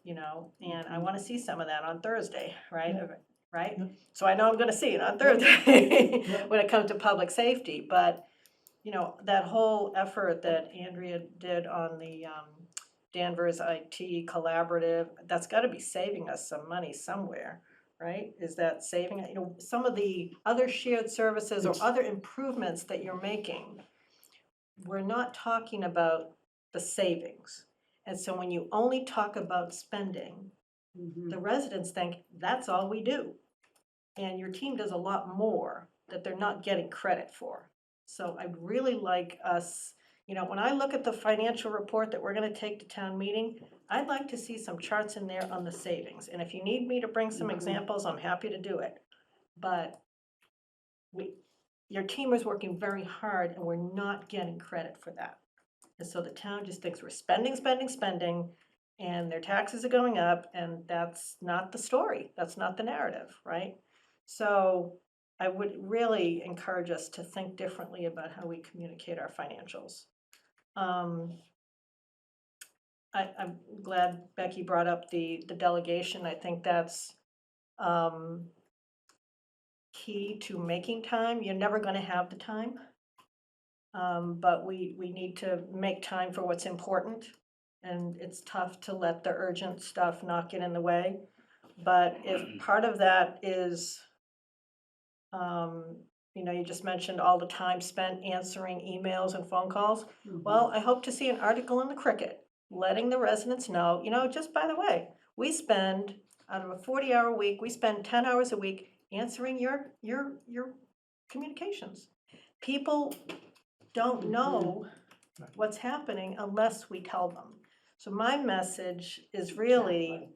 you know, and I want to see some of that on Thursday, right? Yeah. Right? Yeah. So I know I'm going to see it on Thursday when it comes to public safety, but, you know, that whole effort that Andrea did on the Danvers IT Collaborative, that's gotta be saving us some money somewhere, right? Is that saving, some of the other shared services or other improvements that you're making, we're not talking about the savings. And so when you only talk about spending, the residents think that's all we do. And your team does a lot more that they're not getting credit for. So I'd really like us, when I look at the financial report that we're gonna take to town meeting, I'd like to see some charts in there on the savings. And if you need me to bring some examples, I'm happy to do it. But your team is working very hard and we're not getting credit for that. And so the town just thinks we're spending, and their taxes are going up, and that's not the story. That's not the narrative, right? So I would really encourage us to think differently about how we communicate our financials. I'm glad Becky brought up the delegation. I think that's key to making time. You're never gonna have the time. But we need to make time for what's important. And it's tough to let the urgent stuff not get in the way. But if part of that is, you just mentioned all the time spent answering emails and phone calls. Well, I hope to see an article in the Cricket letting the residents know, just by the way, we spend, out of a 40-hour week, we spend 10 hours a week answering your communications. People don't know what's happening unless we tell them. So my message is really,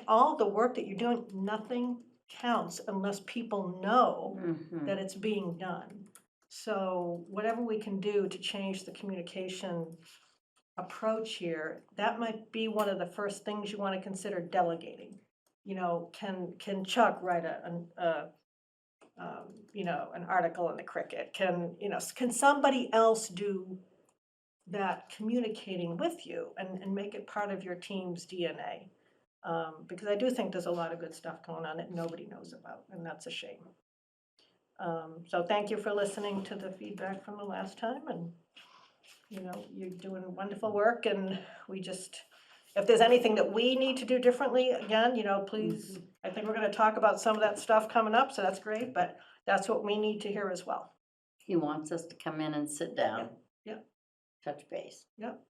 all the work that you're doing, nothing counts unless people know that it's being done. So whatever we can do to change the communication approach here, that might be one of the first things you want to consider delegating. Can Chuck write an article in the Cricket? Can somebody else do that communicating with you and make it part of your team's DNA? Because I do think there's a lot of good stuff going on that nobody knows about, and that's a shame. So thank you for listening to the feedback from the last time, and you're doing wonderful work, and if there's anything that we need to do differently, again, please, I think we're gonna talk about some of that stuff coming up, so that's great, but that's what we need to hear as well. He wants us to come in and sit down. Yep. Touch base. Yep.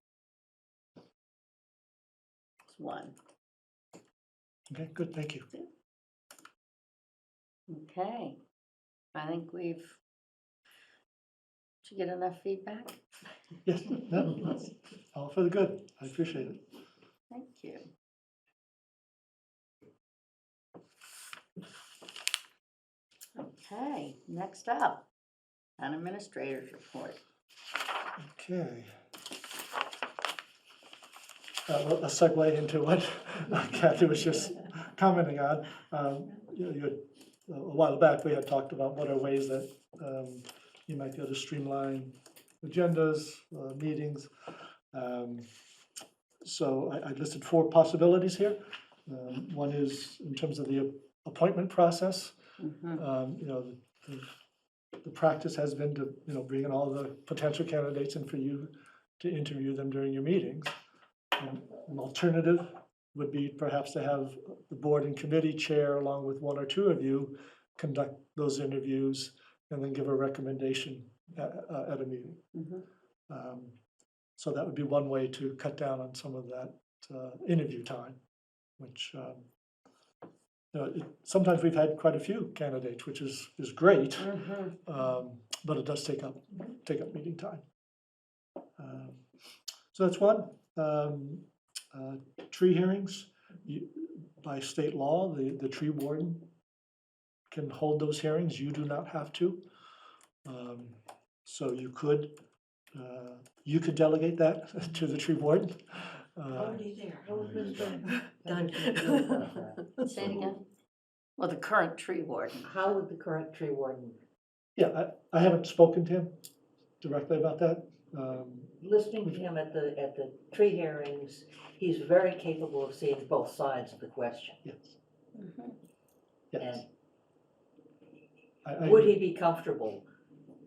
It's one. Okay, good, thank you. Okay. I think did you get enough feedback? Yes, no, that's all for the good. I appreciate it. Thank you. Okay, next up, town administrator's report. Okay. A segue into what Kathy was just commenting on. A while back, we had talked about what are ways that you might be able to streamline agendas, meetings. So I listed 4 possibilities here. One is in terms of the appointment process. The practice has been to, bring in all the potential candidates and for you to interview them during your meetings. An alternative would be perhaps to have the board and committee chair, along with 1 or 2 of you, conduct those interviews and then give a recommendation at a meeting. So that would be one way to cut down on some of that interview time, which sometimes we've had quite a few candidates, which is great, but it does take up meeting time. So that's one. Tree hearings, by state law, the tree warden can hold those hearings. You do not have to. So you could delegate that to the tree warden. Already there. How was this done? Say it again. Well, the current tree warden. How would the current tree warden? Yeah, I haven't spoken to him directly about that. Listening to him at the tree hearings, he's very capable of seeing both sides of the question. Yes. Yes. And would he be comfortable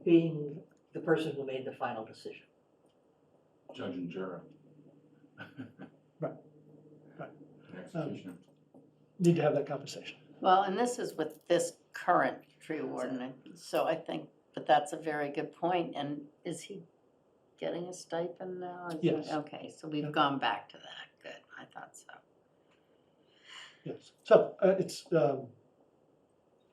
being the person who made the final decision? Judge and juror. Right. The executioner. Need to have that conversation. Well, and this is with this current tree warden, so I think, but that's a very good point. And is he getting a stipend now? Is he- Yes. Okay, so we've gone back to that. Good, I thought so. Yes, so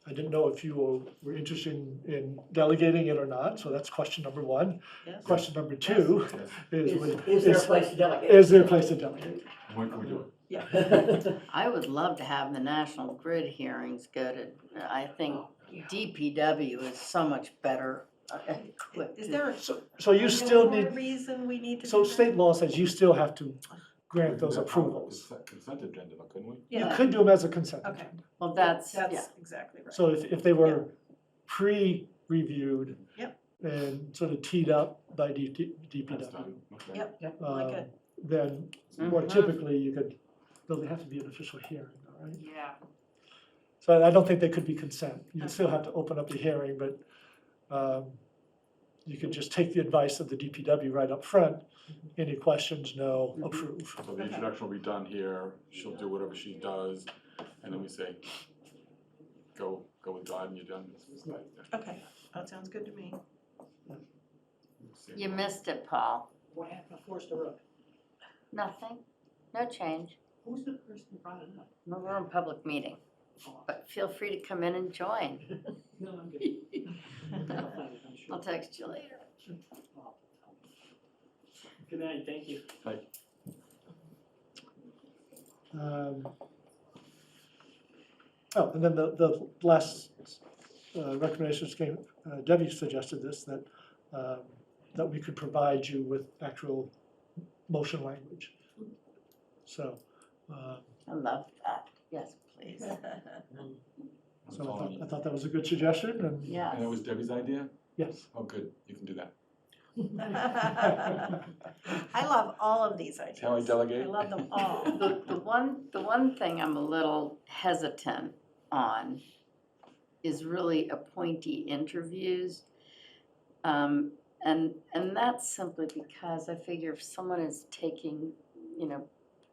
I didn't know if you were interested in delegating it or not, so that's question number one. Yes. Question number two Is there a place to delegate? Is there a place to delegate? When can we do it? Yeah. I would love to have the National Grid hearings go to, I think DPW is so much better equipped. Is there So you still more need, reason we need to so do that? state law says you still have to grant those We could have approvals. Consent agenda, though, couldn't we? You Yeah. could do them as a consent Okay. agenda. Well, that's, yeah. That's exactly right. So if they were pre-reviewed Yep. and sort of teed up by That's DPW, done, okay. Yep, I like it. then more Mhm. typically you could, though they have to be an official hearing, all right? Yeah. So I don't think they could be consent. You'd still have to open up the hearing, but you could just take the advice of the DPW right up front. Any questions, no, approve. So the introduction will be done here, she'll do whatever she does, and then we say, go with God and you're done. Okay, that sounds good to me. You missed it, Paul. What happened to Forster Road? Nothing, no change. Who's the person who brought it up? No, we're in public meeting, but feel free to come in and join. No, I'm good. I'm sure. I'll text you later. Good night, thank you. Oh, and then the last recommendations came, Debbie suggested this, that we could provide you with actual motion language. So, I love that. Yes, please. so I thought that was a good suggestion, and Yes. And it was Debbie's idea? yes. Oh, good, you can do that. I love all of these ideas. Shall I delegate? I love them all. The one thing I'm a little hesitant on is really appointee interviews. And that's simply because I figure if someone is taking,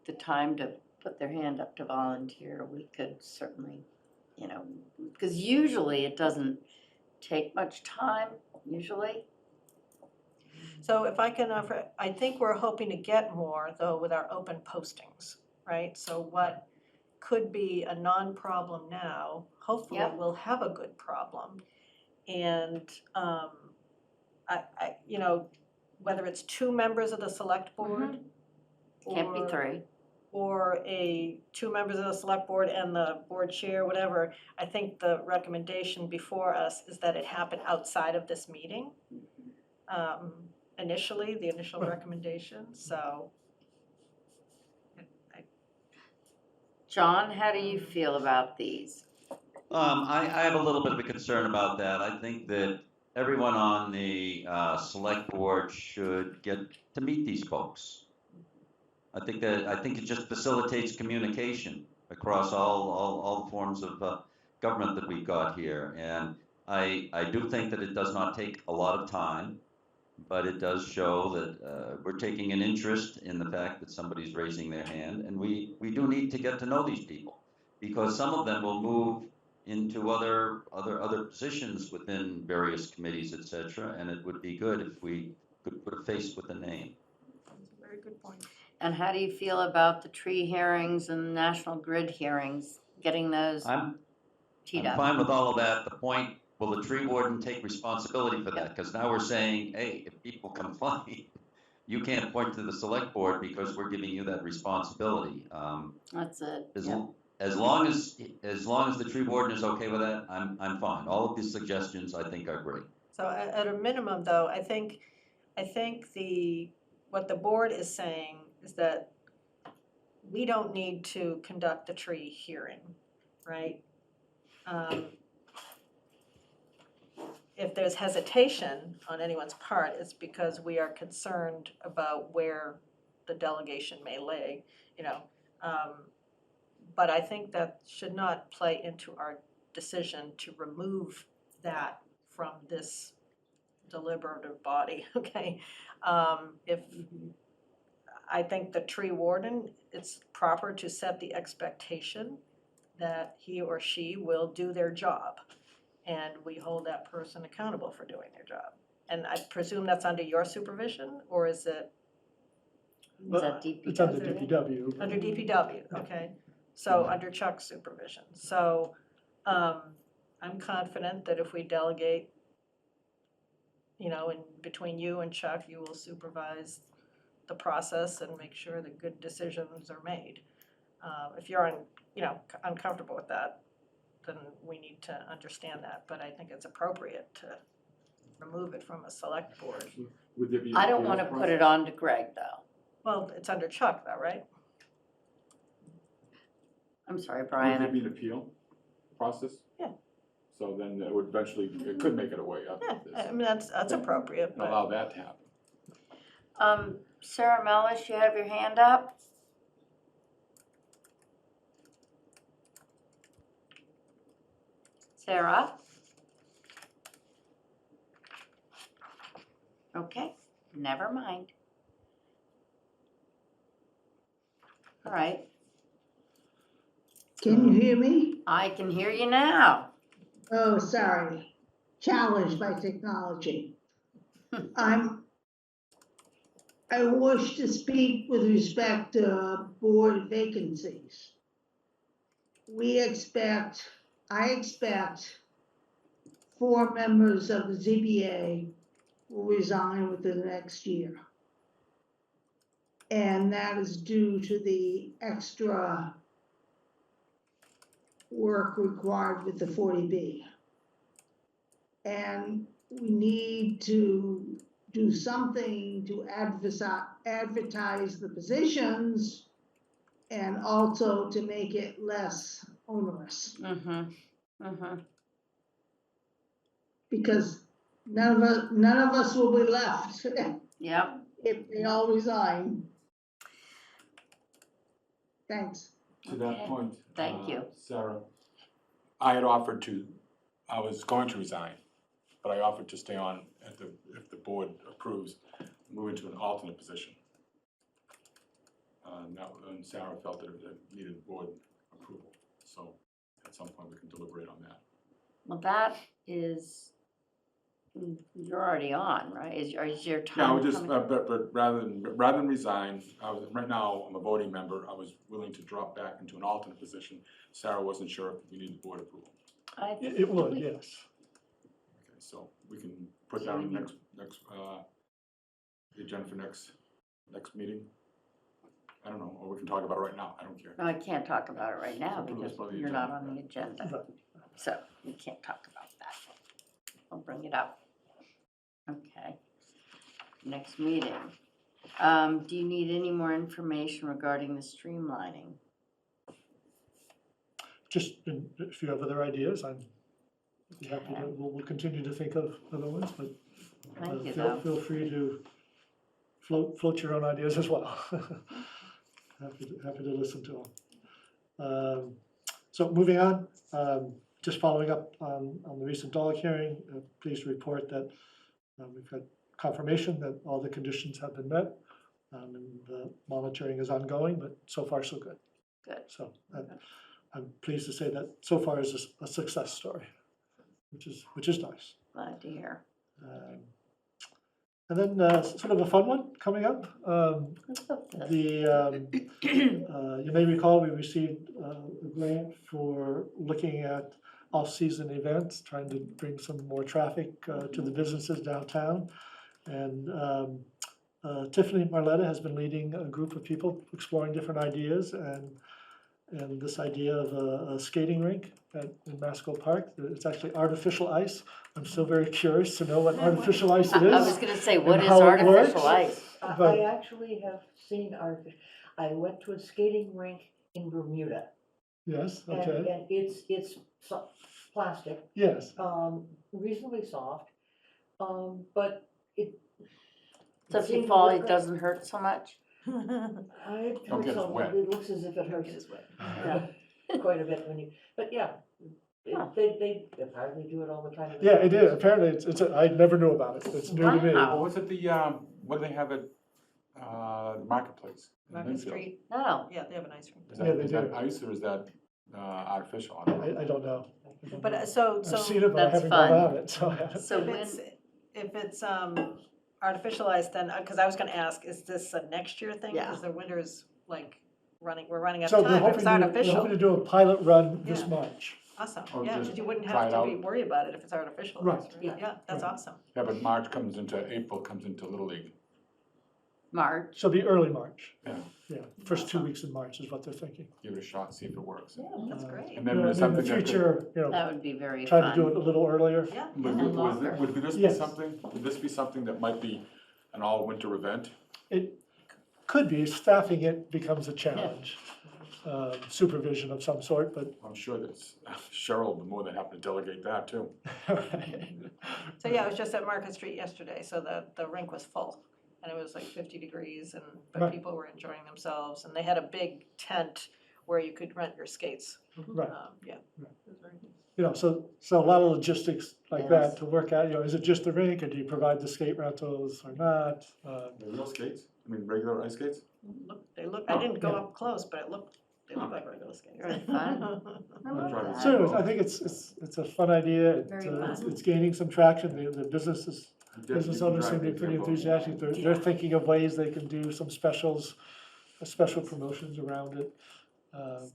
the time to put their hand up to volunteer, we could certainly, because usually it doesn't take much time, usually. So if I can offer, I think we're hoping to get more though with our open postings, right? So what could be a non-problem now, hopefully Yep. we'll have a good problem. And whether it's 2 members of the select board. Can't be or- 3. Or 2 members of the select board and the board chair, whatever, I think the recommendation before us is that it happen outside of this meeting. Initially, the initial recommendation, so. John, how do you feel about these? I have a little bit of a concern about that. I think that everyone on the select board should get to meet these folks. I think it just facilitates communication across all forms of government that we've got here. And I do think that it does not take a lot of time, but it does show that we're taking an interest in the fact that somebody's raising their hand. And we do need to get to know these people, because some of them will move into other positions within various committees, et cetera, and it would be good if we could put a face with a name. That's a very good point. And how do you feel about the tree hearings and National Grid hearings, getting those teed I'm up? fine with all of that. The point, will the tree warden take responsibility for that? Because now we're saying, hey, if people complain, you can't point to the select board because we're giving you that responsibility. That's it. As long as the tree warden is okay with that, I'm fine. All of these suggestions I think are great. So at a minimum though, I think what the board is saying is that we don't need to conduct the tree hearing, right? If there's hesitation on anyone's part, it's because we are concerned about where the delegation may lay, But I think that should not play into our decision to remove that from this deliberative body, okay? If, I think the tree warden, it's proper to set the expectation that he or she will do their job. And we hold that person accountable for doing their job. And I presume that's under your supervision, or is it? Is that It's under DPW? DPW. Under DPW, okay, so under Chuck's supervision, so, I'm confident that if we delegate, you know, in between you and Chuck, you will supervise the process and make sure that good decisions are made. If you're uncomfortable with that, then we need to understand that, but I think it's appropriate to remove it from a select board. Would there be? I don't wanna put it on to Greg, though. Well, it's under Chuck though, right? I'm sorry, Would Brian. there be an appeal process? Yeah. So then it would eventually, it could make it a way up Yeah, of this. I mean, that's appropriate, but. Allow that to happen. Sarah Mellish, you have your hand up? Sarah? Okay, never mind. All right, Can you hear me? I can hear you now. Oh, sorry. Challenged by technology. I wish to speak with respect to board vacancies. I expect 4 members of the ZBA will resign within the next year. And that is due to the extra work required with the 40B. And we need to do something to advertise the positions and also to make it less onerous. Because none of us will be left Yep. if they all resign. Thanks. To that point. Thank you. Sarah, I had offered to, I was going to resign, but I offered to stay on if the board approves, move into an alternate position. And Sarah felt that it needed board approval, so at some point we can deliberate on that. Well, that is, you're already on, right? Is your time Yeah, I would just, coming? but rather than resign, right now, I'm a voting member, I was willing to drop back into an alternate position. Sarah wasn't sure if we needed board approval. It would, yes. Okay, so we can put down next, the agenda for next meeting. I don't know, or we can talk about it right now, I don't care. No, I can't talk about it right now So put because this on the you're not agenda. on the agenda. So we can't talk about that. I'll bring it up. Okay. Next meeting. Do you need any more information regarding the streamlining? Just if you have other ideas, I'm happy to, we'll continue to think of other ones, but Thank you, though. feel free to float your own ideas as well. Happy to listen to them. So moving on, just following up on the recent dog hearing, pleased to report that we've got confirmation that all the conditions have been met, and the monitoring is ongoing, but so far so good. Good. So I'm pleased to say that so far is a success story, which is nice. Glad to hear. And then sort of a fun one coming up. You may recall we received a grant for looking at off-season events, trying to bring some more traffic to the businesses downtown. And Tiffany Marletta has been leading a group of people exploring different ideas, and this idea of a skating rink in Masco Park. It's actually artificial ice. I'm still very curious to know what artificial ice it is. I was gonna say, what and is how it artificial works. ice? But- I actually have seen artificial, I went to a skating rink in Bermuda. Yes, And, okay, and it's plastic, yes. reasonably soft, but it. So if you seemed to fall, work it great. doesn't hurt so much? I Don't heard get us some, wet. it looks as if it hurts quite a bit when you, but yeah, They apparently do it all the time. Yeah, it is. Apparently, I never knew about it. It's new to me. Wow. Or was it the, what do they have at, Marketplace? in Market Linfield? Street, No. yeah, they have an ice cream. Is Yeah, that, they is that do. ice or is that, artificial? I don't know. I don't know. But so, I've seen it, but I That's haven't gone fun. on it, so I haven't. So if it's artificialized, then, because I was gonna ask, is this a next year thing? Yeah. Because the winter's like we're running out So of we're time, if it's hoping artificial. to do a pilot run this Yeah. March. Awesome, Or yeah, just because you wouldn't try have it to be out. worried about it if it's artificial. Right. Yeah, that's Right. awesome. Yeah, but March comes into, April comes into Little League. March. So it'll be early March. Yeah. Yeah, first 2 weeks in March is what they're thinking. Give it a shot, see if it works. That's great. And then You know, there's in the something that could- future, That would be very try fun. to do it a little earlier. Yeah. Would this be Yes. something, would this be something that might be an all-winter event? It could be, staffing it becomes a challenge. Supervision of some sort, but. I'm sure that Cheryl will be more than happy to delegate that too. So yeah, I was just at Market Street yesterday, so the rink was full. And it was like 50 degrees but Right. people were enjoying themselves. And they had a big tent where you could rent your skates. Right. Yeah. Right. It was very nice. You know, so a lot of logistics like Yes. that to work out, you know, is it just the rink or do you provide the skate rentals or not? Real skates? I mean, regular ice skates? I didn't go Yeah. up close, but they looked like regular skates. Very fun. I love Right. that. So anyways, I think it's a fun idea. Very fun. It's gaining some traction. The businesses, You did- business you can owners seem drive to be pretty example. enthusiastic. They're thinking of ways they can do some specials, special promotions around it.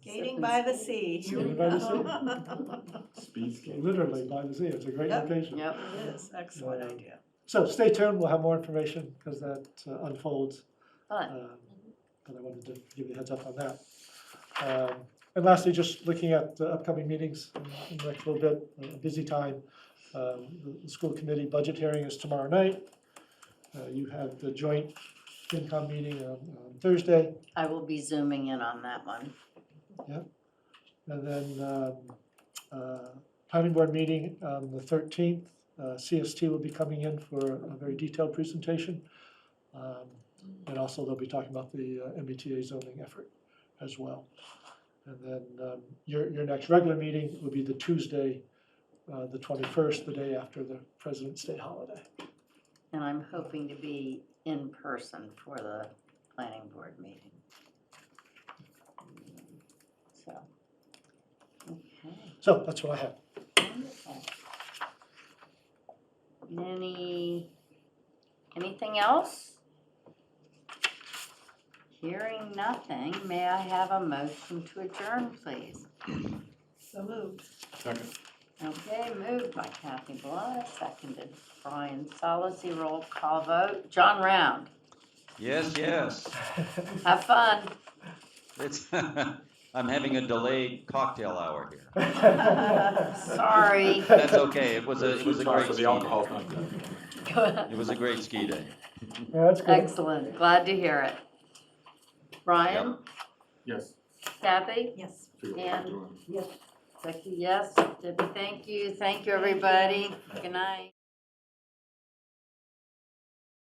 Skating by the sea. Here we Skating by the go. Speed skating. Literally by the sea. It's a great Yep. location. Yep. It is, excellent idea. So stay tuned. We'll have more information as that unfolds. Fun. But I wanted to give you a heads up on that. And lastly, just looking at the upcoming meetings in the next little bit, a busy time. The school committee budget hearing is tomorrow night. You have the joint FinCom meeting on Thursday. I will be zooming in on that one. And then planning board meeting on the 13th. CST will be coming in for a very detailed presentation. And also they'll be talking about the MBTA zoning effort as well. And then your next regular meeting will be the Tuesday, the 21st, the day after the President's Day holiday. And I'm hoping to be in person for the planning board meeting. So, okay. So that's what I have. Wonderful. Anything else? Hearing nothing, may I have a motion to adjourn, please? So moved. Second. Okay, moved by Kathy Blah, seconded Brian Solacey, roll call vote. John Round, Yes, yes. have fun. It's, I'm having a delayed cocktail hour here. Sorry. That's okay. It was a great The ski alcohol's day. not good. It was a great ski day. Yeah, that's good. Excellent, glad to hear it. Brian, Yes. Kathy, Yes. Figure what And- we're doing. Yes. Becky, yes, Debbie, thank you, everybody, good night.